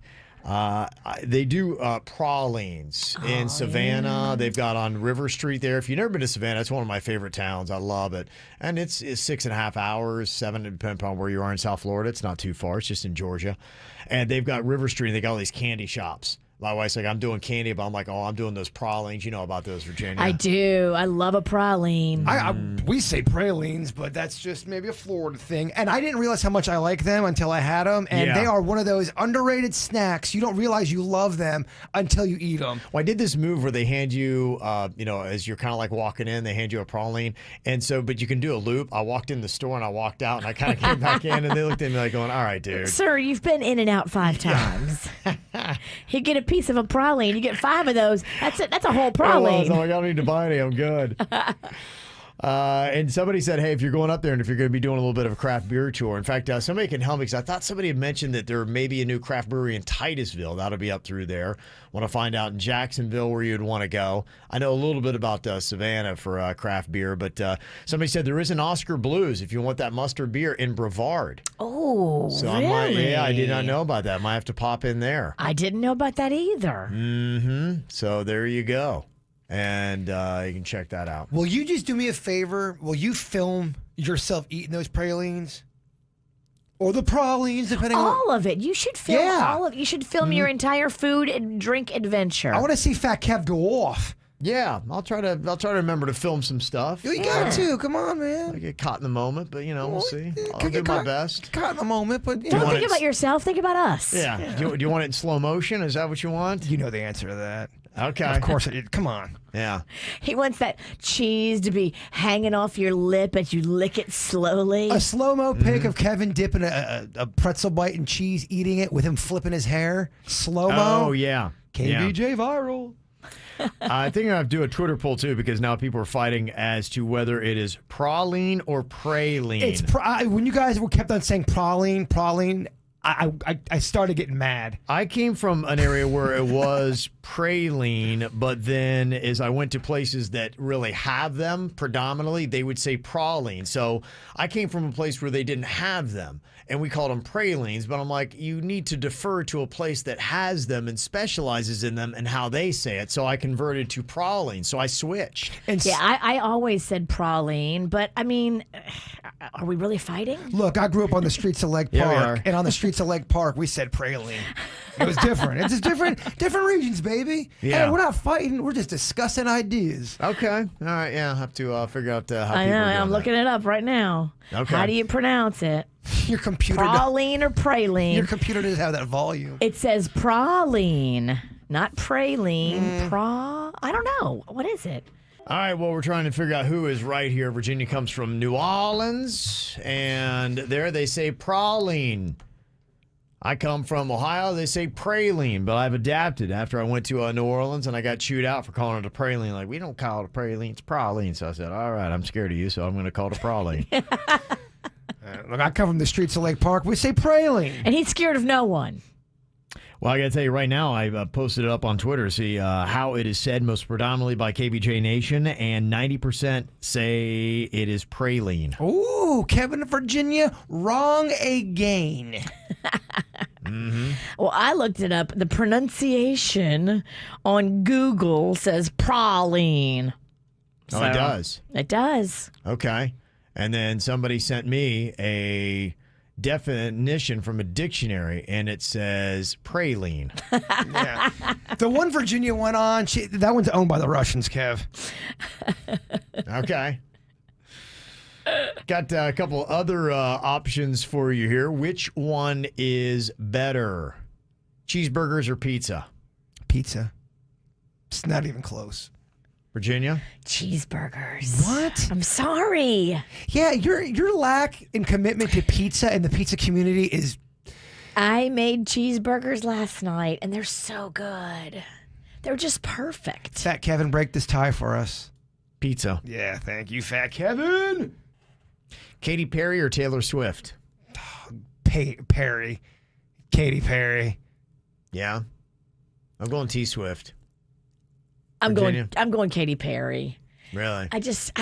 They do pralines in Savannah. Yeah. They've got on River Street there. If you've never been to Savannah, it's one of my favorite towns. I love it. And it's 6.5 hours, 7, depending upon where you are in South Florida. It's not too far. It's just in Georgia. And they've got River Street, and they got all these candy shops. My wife's like, I'm doing candy, but I'm like, I'm doing those pralines. You know about those, Virginia. I do. I love a praline. We say pralines, but that's just maybe a Florida thing. And I didn't realize how much I like them until I had them. And they are one of those underrated snacks. You don't realize you love them until you eat them. Well, I did this move where they hand you, as you're kind of like walking in, they hand you a praline. And so, but you can do a loop. I walked in the store and I walked out and I kind of came back in and they looked at me like going, all right, dude. Sir, you've been in and out 5 times. You get a piece of a praline, you get 5 of those. That's it. That's a whole praline. I don't need to buy any. I'm good. And somebody said, hey, if you're going up there and if you're going to be doing a little bit of a craft beer tour. In fact, somebody can help me because I thought somebody had mentioned that there may be a new craft brewery in Titusville. That'll be up through there. Want to find out in Jacksonville where you'd want to go. I know a little bit about Savannah for craft beer, but somebody said there is an Oscar Blues if you want that mustard beer in Brevard. Oh, so really? I did not know about that. Might have to pop in there. I didn't know about that either. Mm-hmm. So there you go. And you can check that out. Will you just do me a favor? Will you film yourself eating those pralines? Or the pralines, depending on... All of it. You should film all of it. You should film your entire food and drink adventure. I want to see Fat Kev go off. Yeah, I'll try to remember to film some stuff. You got to. Come on, man. I get caught in the moment, but we'll see. I'll do my best. Caught in the moment, but don't think about yourself. Think about us. Yeah. Do you want it in slow motion? Is that what you want? You know the answer to that. Okay. Of course I did. Come on. Yeah. He wants that cheese to be hanging off your lip as you lick it slowly. A slow-mo pic of Kevin dipping a pretzel bite in cheese, eating it with him flipping his hair. Slow-mo. Oh, yeah. KVJ viral. I think I have to do a Twitter poll, too, because now people are fighting as to whether it is praline or praline. It's when you guys kept on saying praline, I started getting mad. I came from an area where it was praline, but then as I went to places that really have them predominantly, they would say praline. So I came from a place where they didn't have them, and we called them pralines. But I'm like, you need to defer to a place that has them and specializes in them and how they say it. So I converted to praline. So I switched. And I always said praline, but I mean, are we really fighting? Look, I grew up on the streets of Lake Park, and on the streets of Lake Park, we said praline. It was different. It's just different regions, baby. Yeah. Hey, we're not fighting. We're just discussing ideas. Okay. All right. Yeah. I have to figure out how I people know. are doing I'm looking it up right now. Okay. How do you pronounce it? Your computer. Praline or praline? Your computer doesn't have that volume. It says praline, not praline. I don't know. What is it? All right, well, we're trying to figure out who is right here. Virginia comes from New Orleans, and there they say praline. I come from Ohio, they say praline, but I've adapted after I went to New Orleans, and I got chewed out for calling it a praline. Like, we don't call it a praline, it's praline. So I said, all right, I'm scared of you, so I'm going to call it a praline. Look, I come from the streets of Lake Park. We say praline. And he's scared of no one. Well, I got to tell you right now, I posted it up on Twitter to see how it is said most predominantly by KVJ Nation, and 90% say it is praline. Ooh, Kevin, Virginia, wrong again. Well, I looked it up. The pronunciation on Google says praline. Oh, it does? It does. Okay. And then somebody sent me a definition from a dictionary, and it says praline. Yeah. The one Virginia went on, that one's owned by the Russians, Kev. Okay. Got a couple other options for you here. Which one is better? Cheeseburgers or pizza? Pizza. It's not even close. Virginia? Cheeseburgers. What? I'm sorry. Yeah, your lack in commitment to pizza and the pizza community is... I made cheeseburgers last night, and they're so good. They're just perfect. Fat Kevin, break this tie for us. Pizza. Yeah, thank you, Fat Kevin. Katy Perry or Taylor Swift? Perry. Katy Perry. Yeah. I'm going T Swift. I'm going Katy Perry. Really? I just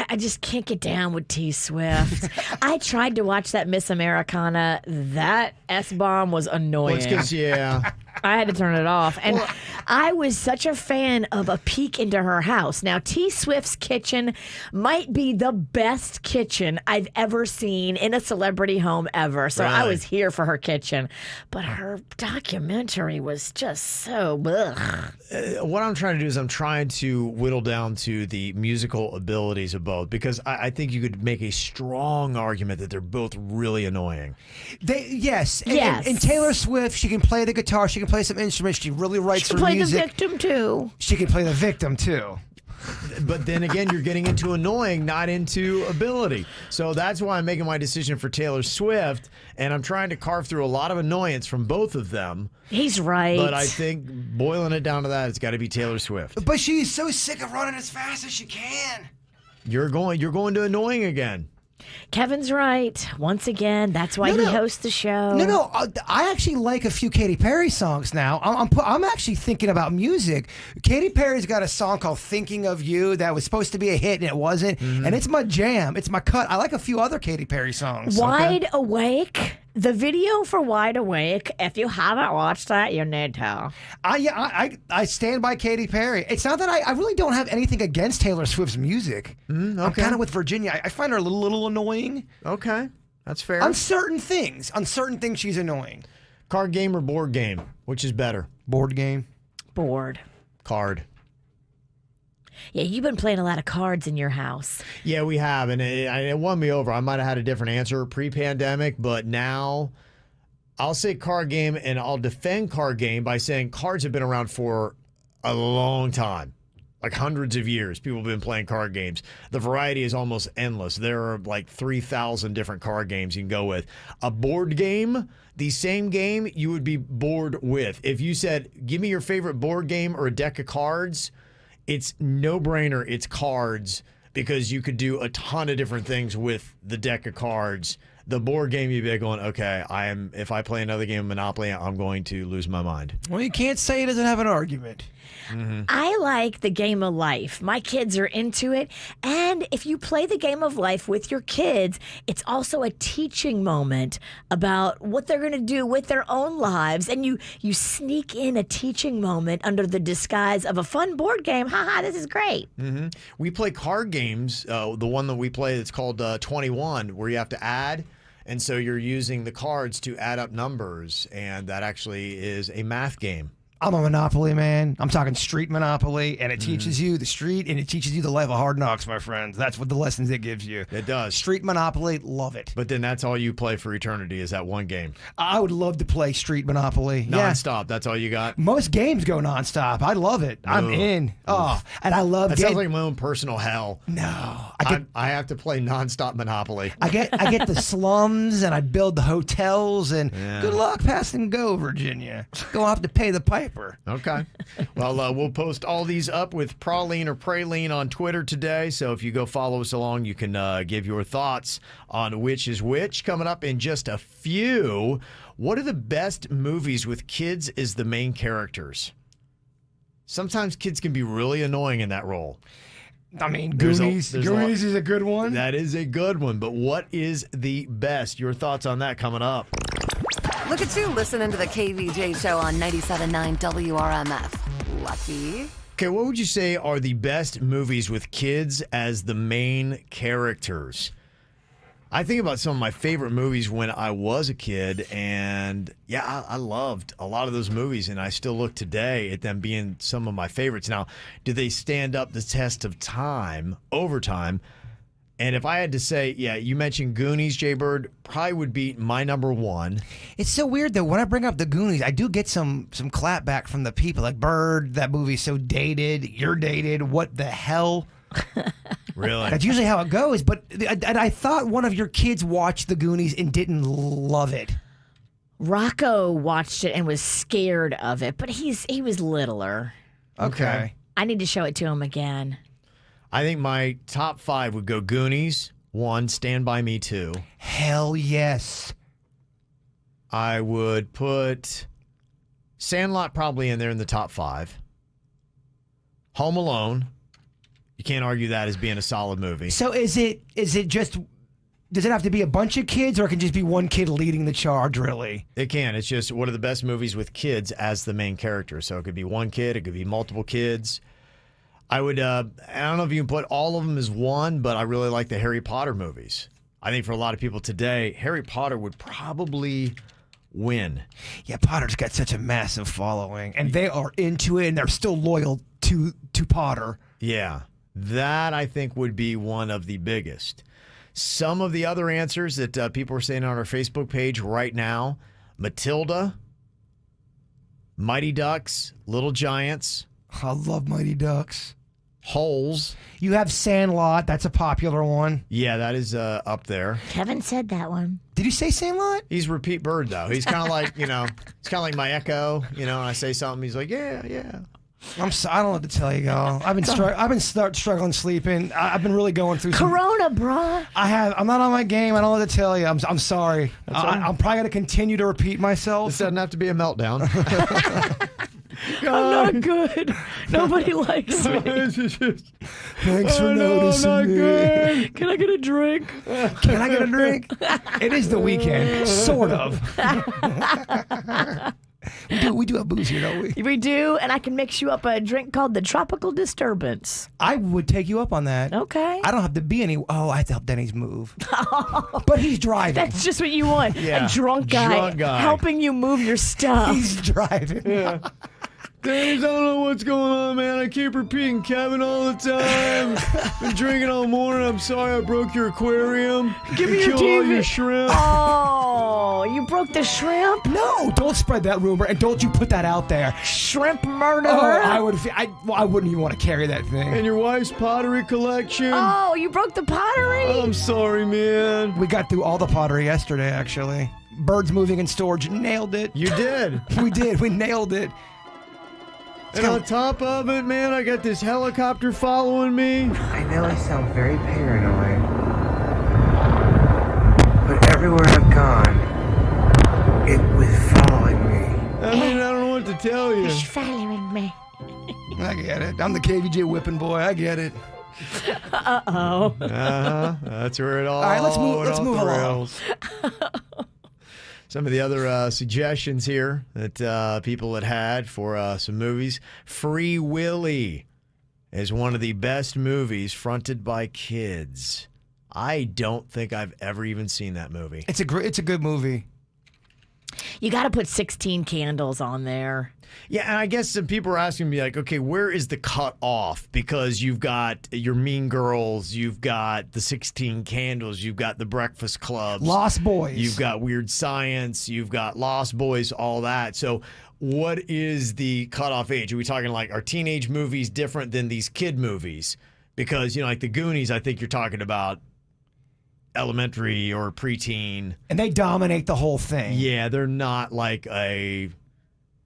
can't get down with T Swift. I tried to watch that Miss Americana. That S-bomb was annoying. Well, it's 'cause, yeah. I had to turn it off. And I was such a fan of a peek into her house. Now, T Swift's kitchen might be the best kitchen I've ever seen in a celebrity home ever. So I was here for her kitchen. But her documentary was just so ugh. What I'm trying to do is I'm trying to whittle down to the musical abilities of both, because I think you could make a strong argument that they're both really annoying. Yes. And Taylor Swift, she can play the guitar, she can play some instruments, she really writes She her can play music. the victim, too. She can play the victim, too. But then again, you're getting into annoying, not into ability. So that's why I'm making my decision for Taylor Swift, and I'm trying to carve through a lot of annoyance from both of them. He's right. But I think boiling it down to that, it's got to be Taylor Swift. But she's so sick of running as fast as she can. You're going to annoying again. Kevin's right. Once again, that's why he hosts the show. No, I actually like a few Katy Perry songs now. I'm actually thinking about music. Katy Perry's got a song called "Thinking of You" that was supposed to be a hit and it wasn't, and it's my jam. It's my cut. I like a few other Katy Perry songs. Wide Awake. The video for Wide Awake, if you haven't watched that, you need to. I stand by Katy Perry. It's not that I really don't have anything against Taylor Swift's music. Okay. I'm kind of with Virginia. I find her a little annoying. Okay, that's fair. On certain things, she's annoying. Card game or board game? Which is better? Board game. Board. Card. Yeah, you've been playing a lot of cards in your house. Yeah, we have, and it won me over. I might have had a different answer pre-pandemic, but now I'll say card game, and I'll defend card game by saying cards have been around for a long time, like hundreds of years. People have been playing card games. The variety is almost endless. There are like 3,000 different card games you can go with. A board game, the same game you would be bored with. If you said, give me your favorite board game or a deck of cards, it's no-brainer. It's cards, because you could do a ton of different things with the deck of cards. The board game, you'd be going, okay, if I play another game of Monopoly, I'm going to lose my mind. Well, you can't say it doesn't have an argument. Mm-hmm. I like the game of life. My kids are into it. And if you play the game of life with your kids, it's also a teaching moment about what they're going to do with their own lives. And you sneak in a teaching moment under the disguise of a fun board game. Haha, this is great. Mm-hmm. We play card games. The one that we play that's called 21, where you have to add. And so you're using the cards to add up numbers. And that actually is a math game. I'm a Monopoly man. I'm talking street Monopoly, and it teaches you the street, and it teaches you the life of hard knocks, my friends. That's what the lessons it gives you. It does. Street Monopoly, love it. But then that's all you play for eternity is that one game. I would love to play street Monopoly. Nonstop. That's all you got? Most games go nonstop. I love it. I'm in. Oh, and I love. That sounds like my own personal hell. No, I have to play nonstop Monopoly. I get the slums, and I build the hotels, and good luck passing go, Virginia. Go have to pay the piper. Okay. Well, we'll post all these up with Praline or Praline on Twitter today. So if you go follow us along, you can give your thoughts on which is which. Coming up in just a few, what are the best movies with kids as the main characters? Sometimes kids can be really annoying in that role. I mean, Goonies is a good one. That is a good one. But what is the best? Your thoughts on that coming up. Look at you listening to the KVJ show on 97.9 WRMF. Lucky. Okay, what would you say are the best movies with kids as the main characters? I think about some of my favorite movies when I was a kid, and yeah, I loved a lot of those movies, and I still look today at them being some of my favorites. Now, do they stand up the test of time, over time? And if I had to say, yeah, you mentioned Goonies, Jay Bird, probably would be my number one. It's so weird, though. When I bring up the Goonies, I do get some clap back from the people. Like, Bird, that movie's so dated. You're dated. What the hell? Really? That's usually how it goes. But I thought one of your kids watched the Goonies and didn't love it. Rocco watched it and was scared of it, but he was littler. Okay. I need to show it to him again. I think my top 5 would go Goonies, 1, Stand By Me 2. Hell yes. I would put Sandlot probably in there in the top 5. Home Alone. You can't argue that as being a solid movie. So is it just, does it have to be a bunch of kids, or it can just be one kid leading the charge, really? It can. It's just one of the best movies with kids as the main character. So it could be one kid. It could be multiple kids. I would, I don't know if you can put all of them as one, but I really like the Harry Potter movies. I think for a lot of people today, Harry Potter would probably win. Yeah, Potter's got such a massive following, and they are into it, and they're still loyal to Potter. Yeah, that I think would be one of the biggest. Some of the other answers that people are saying on our Facebook page right now, Matilda, Mighty Ducks, Little Giants. I love Mighty Ducks. Holes. You have Sandlot. That's a popular one. Yeah, that is up there. Kevin said that one. Did you say Sandlot? He's repeat bird, though. He's kind of like, he's kind of like my echo. When I say something, he's like, yeah. I don't know what to tell you, y'all. I've been struggling sleeping. I've been really going through Corona, bruh. I'm not on my game. I don't know what to tell you. I'm sorry. I'm probably going to continue to repeat myself. This doesn't have to be a meltdown. I'm not good. Nobody likes me. Thanks for noticing me. Good. Can I get a drink? Can I get a drink? It is the weekend, sort of. We do have booze here, don't we? We do, and I can mix you up a drink called the Tropical Disturbance. I would take you up on that. Okay. I don't have to be any. Oh, I have to help Denny's move. But he's driving. That's just what you want. Yeah. A drunk guy helping you move your stuff. He's driving. Yeah. Denny's, I don't know what's going on, man. I keep repeating Kevin all the time. Been drinking all morning. I'm sorry I broke your aquarium. Give me your Kill TV. all your shrimp. Oh, you broke the shrimp? No, don't spread that rumor, and don't you put that out there. Shrimp murderer. Oh, I wouldn't even want to carry that thing. And your wife's pottery collection. Oh, you broke the pottery? I'm sorry, man. We got through all the pottery yesterday, actually. Birds moving in storage. Nailed it. You did. We did. We nailed it. And on top of it, man, I got this helicopter following me. I know I sound very paranoid, but everywhere I've gone, it was following me. I mean, I don't know what to tell you. It's following me. I get it. I'm the KVJ whipping boy. I get it. Uh-oh. That's where it all. All right, let's move along. Some of the other suggestions here that people had for some movies. Free Willy is one of the best movies fronted by kids. I don't think I've ever even seen that movie. It's a good movie. You got to put 16 Candles on there. Yeah, and I guess some people are asking me, like, okay, where is the cut off? Because you've got your Mean Girls, you've got the 16 Candles, you've got the Breakfast Clubs. Lost Boys. You've got Weird Science, you've got Lost Boys, all that. So what is the cutoff age? Are we talking like, are teenage movies different than these kid movies? Because, like the Goonies, I think you're talking about elementary or preteen. And they dominate the whole thing. Yeah, they're not like a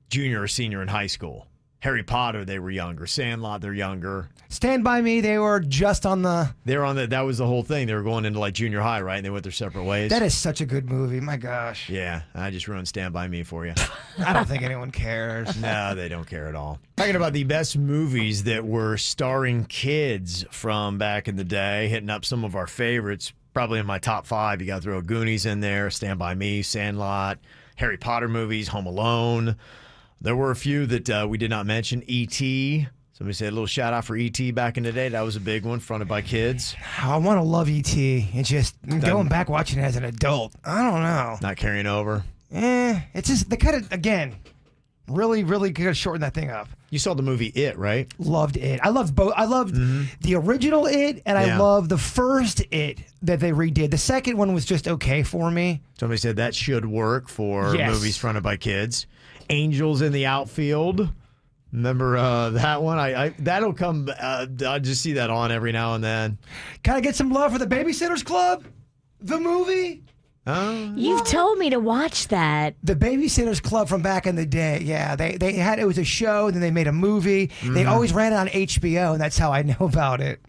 junior or senior in high school. Harry Potter, they were younger. Sandlot, they're younger. Stand By Me, they were just on the... They were on the... That was the whole thing. They were going into like junior high, right? And they went their separate ways. That is such a good movie. My gosh. Yeah, I just ruined Stand By Me for you. I don't think anyone cares. No, they don't care at all. Talking about the best movies that were starring kids from back in the day, hitting up some of our favorites. Probably in my top 5, you got to throw Goonies in there, Stand By Me, Sandlot, Harry Potter movies, Home Alone. There were a few that we did not mention. E.T., Somebody said a little shout out for E.T. back in the day. That was a big one, fronted by kids. I want to love E.T. It's just going back watching it as an adult. I don't know. Not carrying over. It's just they kind of again. Really, really good shorten that thing up. You saw the movie It, right? Loved It. I loved both. I loved the original It, and I loved the first It that they redid. The second one was just okay for me. Somebody said that should work for movies fronted by kids. Angels in the Outfield. Remember that one? I that'll come. I just see that on every now and then. Can I get some love for the Babysitters Club? The movie? You've told me to watch that. The Babysitters Club from back in the day. Yeah, they had it was a show, then they made a movie. They always ran it on HBO, and that's how I know about it.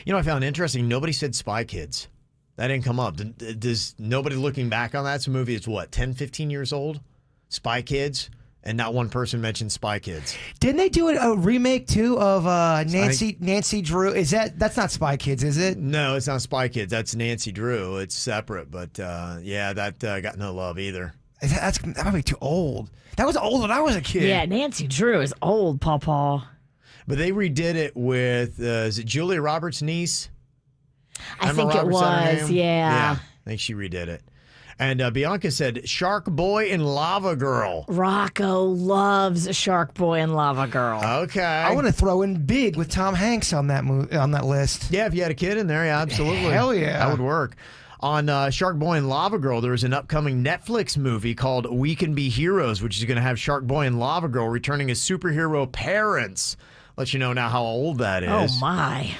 You know, I found interesting. Nobody said Spy Kids. That didn't come up. Does nobody looking back on that? It's a movie. It's what, 10, 15 years old? Spy Kids. And not one person mentioned Spy Kids. Didn't they do a remake too of Nancy Drew? That's not Spy Kids, is it? No, it's not Spy Kids. That's Nancy Drew. It's separate, but that got no love either. That might be too old. That was old when I was a kid. Yeah, Nancy Drew is old, Pawpaw. But they redid it with is it Julia Roberts' niece? I think it was. Yeah, I think she redid it. And Bianca said, Shark Boy and Lava Girl. Rocco loves Shark Boy and Lava Girl. Okay. I want to throw in Big with Tom Hanks on that on that list. Yeah, if you had a kid in there, yeah, absolutely. Hell yeah. That would work. On Shark Boy and Lava Girl, there is an upcoming Netflix movie called We Can Be Heroes, which is going to have Shark Boy and Lava Girl returning as superhero parents. Let you know now how old that is. Oh, my.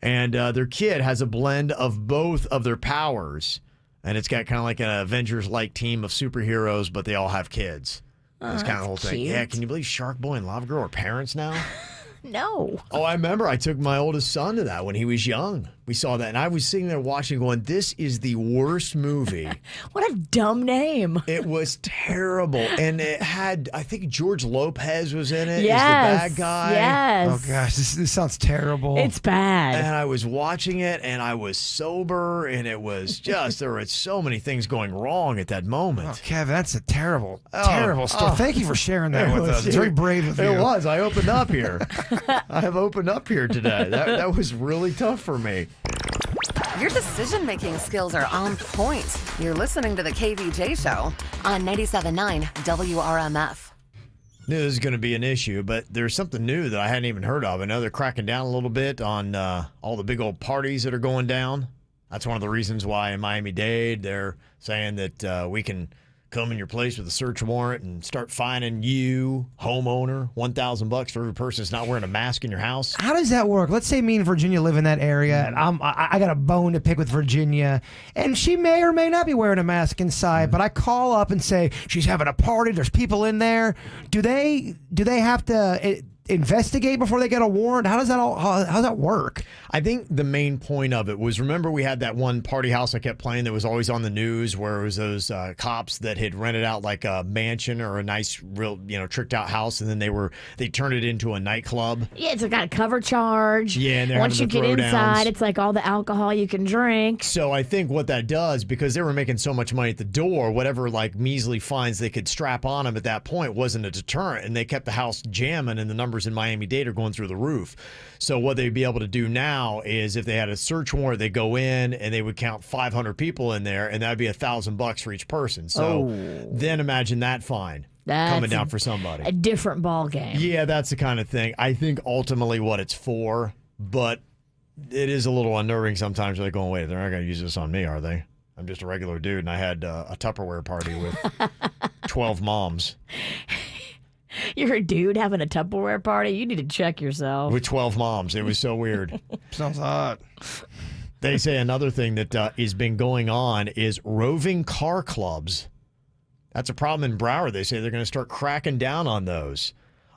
And their kid has a blend of both of their powers. And it's got kind of like an Avengers-like team of superheroes, but they all have kids. That's kind of the whole thing. Cute. Yeah, can you believe Shark Boy and Lava Girl are parents now? No. Oh, I remember I took my oldest son to that when he was young. We saw that, and I was sitting there watching going, this is the worst movie. What a dumb name. It was terrible. And it had, I think George Lopez was in it. Yes. As the bad guy. Yes. Oh, gosh, this sounds terrible. It's bad. And I was watching it, and I was sober, and it was just, there were so many things going wrong at that moment. Oh, Kev, that's a terrible story. Thank you for sharing that with us. It's very brave of you. It was. I opened up here. I have opened up here today. That was really tough for me. Your decision-making skills are on point. You're listening to the KVJ Show on 97.9 WRMF. Knew this is going to be an issue, but there's something new that I hadn't even heard of. I know they're cracking down a little bit on all the big old parties that are going down. That's one of the reasons why in Miami-Dade they're saying that we can come in your place with a search warrant and start fining you, homeowner, $1,000 for every person that's not wearing a mask in your house. How does that work? Let's say me and Virginia live in that area, and I got a bone to pick with Virginia, and she may or may not be wearing a mask inside, but I call up and say, she's having a party, there's people in there. Do they have to investigate before they get a warrant? How does that work? I think the main point of it was, remember we had that one party house I kept playing that was always on the news where it was those cops that had rented out like a mansion or a nice real tricked out house, and then they turned it into a nightclub. Yeah, it's got a cover charge. Yeah, and they're once you having get the inside, throwdowns. it's like all the alcohol you can drink. So I think what that does, because they were making so much money at the door, whatever like measly fines they could strap on them at that point wasn't a deterrent, and they kept the house jamming, and the numbers in Miami-Dade are going through the roof. So what they'd be able to do now is if they had a search warrant, they go in and they would count 500 people in there, and that'd be $1,000 for each person. So then imagine that fine coming down for somebody. A different ball game. Yeah, that's the kind of thing. I think ultimately what it's for, but it is a little unnerving sometimes. They're going, wait, they're not going to use this on me, are they? I'm just a regular dude, and I had a Tupperware party with 12 moms. You're a dude having a Tupperware party? You need to check yourself. With 12 moms. It was so weird. Sounds hot. They say another thing that has been going on is roving car clubs. That's a problem in Broward. They say they're going to start cracking down on those.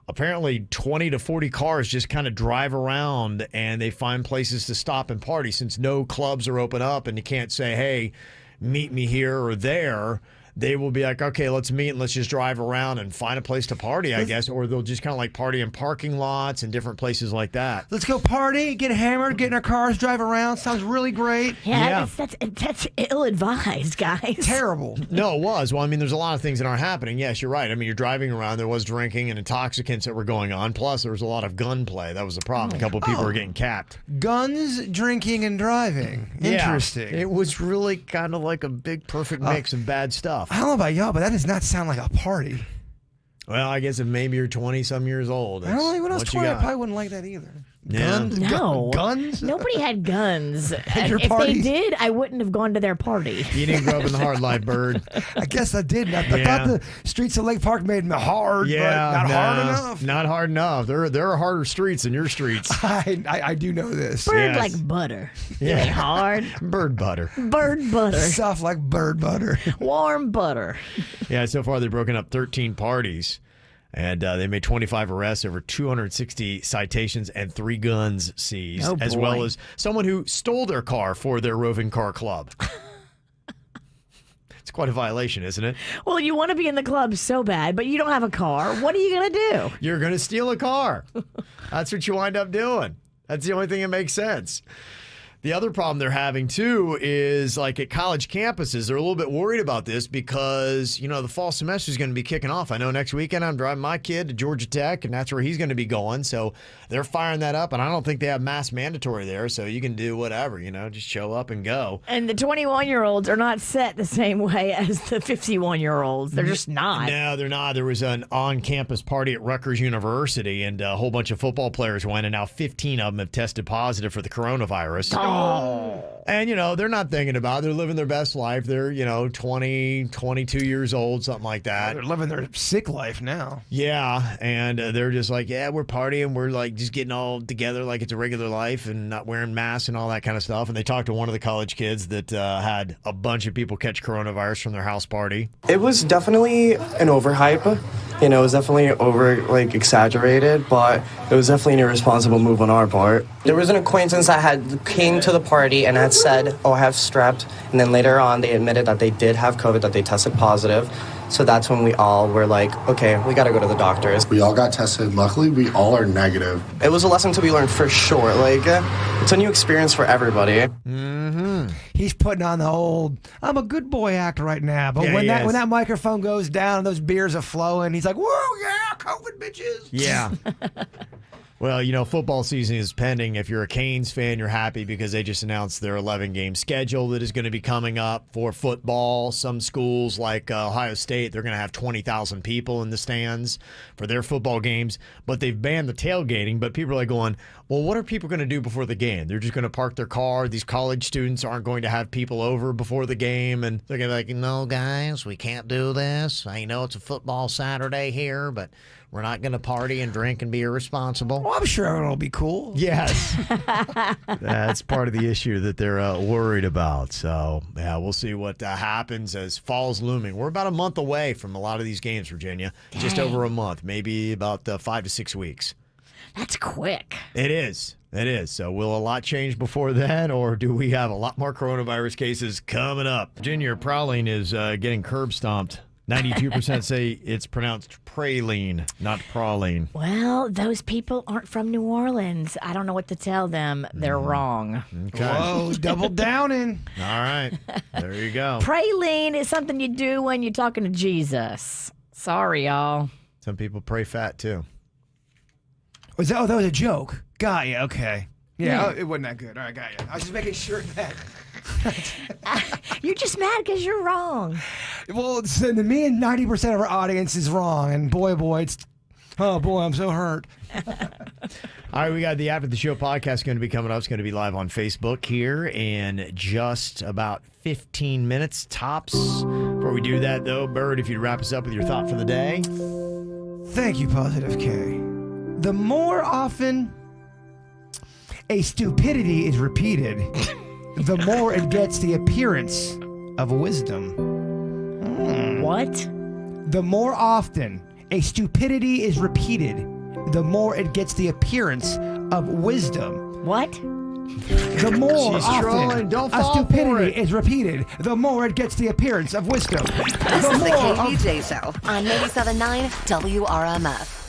Apparently 20 to 40 cars just kind of drive around and they find places to stop and party. Since no clubs are open up and you can't say, hey, meet me here or there, they will be like, okay, let's meet and let's just drive around and find a place to party, I guess. Or they'll just kind of like party in parking lots and different places like that. Let's go party, get hammered, get in our cars, drive around. Sounds really great. Yeah. That's ill-advised, guys. Terrible. No, it was. Well, I mean, there's a lot of things that aren't happening. Yes, you're right. I mean, you're driving around. There was drinking and intoxicants that were going on. Plus, there was a lot of gunplay. That was the problem. A couple of people were getting capped. Guns, drinking, and driving. Interesting. Yeah, it was really kind of like a big perfect mix of bad stuff. I don't know about y'all, but that does not sound like a party. Well, I guess if maybe you're 20-some years old. I don't know. When I was 20, I probably wouldn't like that either. Yeah. Guns? No. Guns? Nobody had guns. At your If parties? they did, I wouldn't have gone to their party. You didn't grow up in the hard life, Bird. I guess I did. I thought the streets of Lake Park made me hard, but not hard enough. Not hard enough. There are harder streets than your streets. I do know this. Bird like butter. Yeah. It ain't hard. Bird butter. Bird butter. Soft like bird butter. Warm butter. Yeah, so far they've broken up 13 parties. And they made 25 arrests, over 260 citations, and 3 guns seized, as well as someone who stole their car for their roving car club. It's quite a violation, isn't it? Well, you want to be in the club so bad, but you don't have a car. What are you going to do? You're going to steal a car. That's what you wind up doing. That's the only thing that makes sense. The other problem they're having, too, is like at college campuses, they're a little bit worried about this because, you know, the fall semester is going to be kicking off. I know next weekend I'm driving my kid to Georgia Tech, and that's where he's going to be going. So they're firing that up, and I don't think they have mask mandatory there, so you can do whatever, you know, just show up and go. And the 21-year-olds are not set the same way as the 51-year-olds. They're just not. No, they're not. There was an on-campus party at Rutgers University, and a whole bunch of football players went, and now 15 of them have tested positive for the coronavirus. Oh. And, you know, they're not thinking about it. They're living their best life. They're, you know, 20, 22 years old, something like that. They're living their sick life now. Yeah, and they're just like, yeah, we're partying. We're, like, just getting all together like it's a regular life and not wearing masks and all that kind of stuff. And they talked to one of the college kids that had a bunch of people catch coronavirus from their house party. It was definitely an overhype. You know, it was definitely exaggerated, but it was definitely an irresponsible move on our part. There was an acquaintance that came to the party and had said, oh, I have strep. And then later on, they admitted that they did have COVID, that they tested positive. So that's when we all were like, okay, we got to go to the doctors. We all got tested. Luckily, we all are negative. It was a lesson to be learned for sure. It's a new experience for everybody. Mm-hmm. He's putting on the old, I'm a good boy act right now. But when that microphone goes down and those beers are flowing, he's like, whoa, yeah, COVID bitches. Yeah. Well, you know, football season is pending. If you're a Canes fan, you're happy because they just announced their 11-game schedule that is going to be coming up for football. Some schools like Ohio State, they're going to have 20,000 people in the stands for their football games. But they've banned the tailgating. But people are like going, well, what are people going to do before the game? They're just going to park their car. These college students aren't going to have people over before the game. And they're going to be like, no, guys, we can't do this. I know it's a football Saturday here, but we're not going to party and drink and be irresponsible. Well, I'm sure it'll be cool. Yes. That's part of the issue that they're worried about. So, yeah, we'll see what happens as fall's looming. We're about a month away from a lot of these games, Virginia. Dang. Just over a month, maybe about 5 to 6 weeks. That's quick. It is. It is. So will a lot change before then, or do we have a lot more coronavirus cases coming up? Virginia, praline is getting curb stomped. 92% say it's pronounced praline, not praline. Well, those people aren't from New Orleans. I don't know what to tell them. They're wrong. Okay. Whoa, double downing. All right. There you go. Praline is something you do when you're talking to Jesus. Sorry, y'all. Some people pray fat, too. That was a joke. Got you. Okay. Yeah, Yeah. it wasn't that good. All right, got you. I was just making sure that. You're just mad because you're wrong. Well, so me and 90% of our audience is wrong, and boy, I'm so hurt. All right, we got the After the Show podcast going to be coming up. It's going to be live on Facebook here in just about 15 minutes tops. Before we do that, though, Bird, if you'd wrap us up with your thought for the day. Thank you, Positive K. The more often a stupidity is repeated, the more it gets the appearance of wisdom. What? The more often a stupidity is repeated, the more it gets the appearance of wisdom. What? The more She's often trolling. Don't a fall for stupidity it. is repeated, the more it gets the appearance of wisdom. This is the KVJ Show on 97.9 WRMF.